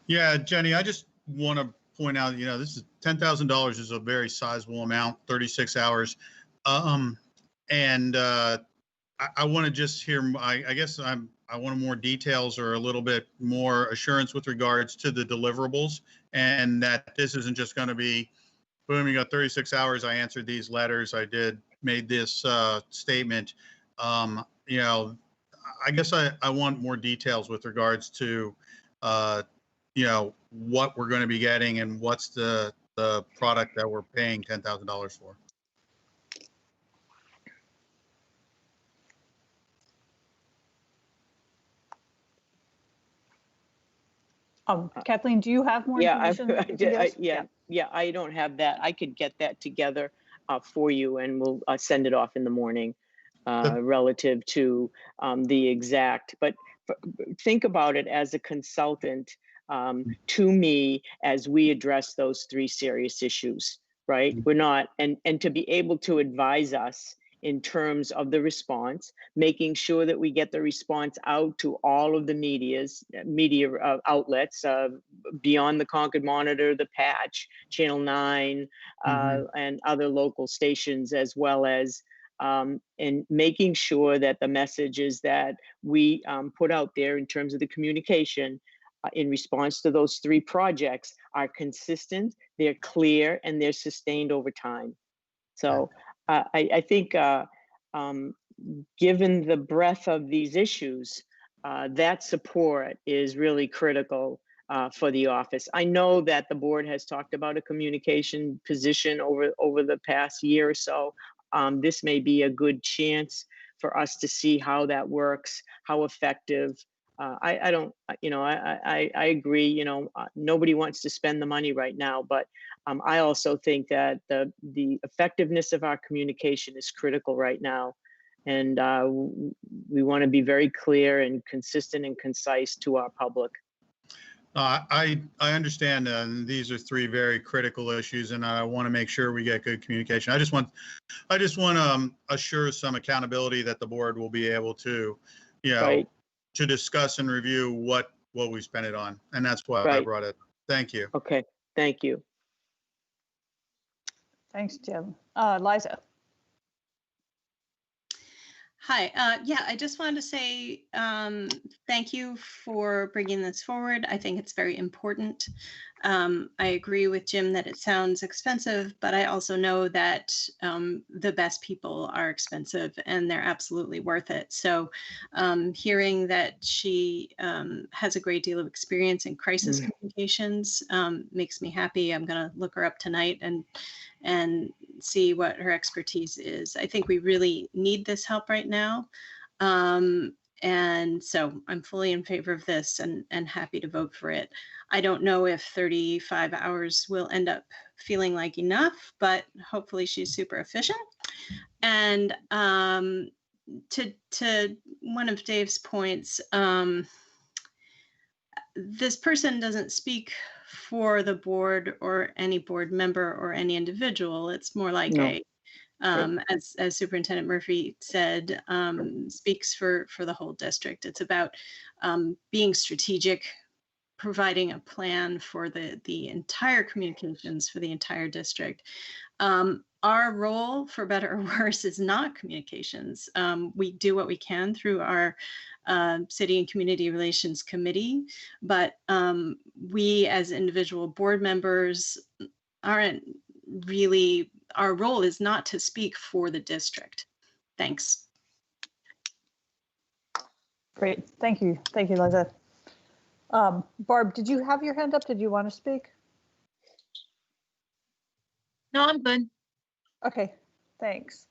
Yeah, Jenny, I just want to point out, this is $10,000 is a very sizable amount, 36 hours. And I want to just hear, I guess I wanted more details or a little bit more assurance with regards to the deliverables, and that this isn't just going to be, boom, you got 36 hours. I answered these letters. Made this statement. I guess I want more details with regards to, what we're going to be getting and what's the product that we're paying $10,000 for. Kathleen, do you have more information? I don't have that. I could get that together for you, and we'll send it off in the morning relative to the exact. But think about it as a consultant to me as we address those three serious issues, right? We're not, and to be able to advise us in terms of the response, making sure that we get the response out to all of the media outlets beyond the Concord Monitor, the Patch, Channel 9, and other local stations, as well as and making sure that the messages that we put out there in terms of the communication in response to those three projects are consistent, they're clear, and they're sustained over time. So I think given the breadth of these issues, that support is really critical for the office. I know that the board has talked about a communication position over the past year or so. This may be a good chance for us to see how that works, how effective. I agree, nobody wants to spend the money right now, but I also think that the effectiveness of our communication is critical right now. And we want to be very clear and consistent and concise to our public. I understand these are three very critical issues, and I want to make sure we get good communication. I just want to assure some accountability that the board will be able to, to discuss and review what we spent it on, and that's why I brought it. Thank you. Okay, thank you. Thanks, Jim. Liza. Hi. Yeah, I just wanted to say thank you for bringing this forward. I think it's very important. I agree with Jim that it sounds expensive, but I also know that the best people are expensive and they're absolutely worth it. So hearing that she has a great deal of experience in crisis communications makes me happy. I'm going to look her up tonight and see what her expertise is. I think we really need this help right now. And so I'm fully in favor of this and happy to vote for it. I don't know if 35 hours will end up feeling like enough, but hopefully she's super efficient. And to one of Dave's points, this person doesn't speak for the board or any board member or any individual. It's more like as Superintendent Murphy said, speaks for the whole district. It's about being strategic, providing a plan for the entire communications for the entire district. Our role, for better or worse, is not communications. We do what we can through our City and Community Relations Committee, but we as individual board members aren't really, our role is not to speak for the district. Thanks. Great, thank you. Thank you, Liza. Barb, did you have your hand up? Did you want to speak? No, I'm good. Okay, thanks.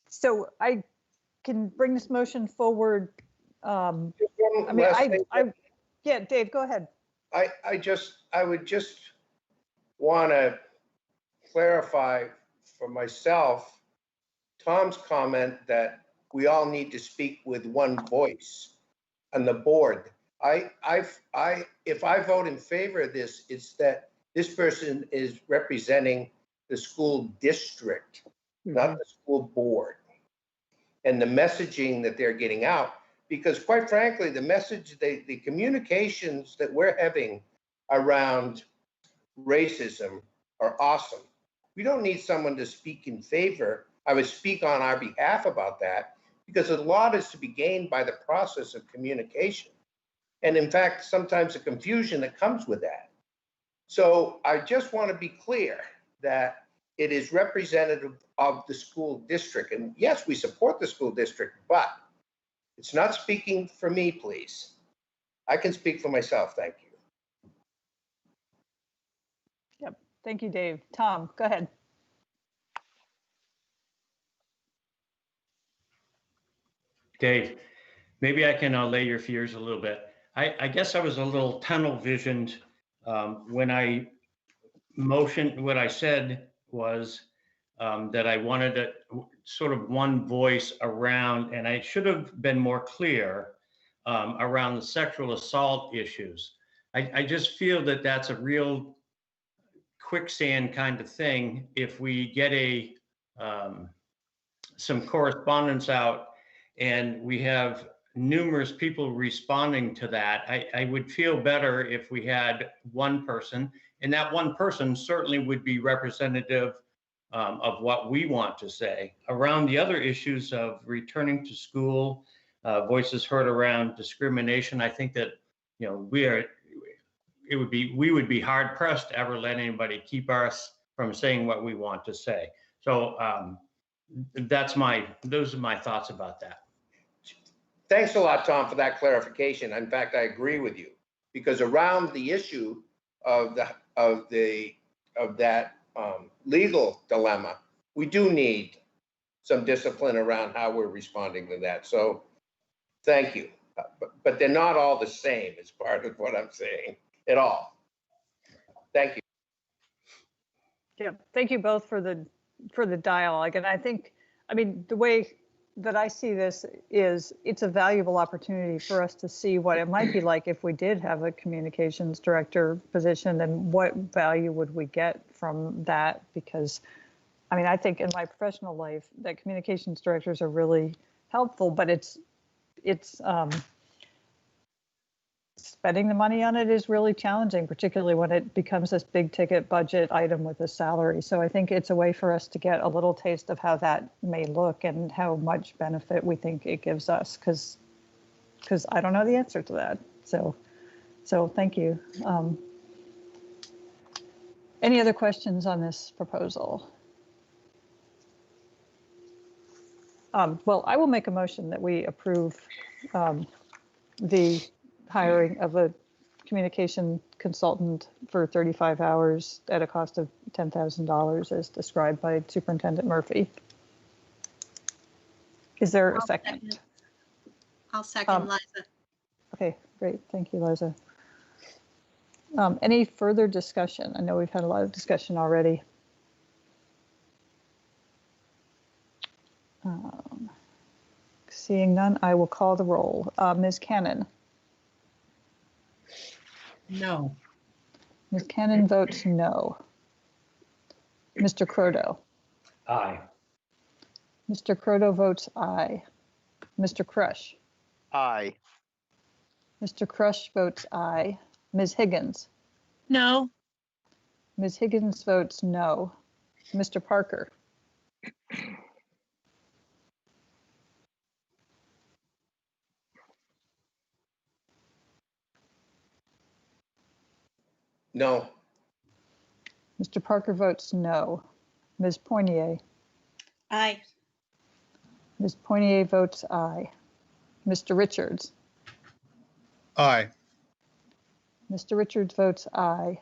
So I can bring this motion forward. Yeah, Dave, go ahead. I would just want to clarify for myself Tom's comment that we all need to speak with one voice on the board. If I vote in favor of this, it's that this person is representing the school district, not the school board. And the messaging that they're getting out, because quite frankly, the message, the communications that we're having around racism are awesome. We don't need someone to speak in favor. I would speak on our behalf about that, because a lot is to be gained by the process of communication. And in fact, sometimes the confusion that comes with that. So I just want to be clear that it is representative of the school district. And yes, we support the school district, but it's not speaking for me, please. I can speak for myself, thank you. Yep, thank you, Dave. Tom, go ahead. Dave, maybe I can allay your fears a little bit. I guess I was a little tunnel visioned when I motioned. What I said was that I wanted a sort of one voice around, and I should have been more clear around the sexual assault issues. I just feel that that's a real quicksand kind of thing. If we get some correspondence out and we have numerous people responding to that, I would feel better if we had one person, and that one person certainly would be representative of what we want to say. Around the other issues of returning to school, voices heard around discrimination, I think that, you know, we would be hard pressed to ever let anybody keep us from saying what we want to say. So those are my thoughts about that. Thanks a lot, Tom, for that clarification. In fact, I agree with you, because around the issue of that legal dilemma, we do need some discipline around how we're responding to that. So thank you. But they're not all the same as part of what I'm saying at all. Thank you. Yeah, thank you both for the dialogue. And I think, I mean, the way that I see this is it's a valuable opportunity for us to see what it might be like if we did have a communications director position, and what value would we get from that? Because, I mean, I think in my professional life that communications directors are really helpful, but it's spending the money on it is really challenging, particularly when it becomes this big ticket budget item with a salary. So I think it's a way for us to get a little taste of how that may look and how much benefit we think it gives us, because I don't know the answer to that. So thank you. Any other questions on this proposal? Well, I will make a motion that we approve the hiring of a communication consultant for 35 hours at a cost of $10,000 as described by Superintendent Murphy. Is there a second? I'll second Liza. Okay, great. Thank you, Liza. Any further discussion? I know we've had a lot of discussion already. Seeing none, I will call the roll. Ms. Cannon. No. Ms. Cannon votes no. Mr. Croto. Aye. Mr. Croto votes aye. Mr. Crush. Aye. Mr. Crush votes aye. Ms. Higgins. No. Ms. Higgins votes no. Mr. Parker. No. Mr. Parker votes no. Ms. Poinier. Aye. Ms. Poinier votes aye. Mr. Richards. Aye. Mr. Richards votes aye.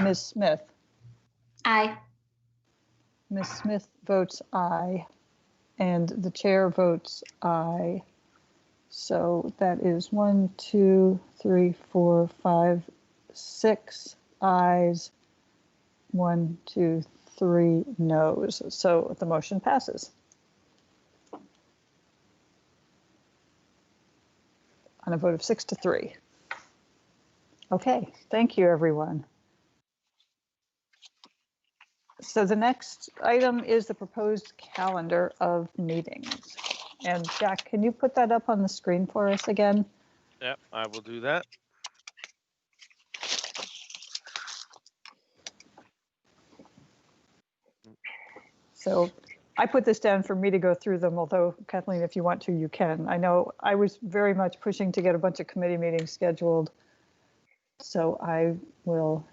Ms. Smith. Aye. Ms. Smith votes aye. And the chair votes aye. So that is 1, 2, 3, 4, 5, 6 ayes, 1, 2, 3 noes. So the motion passes. On a vote of 6-3. Okay, thank you, everyone. So the next item is the proposed calendar of meetings. And Jack, can you put that up on the screen for us again? Yep, I will do that. So I put this down for me to go through them, although Kathleen, if you want to, you can. I know I was very much pushing to get a bunch of committee meetings scheduled. So I will.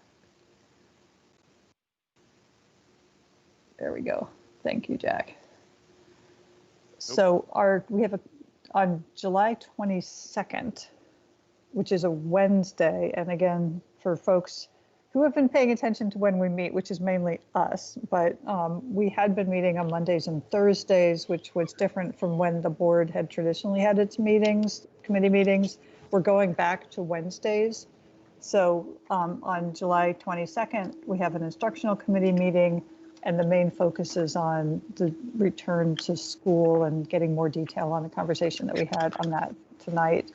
There we go. Thank you, Jack. So we have on July 22nd, which is a Wednesday. And again, for folks who have been paying attention to when we meet, which is mainly us, but we had been meeting on Mondays and Thursdays, which was different from when the board had traditionally had its meetings, committee meetings. We're going back to Wednesdays. So on July 22nd, we have an instructional committee meeting, and the main focus is on the return to school and getting more detail on the conversation that we had on that tonight.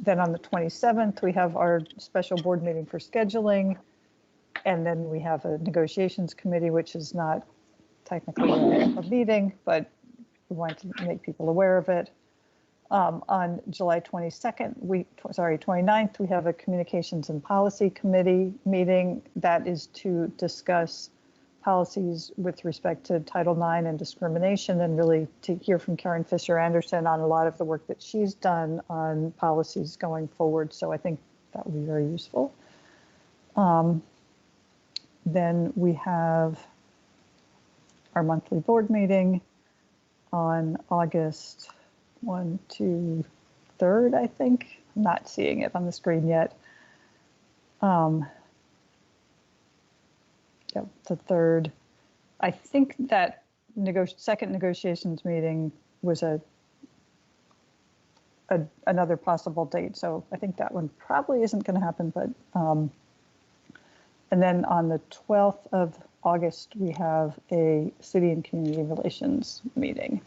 Then on the 27th, we have our special board meeting for scheduling. And then we have a negotiations committee, which is not technically a meeting, but we want to make people aware of it. On July 29th, we have a communications and policy committee meeting that is to discuss policies with respect to Title IX and discrimination, and really to hear from Karen Fisher Anderson on a lot of the work that she's done on policies going forward. So I think that will be very useful. Then we have our monthly board meeting on August 1, 2, 3rd, I think. I'm not seeing it on the screen yet. Yep, the 3rd. I think that second negotiations meeting was another possible date. So I think that one probably isn't going to happen. But and then on the 12th of August, we have a city and community relations meeting.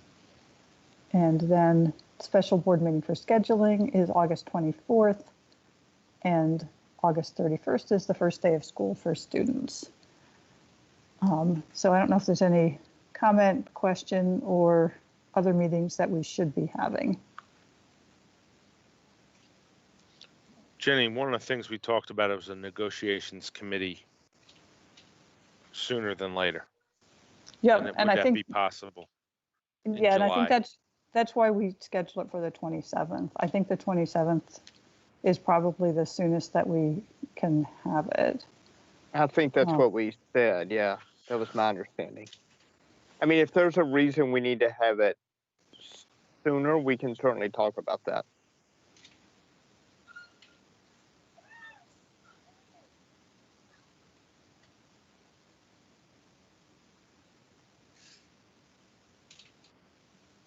And then special board meeting for scheduling is August 24th. And August 31st is the first day of school for students. So I don't know if there's any comment, question, or other meetings that we should be having. Jenny, one of the things we talked about was a negotiations committee sooner than later. Yeah, Would and I that think, be possible? yeah, and I think July? that's why we scheduled it for the 27th. I think the 27th is probably the soonest that we can have it. I think that's Oh. what we said. Yeah, that was my understanding. I mean, if there's a reason we need to have it sooner, we can certainly talk about that.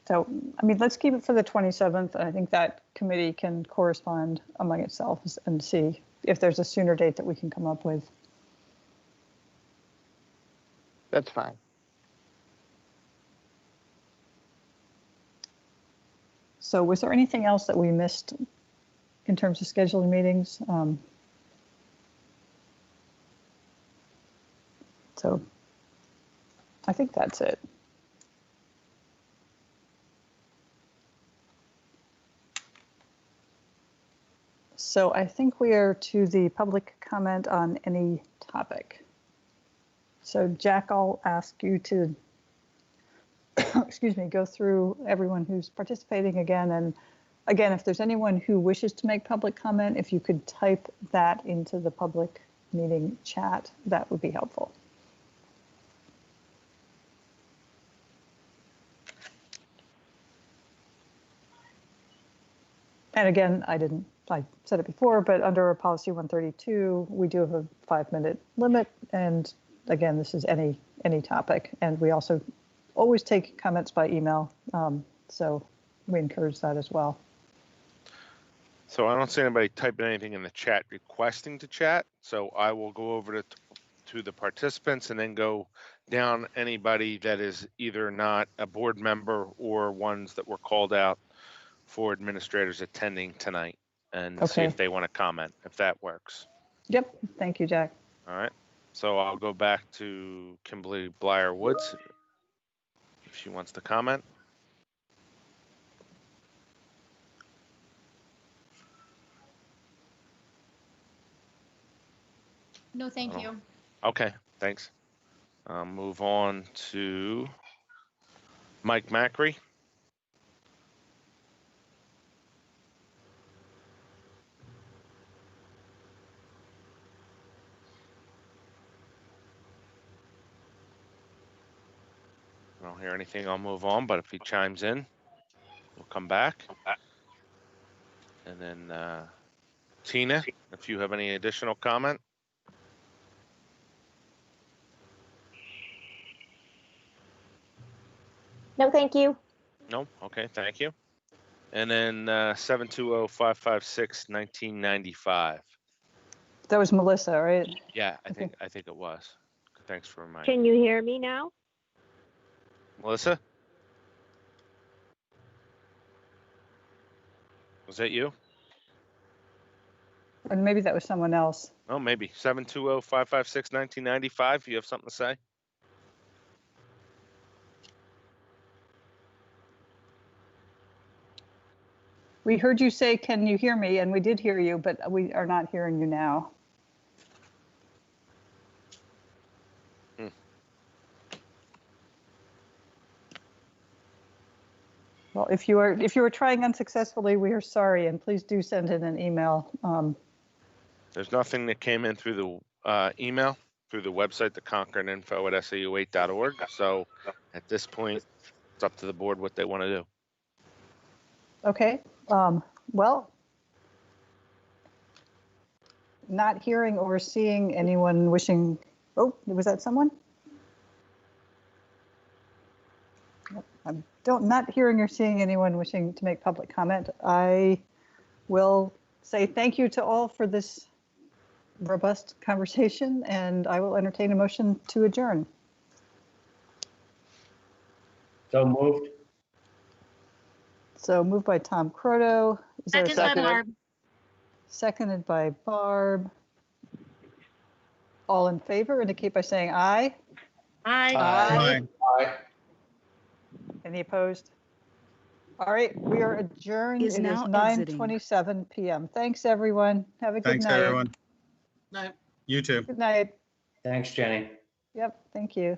So, I mean, let's keep it for the 27th. I think that committee can correspond among itself and see if there's a sooner date that we can come up with. That's fine. So was there anything else that we missed in terms of scheduling meetings? So I think that's it. So I think we are to the public comment on any topic. So Jack, I'll ask you to, excuse me, go through everyone who's participating again. And again, if there's anyone who wishes to make public comment, if you could type that into the public meeting chat, that would be helpful. And again, I said it before, but under our policy 132, we do have a 5-minute limit. And again, this is any topic. And we also always take comments by email. So we encourage that as well. So I don't see anybody typing anything in the chat requesting to chat. So I will go over to the participants and then go down anybody that is either not a board member or ones that were called out for administrators attending tonight and see if they want to comment, if that works. Yep. Thank you, Jack. All right. So I'll go back to Kimberly Blyer Woods if she wants to comment. No, thank you. Okay, thanks. Move on to Mike Macri. I don't hear anything, I'll move on, but if he chimes in, we'll come back. And then Tina, if you have any additional comment. No, thank you. No, okay, thank you. And then 720-556-1995. That was Melissa, right? Yeah, I think it was. Thanks for reminding. Can you hear me now? Melissa? Was that you? And maybe that was someone else. Oh, maybe. 720-556-1995. You have something to say? We heard you say, "Can you hear me?" And we did hear you, but we are not hearing you now. Well, if you are trying unsuccessfully, we are sorry, and please do send in an email. There's nothing that came in through the email, through the website, the concordinfo@sau8.org. So at this point, it's up to the board what they want to do. Okay. Well, not hearing or seeing anyone wishing. Oh, was that someone? I'm not hearing or seeing anyone wishing to make public comment. I will say thank you to all for this robust conversation, and I will entertain a motion to adjourn. So moved. So moved by Tom Croto. Is there a Second by Barb. Seconded by Barb. All in favor indicate by saying aye. Aye. Aye. Aye. Any opposed? All right, we are adjourned. Is It is now exiting. 9:27 p.m. Thanks, everyone. Have a good Thanks, night. everyone. Night. You too. Good night. Thanks, Jenny. Yep, thank you.